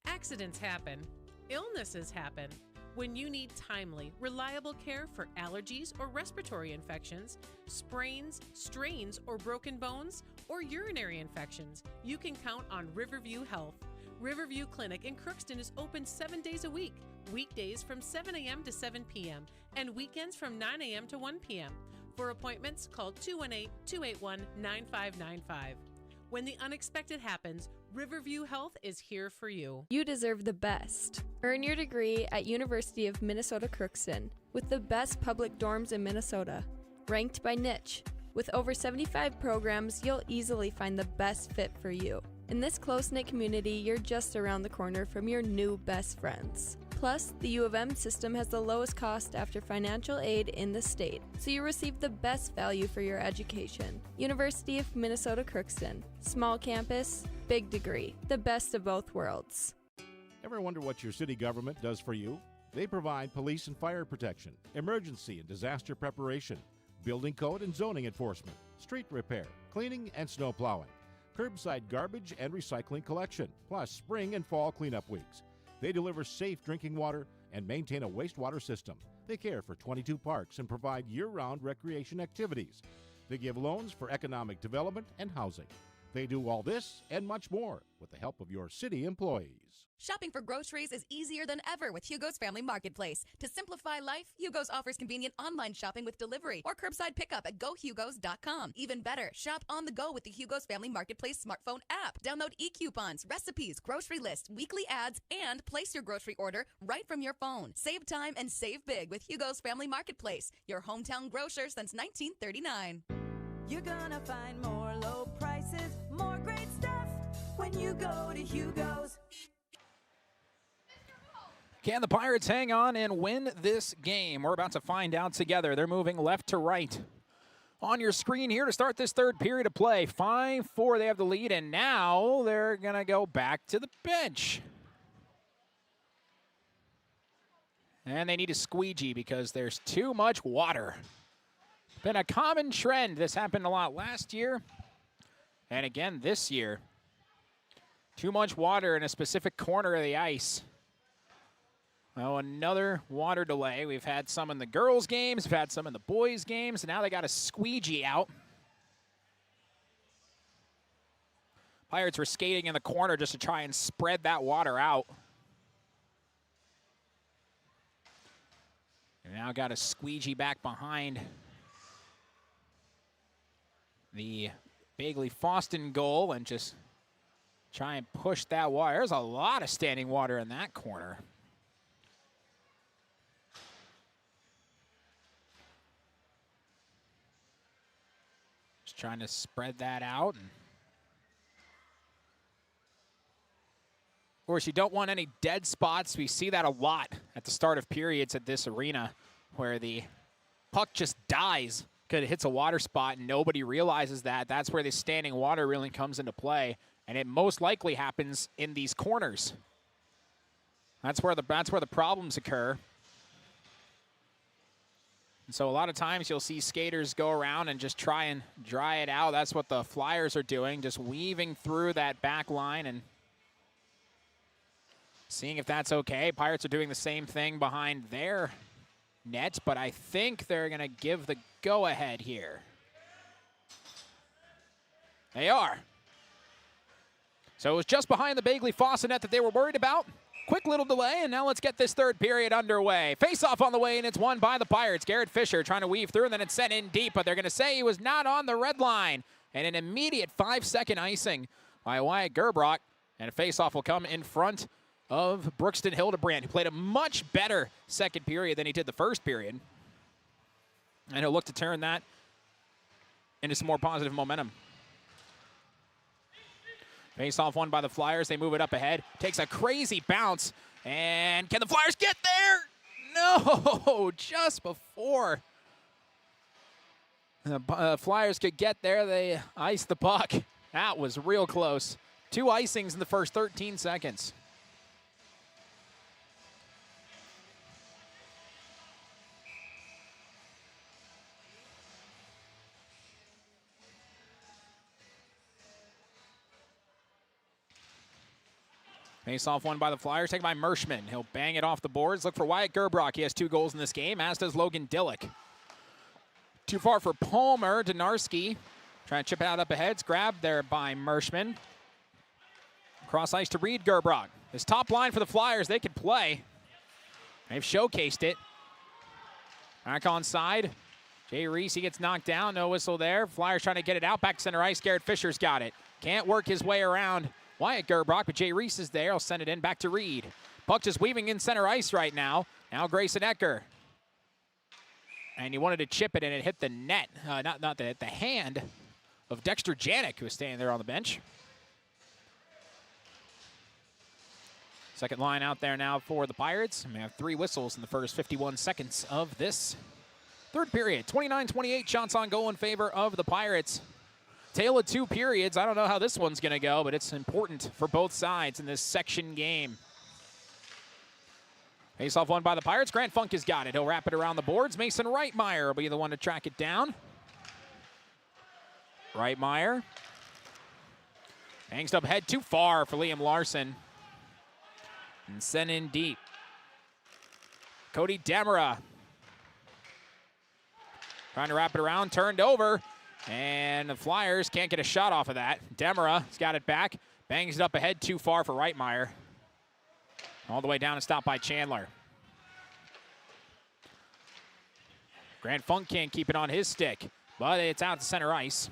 Accidents happen. Illnesses happen. When you need timely, reliable care for allergies or respiratory infections, sprains, strains, or broken bones, or urinary infections, you can count on Riverview Health. Riverview Clinic in Crookston is open 7 days a week, weekdays from 7 a.m. to 7 p.m., and weekends from 9 a.m. to 1 p.m. For appointments, call 218-281-9595. When the unexpected happens, Riverview Health is here for you. You deserve the best. Earn your degree at University of Minnesota Crookston with the best public dorms in Minnesota, ranked by niche. With over 75 programs, you'll easily find the best fit for you. In this close-knit community, you're just around the corner from your new best friends. Plus, the U of M system has the lowest cost after financial aid in the state, so you receive the best value for your education. University of Minnesota Crookston. Small campus, big degree. The best of both worlds. Ever wonder what your city government does for you? They provide police and fire protection, emergency and disaster preparation, building code and zoning enforcement, street repair, cleaning and snow plowing, curbside garbage and recycling collection, plus spring and fall cleanup weeks. They deliver safe drinking water and maintain a wastewater system. They care for 22 parks and provide year-round recreation activities. They give loans for economic development and housing. They do all this and much more with the help of your city employees. Shopping for groceries is easier than ever with Hugo's Family Marketplace. To simplify life, Hugo's offers convenient online shopping with delivery or curbside pickup at gohugos.com. Even better, shop on the go with the Hugo's Family Marketplace smartphone app. Download e-coupons, recipes, grocery lists, weekly ads, and place your grocery order right from your phone. Save time and save big with Hugo's Family Marketplace, your hometown grocer since 1939. You're gonna find more low prices, more great stuff when you go to Hugo's. Can the Pirates hang on and win this game? We're about to find out together. They're moving left to right. On your screen here to start this third period of play. 5-4, they have the lead, and now they're going to go back to the bench. And they need a squeegee because there's too much water. Been a common trend. This happened a lot last year and again this year. Too much water in a specific corner of the ice. Oh, another water delay. We've had some in the girls' games. We've had some in the boys' games. And now they got a squeegee out. Pirates were skating in the corner just to try and spread that water out. And now got a squeegee back behind the Bagley-Fosston goal and just try and push that water. There's a lot of standing water in that corner. Just trying to spread that out. And of course, you don't want any dead spots. We see that a lot at the start of periods at this arena where the puck just dies because it hits a water spot and nobody realizes that. That's where the standing water really comes into play, and it most likely happens in these corners. That's where the problems occur. And so a lot of times you'll see skaters go around and just try and dry it out. That's what the Flyers are doing, just weaving through that back line and seeing if that's okay. Pirates are doing the same thing behind their net, but I think they're going to give the go-ahead here. They are. So it was just behind the Bagley-Fosston net that they were worried about. Quick little delay, and now let's get this third period underway. Face-off on the way, and it's won by the Pirates. Garrett Fisher trying to weave through, and then it's sent in deep, but they're going to say he was not on the red line. And an immediate 5-second icing by Wyatt Gerbrock, and a face-off will come in front of Brookston Hildebrandt, who played a much better second period than he did the first period. And he'll look to turn that into some more positive momentum. Face-off won by the Flyers. They move it up ahead. Takes a crazy bounce. And can the Flyers get there? No, just before the Flyers could get there, they iced the puck. That was real close. 2 icings in the first 13 seconds. Face-off won by the Flyers, taken by Merschman. He'll bang it off the boards. Look for Wyatt Gerbrock. He has 2 goals in this game, as does Logan Dillick. Too far for Palmer. Donarski trying to chip it out up ahead. It's grabbed there by Merschman. Cross ice to Reed Gerbrock. This top line for the Flyers, they can play. They've showcased it. Back on side. Jay Reese, he gets knocked down. No whistle there. Flyers trying to get it out. Back to center ice. Garrett Fisher's got it. Can't work his way around Wyatt Gerbrock, but Jay Reese is there. I'll send it in back to Reed. Puck just weaving in center ice right now. Now Grayson Ecker. And he wanted to chip it, and it hit the net. Not the hand of Dexter Janik, who was standing there on the bench. Second line out there now for the Pirates. And we have 3 whistles in the first 51 seconds of this third period. 29-28 shots on goal in favor of the Pirates. Tale of 2 periods. I don't know how this one's going to go, but it's important for both sides in this section game. Face-off won by the Pirates. Grant Funk has got it. He'll wrap it around the boards. Mason Reitmeyer will be the one to track it down. Reitmeyer. Hangs up head too far for Liam Larson. And sent in deep. Cody Demera. Trying to wrap it around. Turned over. And the Flyers can't get a shot off of that. Demera's got it back. Bangs it up ahead too far for Reitmeyer. All the way down and stopped by Chandler. Grant Funk can't keep it on his stick, but it's out to center ice.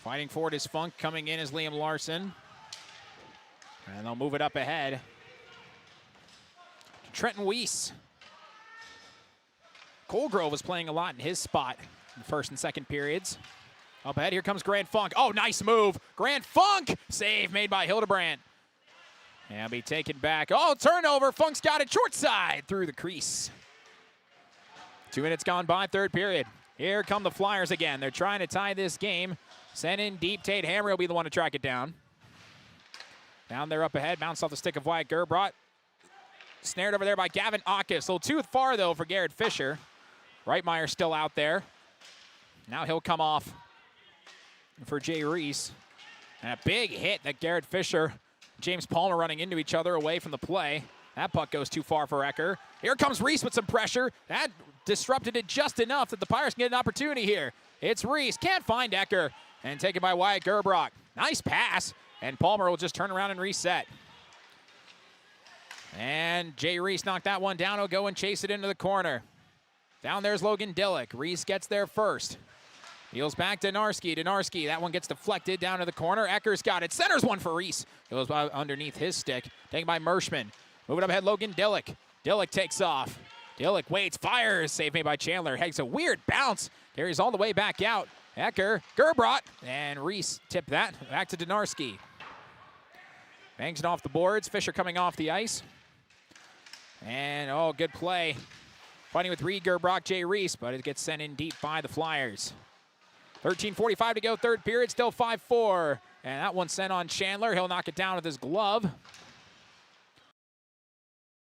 Fighting for it is Funk. Coming in is Liam Larson. And they'll move it up ahead. Trenton Weiss. Colgrove was playing a lot in his spot in the first and second periods. Up ahead, here comes Grant Funk. Oh, nice move. Grant Funk! Save made by Hildebrandt. And be taken back. Oh, turnover. Funk's got it short side through the crease. 2 minutes gone by, third period. Here come the Flyers again. They're trying to tie this game. Sent in deep. Tate Hammer will be the one to track it down. Down there up ahead. Bounced off the stick of Wyatt Gerbrock. Snared over there by Gavin Akis. A little too far, though, for Garrett Fisher. Reitmeyer still out there. Now he'll come off for Jay Reese. And a big hit that Garrett Fisher, James Palmer running into each other away from the play. That puck goes too far for Ecker. Here comes Reese with some pressure. That disrupted it just enough that the Pirates can get an opportunity here. It's Reese, can't find Ecker, and taken by Wyatt Gerbrock. Nice pass, and Palmer will just turn around and reset. And Jay Reese knocked that one down. He'll go and chase it into the corner. Down there's Logan Dillick. Reese gets there first. Deals back to Narski. Narski, that one gets deflected down to the corner. Ecker's got it. Centers one for Reese. Goes underneath his stick. Taken by Mershman. Moving up ahead, Logan Dillick. Dillick takes off. Dillick waits, fires. Saved made by Chandler. Takes a weird bounce. Carries all the way back out. Ecker, Gerbrock, and Reese tipped that. Back to Donarski. Bangs it off the boards. Fisher coming off the ice. And, oh, good play. Fighting with Reed, Gerbrock, Jay Reese, but it gets sent in deep by the Flyers. 13:45 to go, third period, still 5-4. And that one sent on Chandler. He'll knock it down with his glove.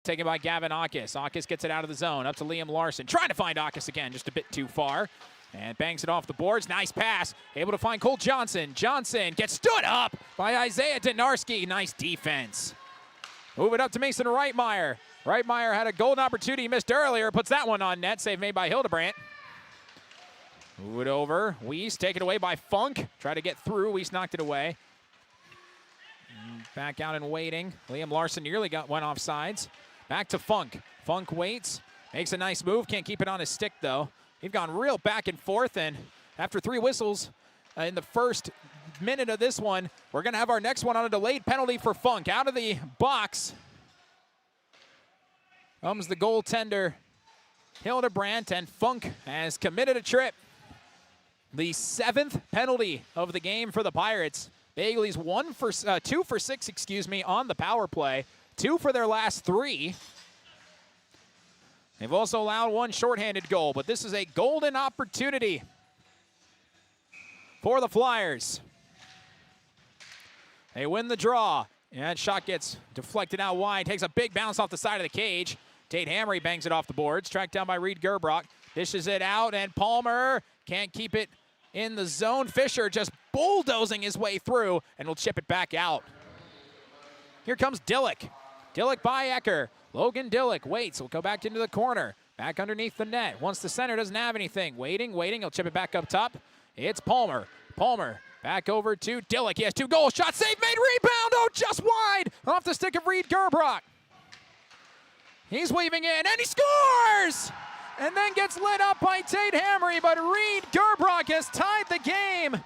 Taken by Gavin Akis. Akis gets it out of the zone, up to Liam Larson. Trying to find Akis again, just a bit too far. And bangs it off the boards. Nice pass. Able to find Cole Johnson. Johnson gets stood up by Isaiah Donarski. Nice defense. Move it up to Mason Reitmeyer. Reitmeyer had a golden opportunity he missed earlier. Puts that one on net. Save made by Hildebrandt. Move it over. Weiss taken away by Funk. Try to get through. Weiss knocked it away. Back out and waiting. Liam Larson nearly went off sides. Back to Funk. Funk waits. Makes a nice move. Can't keep it on his stick, though. He's gone real back and forth, and after 3 whistles in the first minute of this one, we're going to have our next one on a delayed penalty for Funk. Out of the box comes the goaltender, Hildebrandt, and Funk has committed a trip. The 7th penalty of the game for the Pirates. Bagley's 2 for 6, on the power play. 2 for their last 3. They've also allowed 1 shorthanded goal, but this is a golden opportunity for the Flyers. They win the draw. And that shot gets deflected out wide. Takes a big bounce off the side of the cage. Tate Hamry bangs it off the boards. Tracked down by Reed Gerbrock. Dishes it out, and Palmer can't keep it in the zone. Fisher just bulldozing his way through, and will chip it back out. Here comes Dillick. Dillick by Ecker. Logan Dillick waits. Will go back into the corner. Back underneath the net. Once the center doesn't have anything. Waiting. He'll chip it back up top. It's Palmer. Palmer back over to Dillick. He has 2 goals. Shot save made. Rebound. Oh, just wide. Off the stick of Reed Gerbrock. He's weaving in, and he scores! And then gets lit up by Tate Hamry, but Reed Gerbrock has tied the game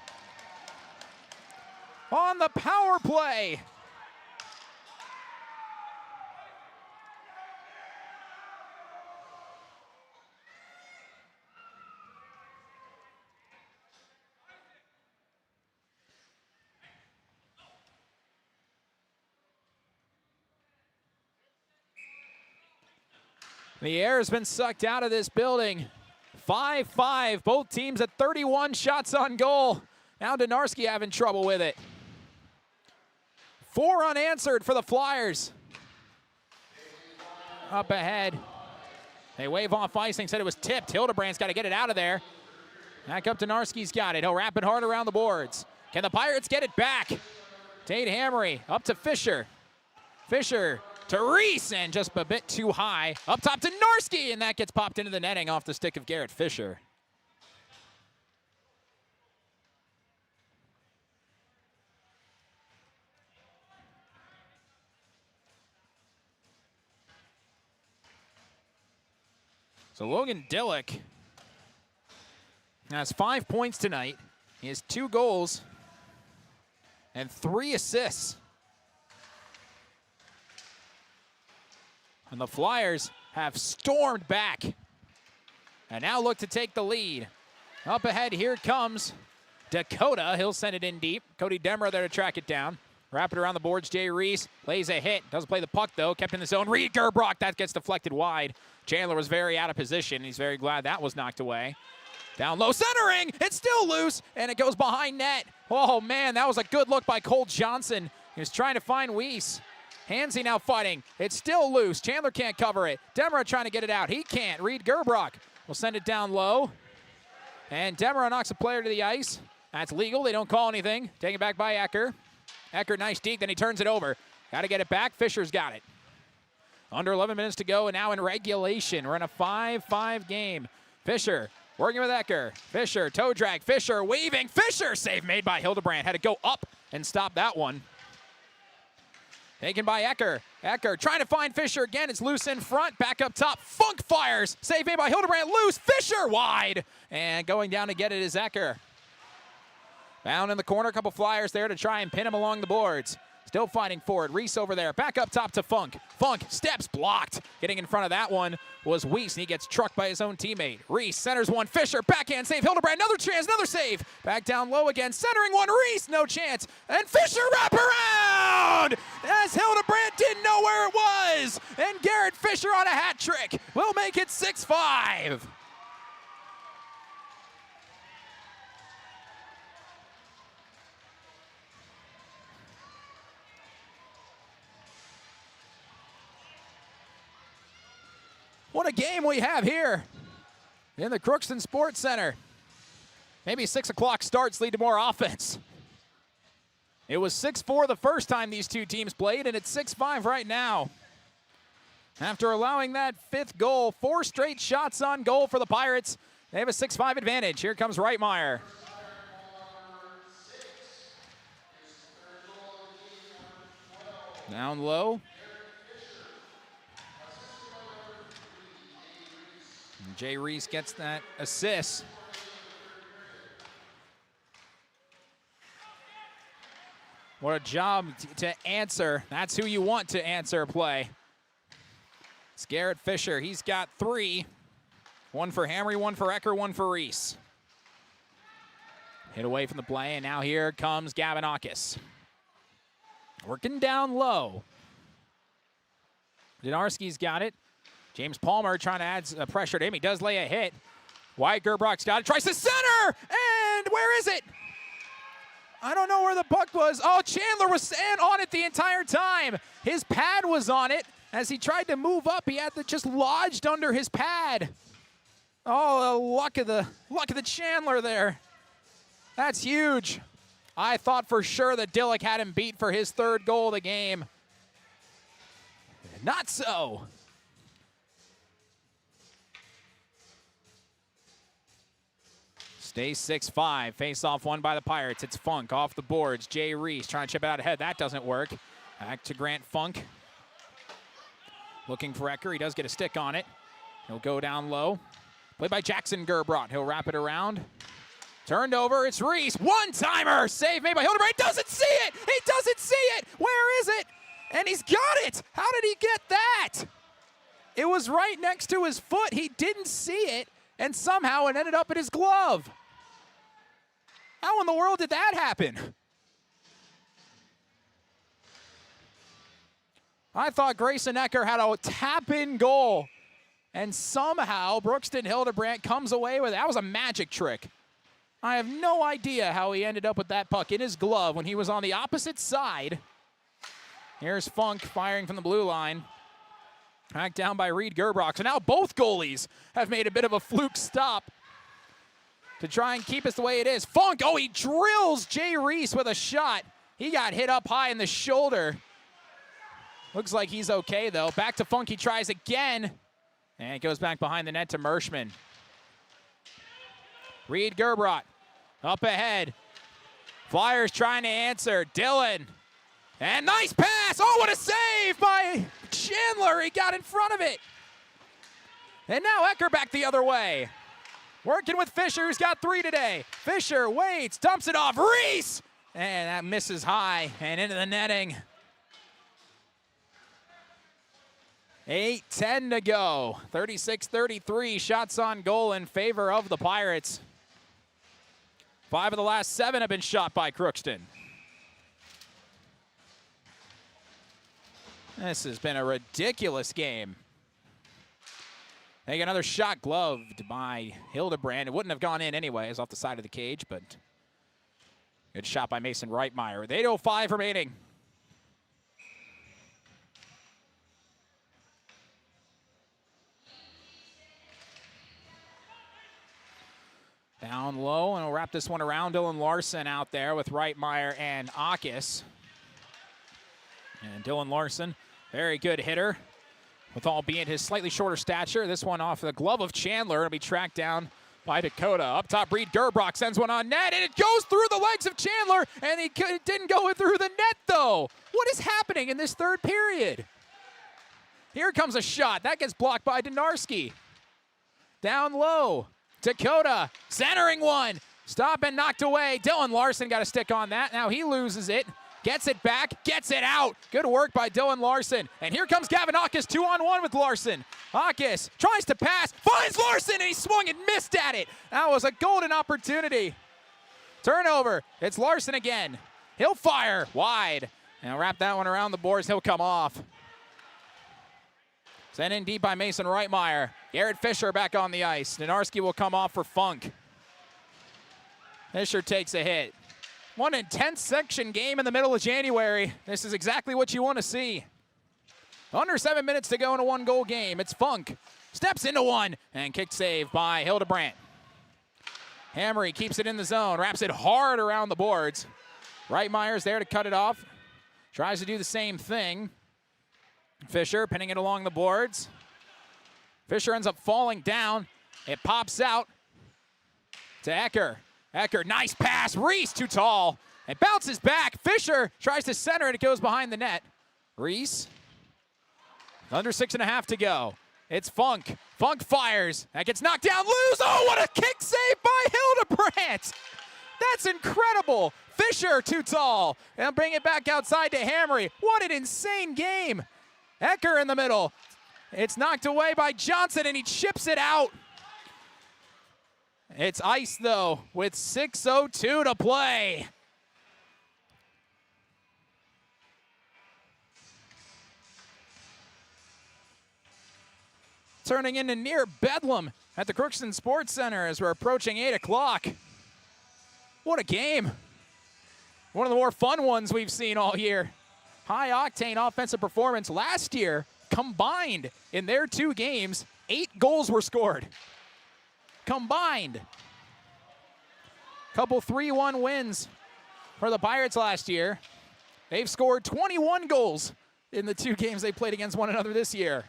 on the power play. The air has been sucked out of this building. 5-5, both teams at 31 shots on goal. Now Donarski having trouble with it. 4 unanswered for the Flyers. Up ahead. They wave off icing, said it was tipped. Hildebrandt's got to get it out of there. Back up Donarski's got it. He'll wrap it hard around the boards. Can the Pirates get it back? Tate Hamry up to Fisher. Fisher to Reese, and just a bit too high. Up top to Narski, and that gets popped into the netting off the stick of Garrett Fisher. So Logan Dillick has 5 points tonight. He has 2 goals and 3 assists. And the Flyers have stormed back and now look to take the lead. Up ahead, here comes Dakota. He'll send it in deep. Cody Demmer there to track it down. Wrap it around the boards. Jay Reese lays a hit. Doesn't play the puck, though. Kept in the zone. Reed Gerbrock. That gets deflected wide. Chandler was very out of position. He's very glad that was knocked away. Down low, centering. It's still loose, and it goes behind net. Oh, man, that was a good look by Cole Johnson. He was trying to find Weiss. Hansey now fighting. It's still loose. Chandler can't cover it. Demmer trying to get it out. He can't. Reed Gerbrock will send it down low. And Demmer knocks a player to the ice. That's legal. They don't call anything. Taken back by Ecker. Ecker, nice deke, then he turns it over. Got to get it back. Fisher's got it. Under 11 minutes to go, and now in regulation. We're in a 5-5 game. Fisher working with Ecker. Fisher, toe drag. Fisher waving. Fisher, save made by Hildebrand. Had to go up and stop that one. Taken by Ecker. Ecker trying to find Fisher again. It's loose in front. Back up top. Funk fires. Save made by Hildebrand. Loose. Fisher wide. And going down to get it is Ecker. Down in the corner. A couple flyers there to try and pin him along the boards. Still fighting for it. Reese over there. Back up top to Funk. Funk steps blocked. Getting in front of that one was Weiss, and he gets trucked by his own teammate. Reese centers one. Fisher backhand save. Hildebrand another chance, another save. Back down low again. Centering one. Reese no chance. And Fisher wrap around as Hildebrand didn't know where it was. And Garrett Fisher on a hat trick will make it 6-5. What a game we have here in the Crookston Sports Center. Maybe 6 o'clock starts lead to more offense. It was 6-4 the first time these two teams played, and it's 6-5 right now. After allowing that 5th goal, 4 straight shots on goal for the Pirates. They have a 6-5 advantage. Here comes Reitmeyer. Down low. Jay Reese gets that assist. What a job to answer. That's who you want to answer play. It's Garrett Fisher. He's got 3. 1 for Hamry, 1 for Ecker, 1 for Reese. Hit away from the play, and now here comes Gavinakis. Working down low. Dinarski's got it. James Palmer trying to add pressure to him. He does lay a hit. Wyatt Gerbrock's got it. Tries to center! And where is it? I don't know where the puck was. Oh, Chandler was on it the entire time. His pad was on it. As he tried to move up, he had to just lodged under his pad. Oh, the luck of the Chandler there. That's huge. I thought for sure that Dillick had him beat for his 3rd goal of the game. Not so. Stays 6-5. Face-off won by the Pirates. It's Funk off the boards. Jay Reese trying to chip it out ahead. That doesn't work. Back to Grant Funk. Looking for Ecker. He does get a stick on it. He'll go down low. Played by Jackson Gerbrot. He'll wrap it around. Turned over. It's Reese. One-timer. Save made by Hildebrand. He doesn't see it. He doesn't see it. Where is it? And he's got it. How did he get that? It was right next to his foot. He didn't see it, and somehow it ended up in his glove. How in the world did that happen? I thought Grayson Ecker had a tap-in goal, and somehow Brookston Hildebrandt comes away with it. That was a magic trick. I have no idea how he ended up with that puck in his glove when he was on the opposite side. Here's Funk firing from the blue line. Back down by Reed Gerbrock. So now both goalies have made a bit of a fluke stop to try and keep us the way it is. Funk, oh, he drills Jay Reese with a shot. He got hit up high in the shoulder. Looks like he's okay, though. Back to Funk, he tries again. And it goes back behind the net to Merschman. Reed Gerbrock up ahead. Flyers trying to answer. Dillon. And nice pass. Oh, what a save by Chandler. He got in front of it. And now Ecker back the other way. Working with Fisher, who's got 3 today. Fisher waits, dumps it off. Reese! And that misses high and into the netting. 8:10 to go. 36-33 shots on goal in favor of the Pirates. 5 of the last 7 have been shot by Crookston. This has been a ridiculous game. Take another shot gloved by Hildebrand. It wouldn't have gone in anyways off the side of the cage, but good shot by Mason Reitmeyer with 8:05 remaining. Down low, and we'll wrap this one around. Dylan Larson out there with Reitmeyer and Akis. And Dylan Larson, very good hitter, with albeit his slightly shorter stature. This one off the glove of Chandler. It'll be tracked down by Dakota. Up top, Reed Gerbrock sends one on net, and it goes through the legs of Chandler, and it didn't go through the net, though. What is happening in this third period? Here comes a shot. That gets blocked by Donarski. Down low, Dakota centering one. Stop and knocked away. Dylan Larson got a stick on that. Now he loses it. Gets it back, gets it out. Good work by Dylan Larson. And here comes Gavin Aukes 2-on-1 with Larson. Aukes tries to pass, finds Larson, and he swung and missed at it. That was a golden opportunity. Turnover, it's Larson again. He'll fire wide. And wrap that one around the boards, he'll come off. Sent in deep by Mason Reitmeyer. Garrett Fisher back on the ice. Donarski will come off for Funk. Fisher takes a hit. One intense section game in the middle of January. This is exactly what you want to see. Under 7 minutes to go in a one-goal game. It's Funk. Steps into one and kick save by Hildebrandt. Hamry keeps it in the zone. Wraps it hard around the boards. Reitmeyer's there to cut it off. Tries to do the same thing. Fisher pinning it along the boards. Fisher ends up falling down. It pops out to Ecker. Ecker, nice pass. Reese, too tall. It bounces back. Fisher tries to center it. It goes behind the net. Reese, under 6.5 to go. It's Funk. Funk fires. That gets knocked down. Loose. Oh, what a kick save by Hildebrandt. That's incredible. Fisher, too tall. And bring it back outside to Hamry. What an insane game. Ecker in the middle. It's knocked away by Johnson, and he chips it out. It's ice, though, with 6:02 to play. Turning into near bedlam at the Crookston Sports Center as we're approaching 8 o'clock. What a game. One of the more fun ones we've seen all year. High-octane offensive performance last year. Combined in their 2 games, 8 goals were scored. Combined. Couple 3-1 wins for the Pirates last year. They've scored 21 goals in the 2 games they played against one another this year.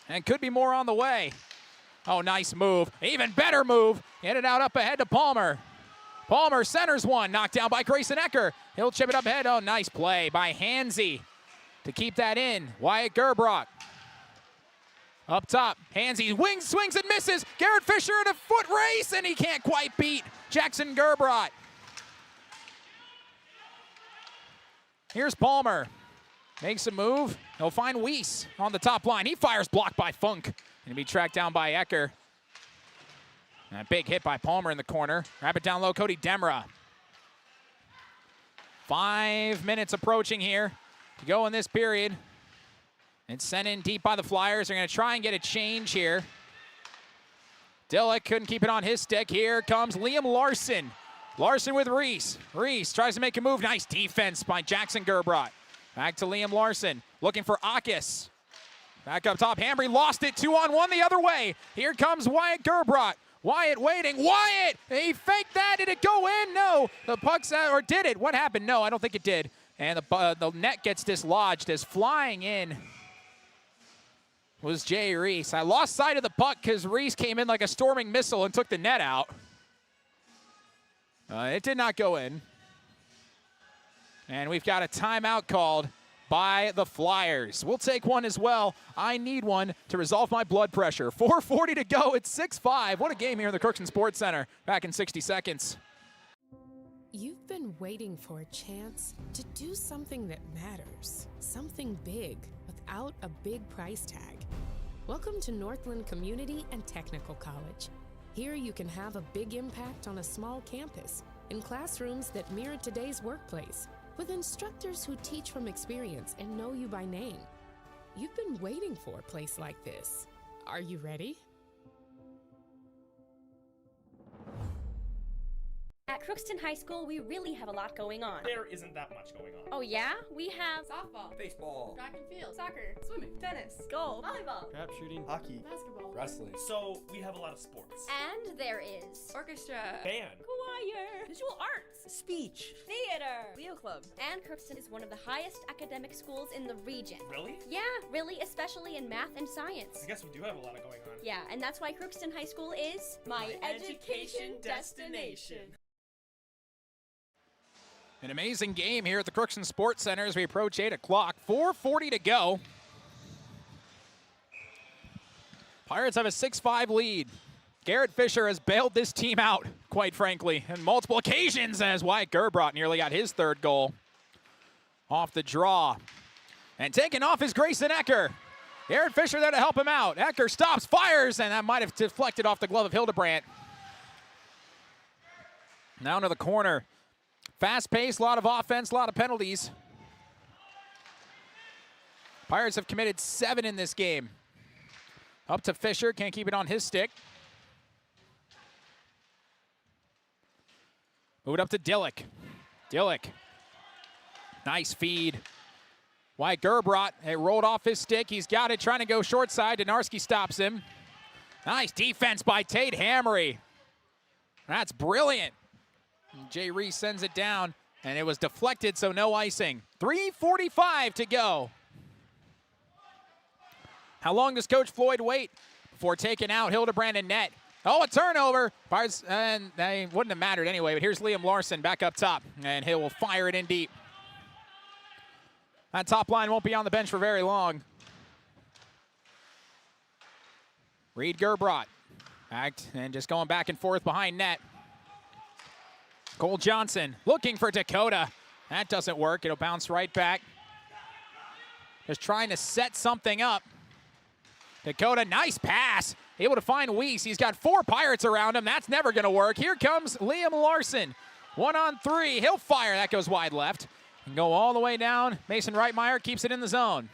And could be more on the way. Oh, nice move. Even better move. Get it out up ahead to Palmer. Palmer centers one. Knocked down by Grayson Ecker. He'll chip it up ahead. Oh, nice play by Hansey to keep that in. Wyatt Gerbrock. Up top, Hansey swings and misses. Garrett Fisher in a foot race, and he can't quite beat Jackson Gerbrock. Here's Palmer. Makes a move. He'll find Weiss on the top line. He fires, blocked by Funk. And he'll be tracked down by Ecker. And a big hit by Palmer in the corner. Wrap it down low, Cody Demra. 5 minutes approaching here to go in this period. It's sent in deep by the Flyers. They're going to try and get a change here. Dillick couldn't keep it on his stick. Here comes Liam Larson. Larson with Reese. Reese tries to make a move. Nice defense by Jackson Gerbrock. Back to Liam Larson. Looking for Aukes. Back up top. Hamry lost it. 2-on-1 the other way. Here comes Wyatt Gerbrock. Wyatt waiting. Wyatt! He faked that. Did it go in? No. The puck's out. Or did it? What happened? No, I don't think it did. And the net gets dislodged as flying in was Jay Reese. I lost sight of the puck because Reese came in like a storming missile and took the net out. It did not go in. And we've got a timeout called by the Flyers. We'll take one as well. I need one to resolve my blood pressure. 4:40 to go. It's 6-5. What a game here in the Crookston Sports Center. Back in 60 seconds. You've been waiting for a chance to do something that matters. Something big without a big price tag. Welcome to Northland Community and Technical College. Here you can have a big impact on a small campus, in classrooms that mirror today's workplace, with instructors who teach from experience and know you by name. You've been waiting for a place like this. Are you ready? At At Crookston High School, we really have a lot going on. There isn't that much going on. Oh yeah? We have softball, Baseball, track and field, soccer, swimming, tennis, golf, volleyball, trap shooting, hockey, basketball, wrestling. So we have a lot of sports. and there is orchestra, Band, choir, visual arts, speech. theater, Leo Club. and Crookston is one of the highest academic schools in the region. Really? Yeah, really, especially in math and science. I guess we do have a lot of going on. Yeah, and that's why Crookston High School is my education destination. An amazing game here at the Crookston Sports Center as we approach 8 o'clock. 4:40 to go. Pirates have a 6-5 lead. Garrett Fisher has bailed this team out, quite frankly, on multiple occasions as Wyatt Gerbrot nearly got his third goal off the draw. And taken off is Grayson Ecker. Garrett Fisher there to help him out. Ecker stops, fires, and that might have deflected off the glove of Hildebrandt. Now into the corner. Fast pace, a lot of offense, a lot of penalties. Pirates have committed 7 in this game. Up to Fisher, can't keep it on his stick. Move it up to Dillick. Dillick. Nice feed. Wyatt Gerbrot, it rolled off his stick. He's got it, trying to go short side. Donarski stops him. Nice defense by Tate Hammery. That's brilliant. And Jay Reese sends it down, and it was deflected, so no icing. 3:45 to go. How long does Coach Floyd wait before taking out Hildebrandt and net? Oh, a turnover. Pirates, and they wouldn't have mattered anyway, but here's Liam Larson back up top, and he will fire it in deep. That top line won't be on the bench for very long. Reed Gerbrot, and just going back and forth behind net. Cole Johnson looking for Dakota. That doesn't work. It'll bounce right back. Just trying to set something up. Dakota, nice pass. Able to find Weiss. He's got 4 Pirates around him. That's never going to work. Here comes Liam Larson. 1-on-3. He'll fire. That goes wide left. And go all the way down. Mason Reitmeyer keeps it in the zone.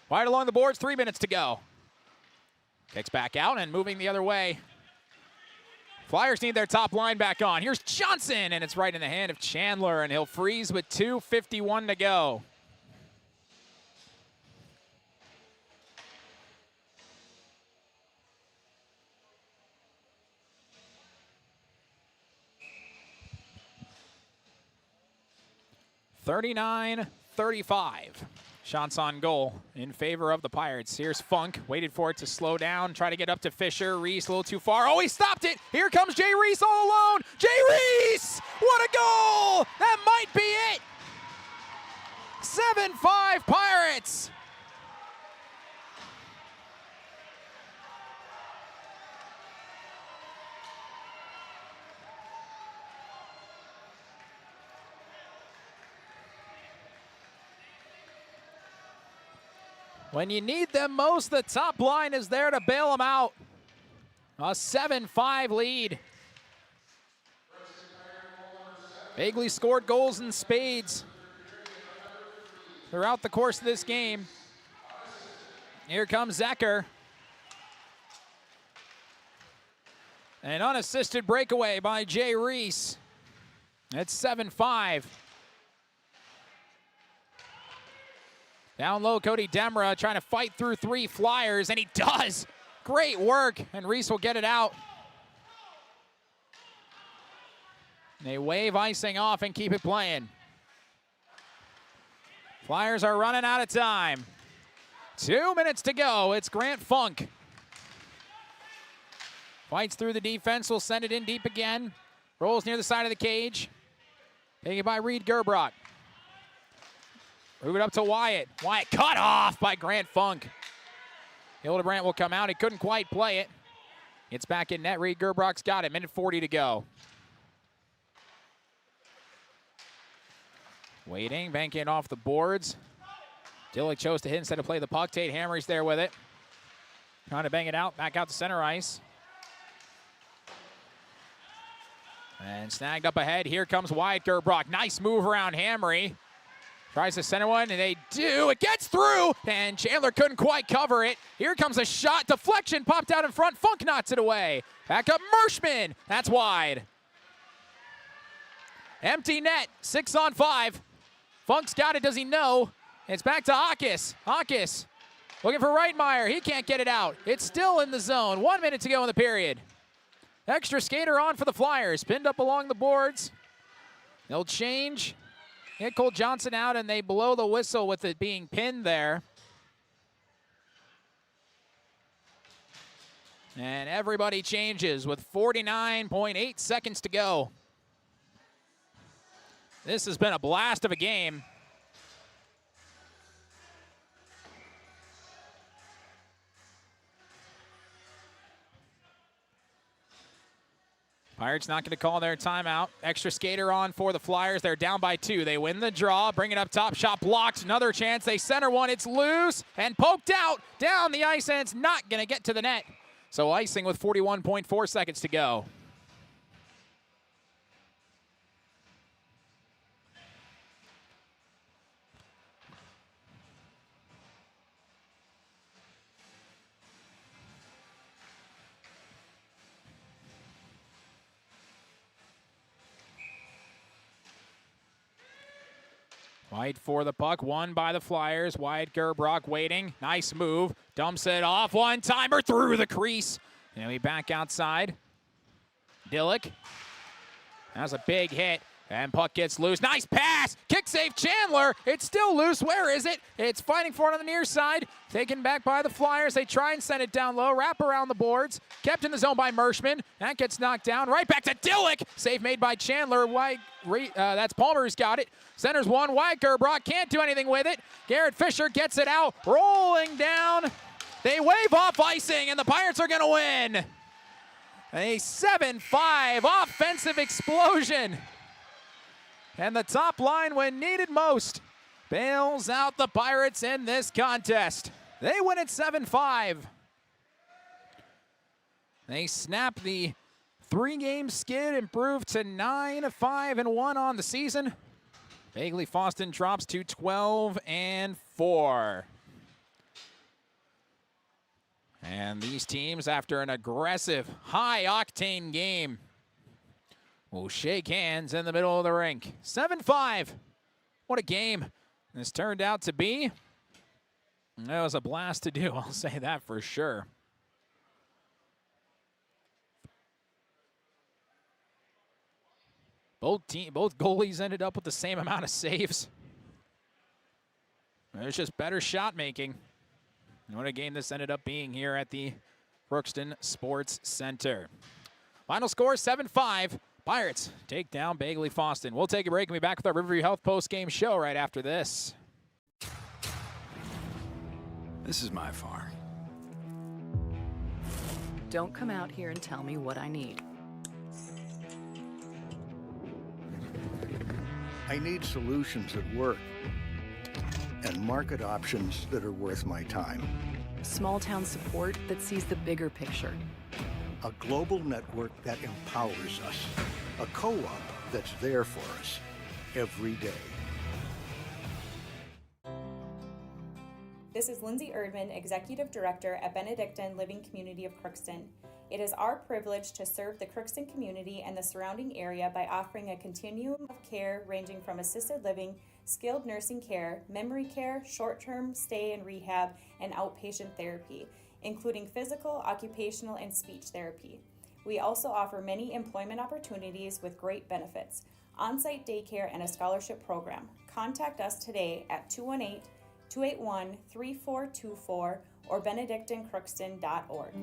Wide along the boards, 3 minutes to go. Kicks back out and moving the other way. Flyers need their top line back on. Here's Johnson, and it's right in the hand of Chandler, and he'll freeze with 2:51 to go. (39-35). Shots on goal in favor of the Pirates. Here's Funk, waited for it to slow down, try to get up to Fisher. Reese a little too far. Oh, he stopped it. Here comes Jay Reese all alone. Jay Reese, what a goal. That might be it. 7-5 Pirates. When you need them most, the top line is there to bail them out. A 7-5 lead. Bagley scored goals in spades throughout the course of this game. Here comes Zecker. An unassisted breakaway by Jay Reese. It's 7-5. Down low, Cody Demra trying to fight through 3 Flyers, and he does. Great work, and Reese will get it out. They wave icing off and keep it playing. Flyers are running out of time. 2 minutes to go. It's Grant Funk. Fights through the defense, will send it in deep again. Rolls near the side of the cage. Taken by Reed Gerbrot. Move it up to Wyatt. Wyatt cut off by Grant Funk. Hildebrandt will come out. He couldn't quite play it. It's back in net. Reed Gerbrot's got it. Minute 40 to go. Waiting, banking off the boards. Dillick chose to hit instead of play the puck. Tate Hammery's there with it. Trying to bang it out. Back out to center ice. And snagged up ahead. Here comes Wyatt Gerbrot. Nice move around Hammery. Tries to center one, and they do. It gets through, and Chandler couldn't quite cover it. Here comes a shot. Deflection popped out in front. Funk knocks it away. Back up Mershman. That's wide. Empty net, 6-on-5. Funk's got it, does he know? It's back to Hawkes. Hawkes looking for Reitmeyer. He can't get it out. It's still in the zone. 1 minute to go in the period. Extra skater on for the Flyers. Pinned up along the boards. They'll change. Hit Cole Johnson out, and they blow the whistle with it being pinned there. And everybody changes with 49.8 seconds to go. This has been a blast of a game. Pirates not going to call their timeout. Extra skater on for the Flyers. They're down by 2. They win the draw. Bring it up top. Shot blocked. Another chance. They center one. It's loose and poked out down the ice, and it's not going to get to the net. So icing with 41.4 seconds to go. Wide for the puck, won by the Flyers. Wyatt Gerbrock waiting. Nice move. Dumps it off. One-timer through the crease. And we back outside. Dillick. That's a big hit. And puck gets loose. Nice pass. Kick save Chandler. It's still loose. Where is it? It's fighting for it on the near side. Taken back by the Flyers. They try and send it down low. Wrap around the boards. Kept in the zone by Merschman. That gets knocked down. Right back to Dillick. Save made by Chandler. That's Palmer who's got it. Centers one. Wyatt Gerbrock can't do anything with it. Garrett Fisher gets it out. Rolling down. They wave off icing, and the Pirates are going to win. A 7-5 offensive explosion. And the top line, when needed most, bails out the Pirates in this contest. They win it 7-5. They snap the 3-game skid, improve to 9-5-1 on the season. Bagley-Fosston drops to 12-4. And these teams, after an aggressive, high-octane game, will shake hands in the middle of the rink. 7-5. What a game this turned out to be. That was a blast to do, I'll say that for sure. Both goalies ended up with the same amount of saves. There's just better shot making. And what a game this ended up being here at the Crookston Sports Center. Final score 7-5. Pirates take down Bagley-Fosston. We'll take a break and be back with our Riverview Health post-game show right after this. This is my farm. Don't come out here and tell me what I need. I need solutions that work and market options that are worth my time. Small town support that sees the bigger picture. A global network that empowers us. A co-op that's there for us every day. This is Lindsay Erdman, Executive Director at Benedictine Living Community of Crookston. It is our privilege to serve the Crookston community and the surrounding area by offering a continuum of care ranging from assisted living, skilled nursing care, memory care, short-term stay and rehab, and outpatient therapy, including physical, occupational, and speech therapy. We also offer many employment opportunities with great benefits, on-site daycare, and a scholarship program. Contact us today at 218-281-3424 or benedictinecrookston.org.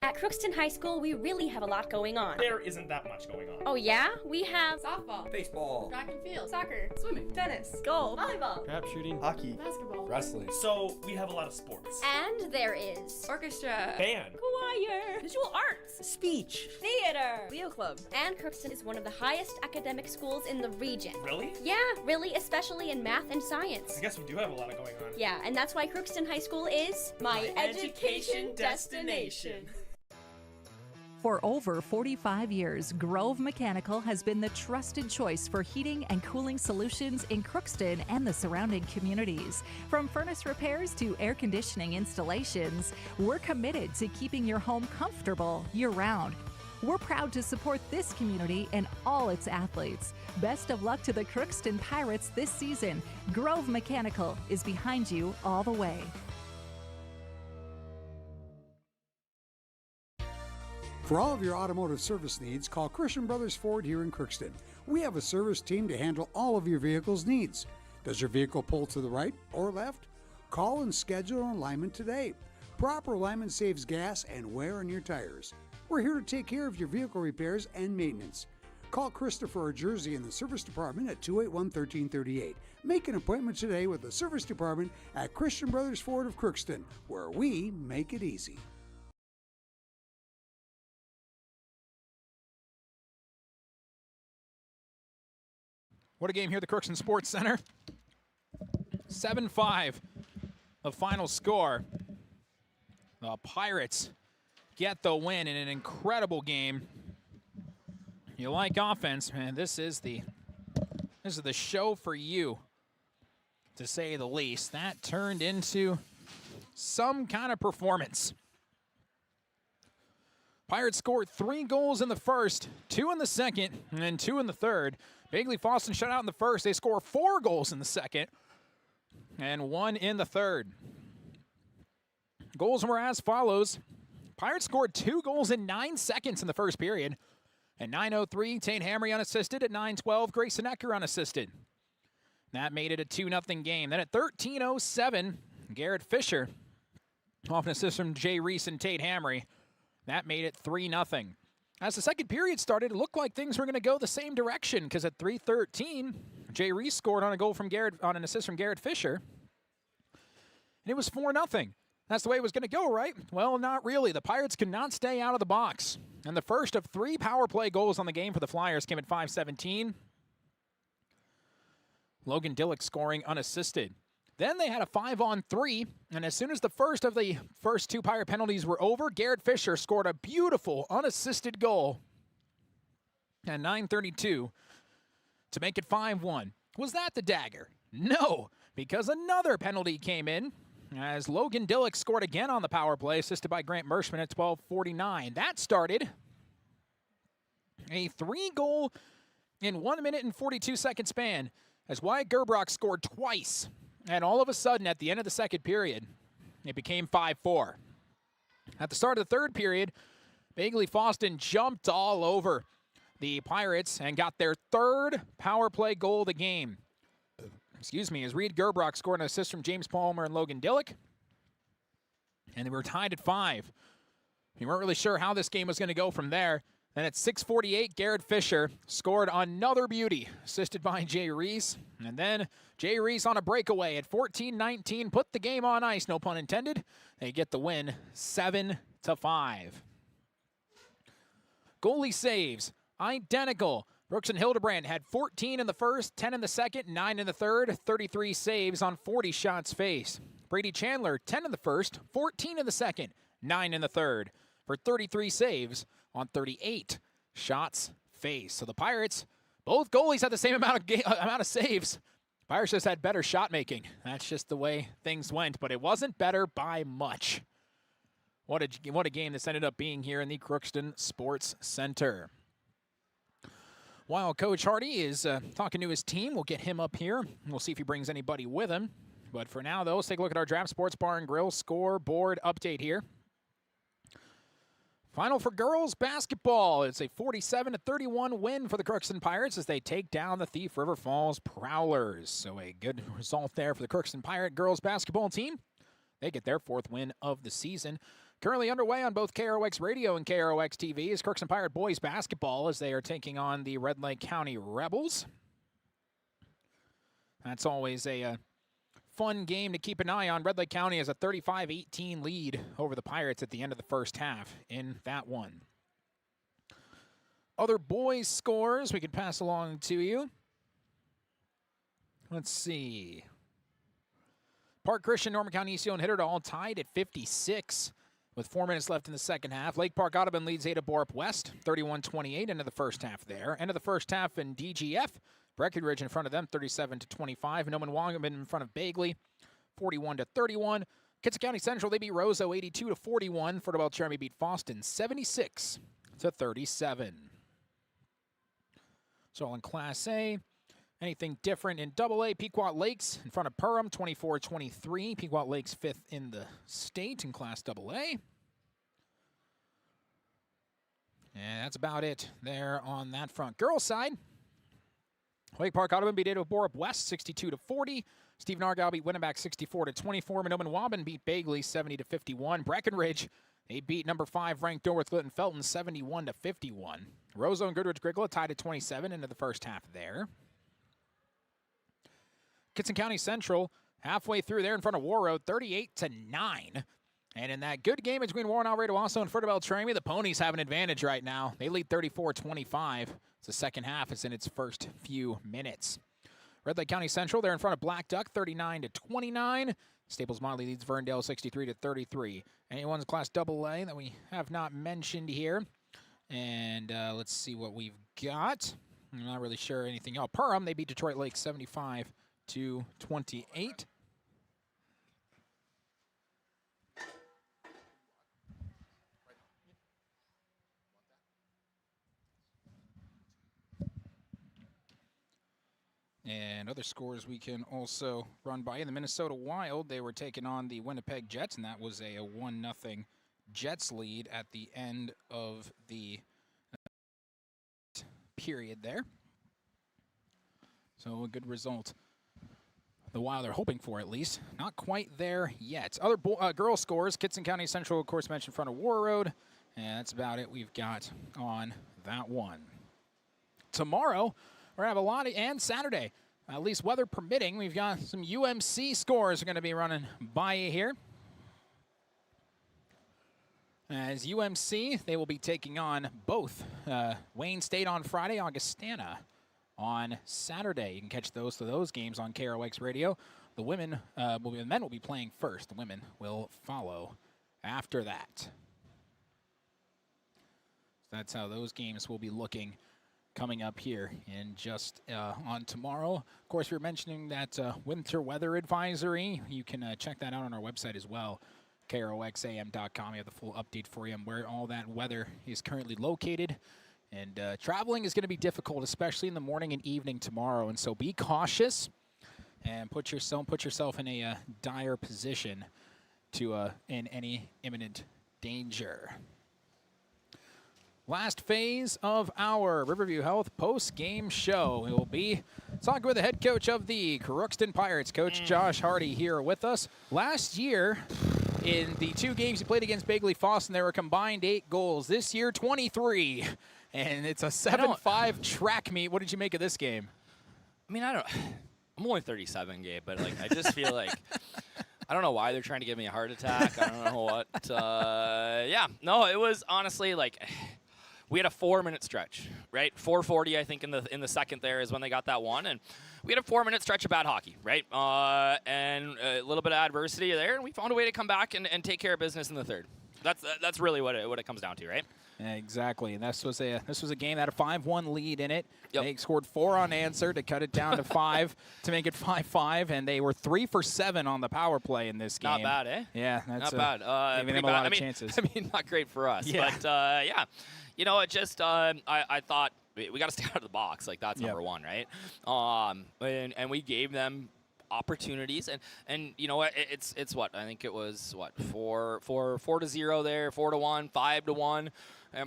At Crookston High School, we really have a lot going on. There isn't that much going on. Oh yeah? We have softball, baseball, track and field, soccer, swimming, tennis, golf, volleyball, Trap shooting, hockey, basketball, wrestling. So we have a lot of sports. and there is orchestra, Band, choir, visual arts, speech, theater, Leo Club. and Crookston is one of the highest academic schools in the region. Really? Yeah, really, especially in math and science. I guess we do have a lot going on. Yeah, and that's why Crookston High School is My education destination. For over 45 years, Grove Mechanical has been the trusted choice for heating and cooling solutions in Crookston and the surrounding communities. From furnace repairs to air conditioning installations, we're committed to keeping your home comfortable year-round. We're proud to support this community and all its athletes. Best of luck to the Crookston Pirates this season. Grove Mechanical is behind you all the way. For all of your automotive service needs, call Christian Brothers Ford here in Crookston. We have a service team to handle all of your vehicle's needs. Does your vehicle pull to the right or left? Call and schedule an alignment today. Proper alignment saves gas and wear on your tires. We're here to take care of your vehicle repairs and maintenance. Call Christopher or Jersey in the service department at 281-1338. Make an appointment today with the service department at Christian Brothers Ford of Crookston, where we make it easy. What a game here at the Crookston Sports Center. 7-5, the final score. The Pirates get the win in an incredible game. You like offense, man. This is the show for you, to say the least. That turned into some kind of performance. Pirates scored 3 goals in the first, 2 in the second, and then 2 in the third. Bagley-Fosston shut out in the first. They score 4 goals in the second and 1 in the third. Goals were as follows. Pirates scored 2 goals in 9 seconds in the first period. At 9:03, Tate Hamry unassisted. At 9:12, Grayson Ecker unassisted. That made it a 2-0 game. Then at 13:07, Garrett Fisher, off an assist from Jay Reese and Tate Hamry. That made it 3-0. As the second period started, it looked like things were going to go the same direction, because at 3:13, Jay Reese scored on an assist from Garrett Fisher, and it was 4-0. That's the way it was going to go, right? Well, not really. The Pirates could not stay out of the box, and the first of 3 power play goals on the game for the Flyers came at 5:17. Logan Dillick scoring unassisted. Then they had a 5-on-3, and as soon as the first of the first 2 Pirate penalties were over, Garrett Fisher scored a beautiful unassisted goal at 9:32 to make it 5-1. Was that the dagger? No, because another penalty came in as Logan Dillick scored again on the power play, assisted by Grant Merschman at 12:49. That started a 3-goal in 1 minute and 42-second span as Wyatt Gerbrock scored twice. And all of a sudden, at the end of the second period, it became 5-4. At the start of the third period, Bagley-Fosston jumped all over the Pirates and got their 3rd power play goal of the game. As Reed Gerbrock scored an assist from James Palmer and Logan Dillick. And they were tied at 5. We weren't really sure how this game was going to go from there. Then at 6:48, Garrett Fisher scored another beauty, assisted by Jay Reese. And then Jay Reese on a breakaway at 14:19 put the game on ice, no pun intended. They get the win 7-5. Goalie saves, identical. Brooks and Hildebrand had 14 in the first, 10 in the second, 9 in the third, 33 saves on 40 shots faced. Brady Chandler, 10 in the first, 14 in the second, 9 in the third, for 33 saves on 38 shots faced. So the Pirates, both goalies had the same amount of saves. Pirates just had better shot making. That's just the way things went, but it wasn't better by much. What a game this ended up being here in the Crookston Sports Center. While Coach Hardy is talking to his team, we'll get him up here. We'll see if he brings anybody with him. But for now, though, let's take a look at our Draft Sports Bar and Grill scoreboard update here. Final for girls basketball. It's a 47-31 win for the Crookston Pirates as they take down the Thief River Falls Prowlers. So a good result there for the Crookston Pirate girls basketball team. They get their 4th win of the season. Currently underway on both KROX Radio and KROX TV is Crookston Pirate Boys basketball as they are taking on the Red Lake County Rebels. That's always a fun game to keep an eye on. Red Lake County has a 35-18 lead over the Pirates at the end of the first half in that one. Other boys scores we can pass along to you. Let's see. Park Christian, Norman County, Eastfield, and Hitterdall all tied at 56 with 4 minutes left in the second half. Lake Park Audubon leads Ada Borup West, 31-28 into the first half there. End of the first half in DGF. Breckenridge in front of them, 37-25. Noman Wangaman in front of Bagley, 41-31. Kitson County Central, they beat Roseau 82-41. Fort Jeremy beat Fosston 76 to 37. So in Class A, anything different in AA, Pequot Lakes in front of Perham, 24-23. Pequot Lakes 5th in the state in Class AA. And that's about it there on that front. Girls side, Lake Park Audubon beat Ada Borup West 62-40. Stephen Argyle beat Winnebag 64-24. Mahnomen-Waubun beat Bagley 70-51. Breckenridge, they beat number 5 ranked North Lytton Felton 71-51. Roseau and Goodrich Grigla tied at 27 into the first half there. Kitson County Central halfway through there in front of Warroad 38-9. And in that good game between Warren Alvarado also and Further Beltrami, the Ponies have an advantage right now. They lead 34-25. It's the second half. It's in its first few minutes. Red Lake County Central, they're in front of Black Duck 39-29. Staples Motley leads Verndale 63-33. Anyone's Class AA that we have not mentioned here. And let's see what we've got. I'm not really sure anything else. Perham, they beat Detroit Lake 75-28. And other scores we can also run by. In the Minnesota Wild, they were taking on the Winnipeg Jets, and that was a 1-0 Jets lead at the end of the period there. So a good result. The Wild are hoping for, at least. Not quite there yet. Other girls scores, Kitson County Central, of course, mentioned in front of Warroad. And that's about it we've got on that one. Tomorrow, we're going to have a lot of, and Saturday, at least weather permitting, we've got some UMC scores are going to be running by you here. As UMC, they will be taking on both Wayne State on Friday, Augustana on Saturday. You can catch those games on KROX Radio. The men will be playing first. The women will follow after that. So that's how those games will be looking coming up here in just on tomorrow. Of course, we're mentioning that winter weather advisory. You can check that out on our website as well, KROXAM.com. We have the full update for you on where all that weather is currently located. And traveling is going to be difficult, especially in the morning and evening tomorrow. And so be cautious and put yourself in a dire position to in any imminent danger. Last phase of our Riverview Health post-game show. We will be talking with the head coach of the Crookston Pirates, Coach Josh Hardy, here with us. Last year, in the 2 games he played against Bagley-Fosston, there were combined 8 goals. This year, 23. And it's a 7-5 track meet. What did you make of this game? I mean, I'm only 37, Gabe, but like I just feel like I don't know why they're trying to give me a heart attack. I don't know what. No, it was honestly like we had a 4-minute stretch, right? 4:40, I think, in the second there is when they got that one, and we had a 4-minute stretch of bad hockey, right? And a little bit of adversity there, and we found a way to come back and take care of business in the third. That's really what it comes down to, right? Yeah, exactly, and this was a game that had a 5-1 lead in it. Yep. They scored 4 unanswered to cut it down to 5 to make it 5-5, and they were 3 for 7 on the power play in this game. Not bad, eh? Yeah, that's not bad. Giving them a lot of chances. I mean, not great for us, yeah. But yeah, you know, it just I thought we got to stay out of the box. Like that's number one, right? And we gave them opportunities, and you know what, it's what I think it was 4-0 there, 4-1, 5-1.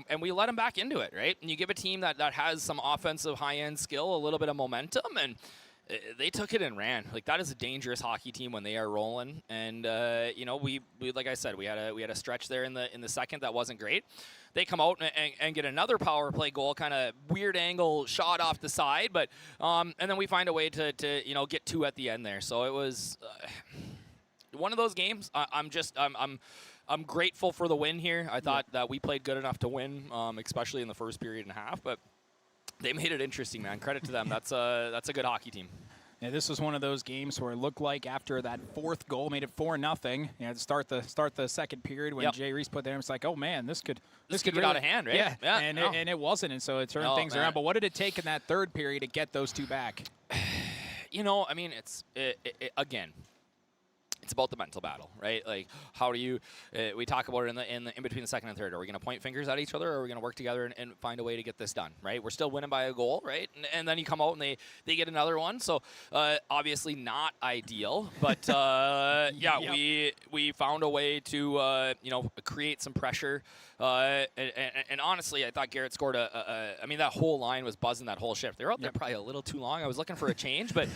And we let them back into it, right? And you give a team that has some offensive high-end skill, a little bit of momentum, and they took it and ran. Like that is a dangerous hockey team when they are rolling. And you know, we like I said, we had a stretch there in the second that wasn't great. They come out and get another power play goal, kind of weird angle shot off the side, but and then we find a way to you know get 2 at the end there. So it was one of those games. I'm grateful for the win here. I thought that we played good enough to win, especially in the first period and a half. But they made it interesting, man. Credit to them. That's a good hockey team. Yeah, this was one of those games where it looked like after that 4th goal made it 4-0. You know, to start the second period when Jay Reese put there, it's like, oh man, this could get really out of hand, right? Yeah, and it wasn't, and so it turned things around. But what did it take in that third period to get those 2 back? You know, I mean, again, it's about the mental battle, right? Like, how do you? We talk about it in between the second and third. Are we going to point fingers at each other, or are we going to work together and find a way to get this done, right? We're still winning by a goal, right? And then you come out and they get another one. So obviously not ideal, but yeah, we found a way to create some pressure. And honestly, I thought Garrett scored I mean, that whole line was buzzing that whole shift. They were out there probably a little too long. I was looking for a change, but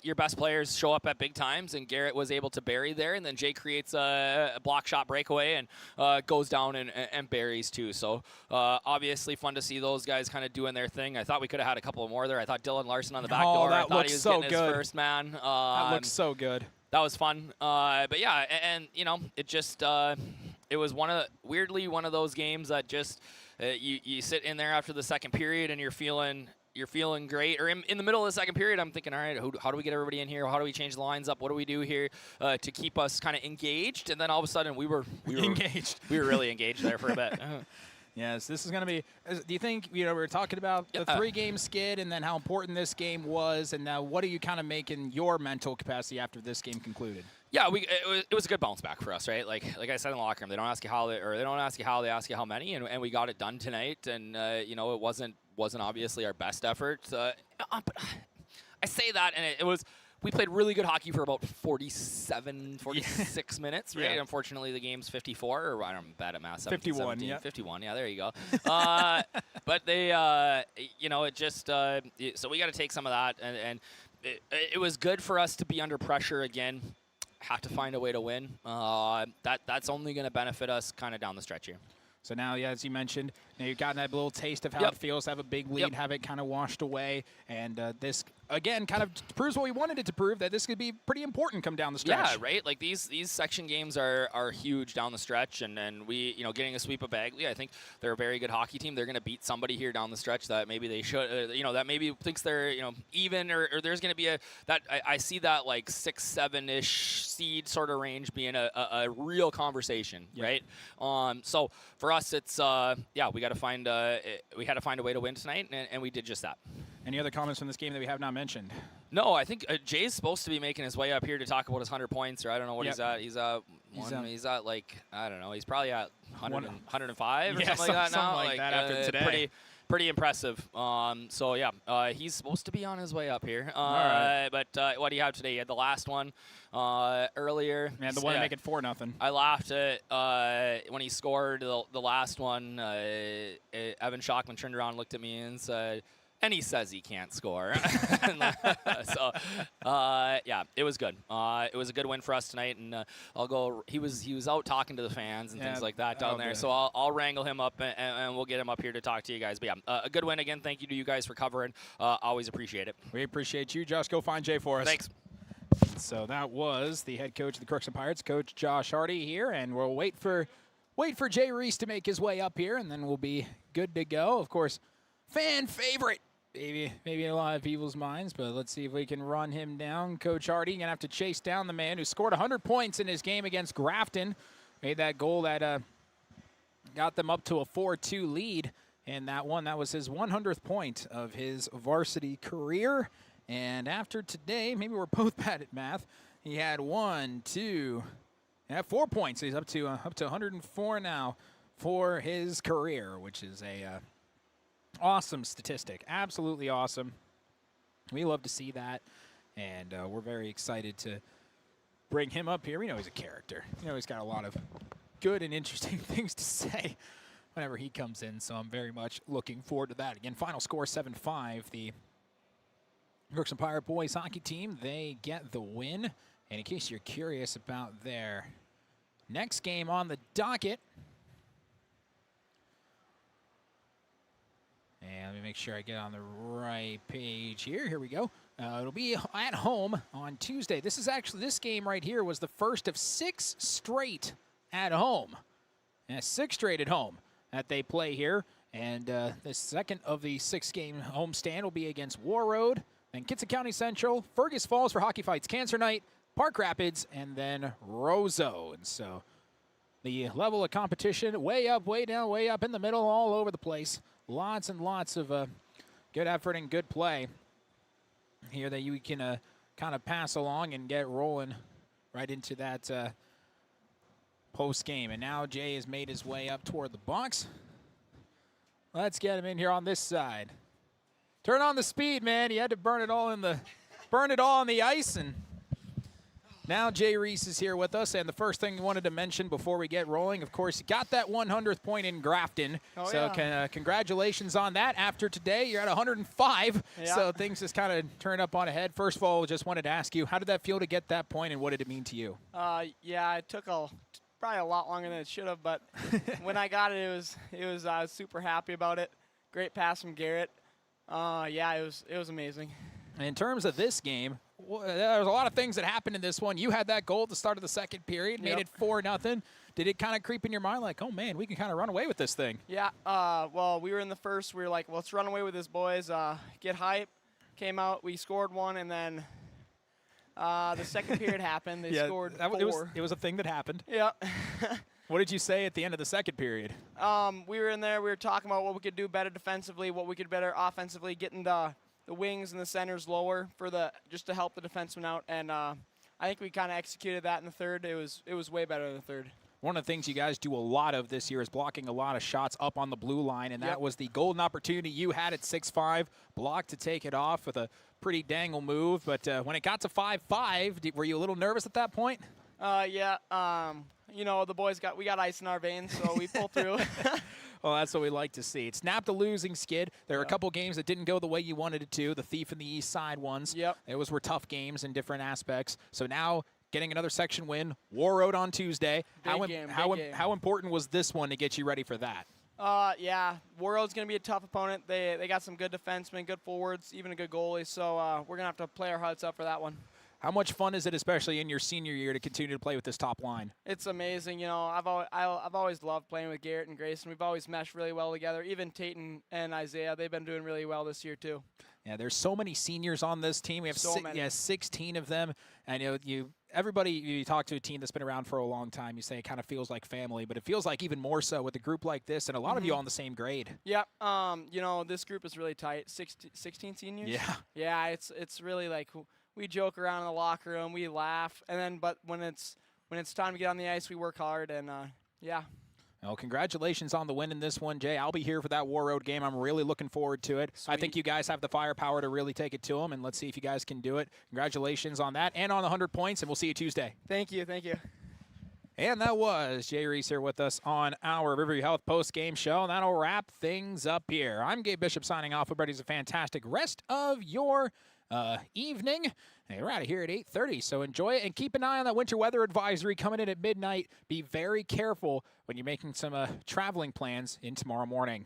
your best players show up at big times, and Garrett was able to bury there, and then Jay creates a block shot breakaway and goes down and buries too. So obviously fun to see those guys kind of doing their thing. I thought we could have had a couple more there. I thought Dylan Larson on the back door. I thought he was getting his first man. That looks so good. That was fun. But yeah, and it just it was weirdly one of those games that just you sit in there after the second period and you're feeling great. Or in the middle of the second period, I'm thinking, all right, how do we get everybody in here? How do we change the lines up? What do we do here to keep us kind of engaged? And then all of a sudden, we were engaged. We were really engaged there for a bit. Yes, this is going to be. Do you think we were talking about the 3-game skid and then how important this game was, and now what are you kind of making your mental capacity after this game concluded? Yeah, it was a good bounce back for us, right? Like I said in the locker room, they don't ask you how, they ask you how many, and we got it done tonight. And it wasn't obviously our best effort. But I say that, and it was. We played really good hockey for about 46 minutes, right? Yeah. Unfortunately, the game's 54, or I'm bad at math. 51, 17, yeah. 51, yeah, there you go. But they, it just, so we got to take some of that, and it was good for us to be under pressure again. Have to find a way to win. That's only going to benefit us kind of down the stretch here. So now, yeah, as you mentioned, you've gotten that little taste of how it feels to have a big lead, have it kind of washed away. And this, again, kind of proves what we wanted it to prove, that this could be pretty important come down the stretch. Yeah, right? Like, these section games are huge down the stretch. And we, getting a sweep of Bagley, I think they're a very good hockey team. They're going to beat somebody here down the stretch that maybe they should, that maybe thinks they're, even, or there's going to be I see that, like, 6-7-ish seed sort of range being a real conversation, right? So for us, it's, we got to find we had to find a way to win tonight, and we did just that. Any other comments from this game that we have not mentioned? No, I think Jay's supposed to be making his way up here to talk about his 100 points, or I don't know what he's at. He's at like, I don't know. He's probably at 105 or something like that now. Something like that after today. Pretty impressive. So yeah, he's supposed to be on his way up here. All right. But what do you have today? You had the last one earlier. Man, the one to make it 4-0. I laughed at when he scored the last one. Evan Shockman turned around and looked at me and said, and he says he can't score. So, yeah, it was good. It was a good win for us tonight, and I'll go. He was out talking to the fans and things like that down there. Good. So I'll wrangle him up, and we'll get him up here to talk to you guys. But yeah, a good win again. Thank you to you guys for covering. Always appreciate it. We appreciate you, Josh. Go find Jay for us. Thanks. So that was the head coach of the Crookston Pirates, Coach Josh Hardy here, and we'll wait for Jay Reese to make his way up here, and then we'll be good to go. Of course, fan favorite. Maybe in a lot of people's minds, but let's see if we can run him down. Coach Hardy going to have to chase down the man who scored 100 points in his game against Grafton. Made that goal that got them up to a 4-2 lead in that one. That was his 100th point of his varsity career. And after today, maybe we're both bad at math, he had 4 points. He's up to 104 now for his career, which is a awesome statistic. Absolutely awesome. We love to see that, and we're very excited to bring him up here. We know he's a character. He's got a lot of good and interesting things to say whenever he comes in, so I'm very much looking forward to that. Again, final score 7-5. The Crookston Pirate Boys Hockey team, they get the win. And in case you're curious about their next game on the docket, and let me make sure I get on the right page here. Here we go. It'll be at home on Tuesday. This game right here was the first of 6 straight at home. 6 straight at home that they play here. And the second of the 6-game homestand will be against Warroad, then Kitson County Central, Fergus Falls for Hockey Fights Cancer Night, Park Rapids, and then Roseau. And so the level of competition way up, way down, way up in the middle, all over the place. Lots and lots of good effort and good play here that you can kind of pass along and get rolling right into that post game. And now Jay has made his way up toward the box. Let's get him in here on this side. Turn on the speed, man. He had to burn it all on the ice, and now Jay Reese is here with us. And the first thing we wanted to mention before we get rolling, of course, you got that 100th point in Grafton. Oh, so yeah. Congratulations on that. After today, you're at 105. Yeah. So things just kind of turned up on ahead. First of all, just wanted to ask you, how did that feel to get that point, and what did it mean to you? Yeah, it took probably a lot longer than it should have, but when I got it, I was super happy about it. Great pass from Garrett. Yeah, it was amazing. In terms of this game, there's a lot of things that happened in this one. You had that goal at the start of the second period, made it 4-0. Did it kind of creep in your mind like, oh, man, we can kind of run away with this thing? Yeah, well, we were in the first. We were like, well, let's run away with this, boys. Get hype. Came out. We scored one, and then the second period happened. They scored 4. It was a thing that happened. Yeah. What did you say at the end of the second period? We were in there. We were talking about what we could do better defensively, what we could better offensively, getting the wings and the centers lower just to help the defensemen out. And I think we kind of executed that in the third. It was way better in the third. One of the things you guys do a lot of this year is blocking a lot of shots up on the blue line, and that was the golden opportunity you had at 6-5, blocked to take it off with a pretty dangle move. But when it got to 5-5, were you a little nervous at that point? Yeah. You know, the boys we got ice in our veins, so we pulled through. Well, that's what we like to see. It snapped a losing skid. There were a couple games that didn't go the way you wanted it to, the Thief and the East Side ones. Yep. Those were tough games in different aspects. So now getting another section win, War Road on Tuesday. Big game. How important was this one to get you ready for that? Yeah, War Road's going to be a tough opponent. They got some good defensemen, good forwards, even a good goallie. So we're going to have to play our hearts out for that one. How much fun is it, especially in your senior year, to continue to play with this top line? It's amazing. You know, I've always loved playing with Garrett and Grayson. We've always meshed really well together. Even Tate and Isaiah, they've been doing really well this year too. Yeah, there's so many seniors on this team. We have 16 of them. And everybody, you talk to a team that's been around for a long time, you say it kind of feels like family, but it feels like even more so with a group like this, and a lot of you all on the same grade. Yeah, you know, this group is really tight. 16 seniors. Yeah. Yeah, it's really like we joke around in the locker room, we laugh, and then but when it's time to get on the ice, we work hard, and yeah. Well, congratulations on the win in this one, Jay. I'll be here for that War Road game. I'm really looking forward to it. Sweet. I think you guys have the firepower to really take it to them, and let's see if you guys can do it. Congratulations on that and on the 100 points, and we'll see you Tuesday. Thank you. And that was Jay Reese here with us on our Riverview Health post-game show. And that'll wrap things up here. I'm Gabe Bishop signing off. Hope everybody's a fantastic rest of your evening. Hey, we're out of here at 8:30, so enjoy it and keep an eye on that winter weather advisory coming in at midnight. Be very careful when you're making some traveling plans in tomorrow morning.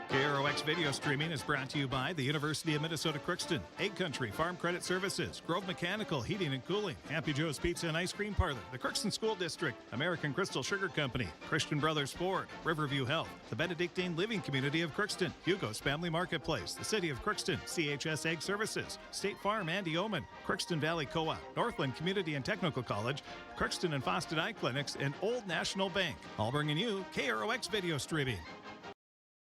KROX video streaming is brought to you by the University of Minnesota Crookston, Egg Country Farm Credit Services, Grove Mechanical Heating and Cooling, Happy Joe's Pizza and Ice Cream Parlor, the Crookston School District, American Crystal Sugar Company, Christian Brothers Ford, Riverview Health, the Benedictine Living Community of Crookston, Hugo's Family Marketplace, the City of Crookston, CHS Egg Services, State Farm Andy Omen, Crookston Valley Co-op, Northland Community and Technical College, Crookston and Foston Eye Clinics, and Old National Bank. All bringing you KROX video streaming.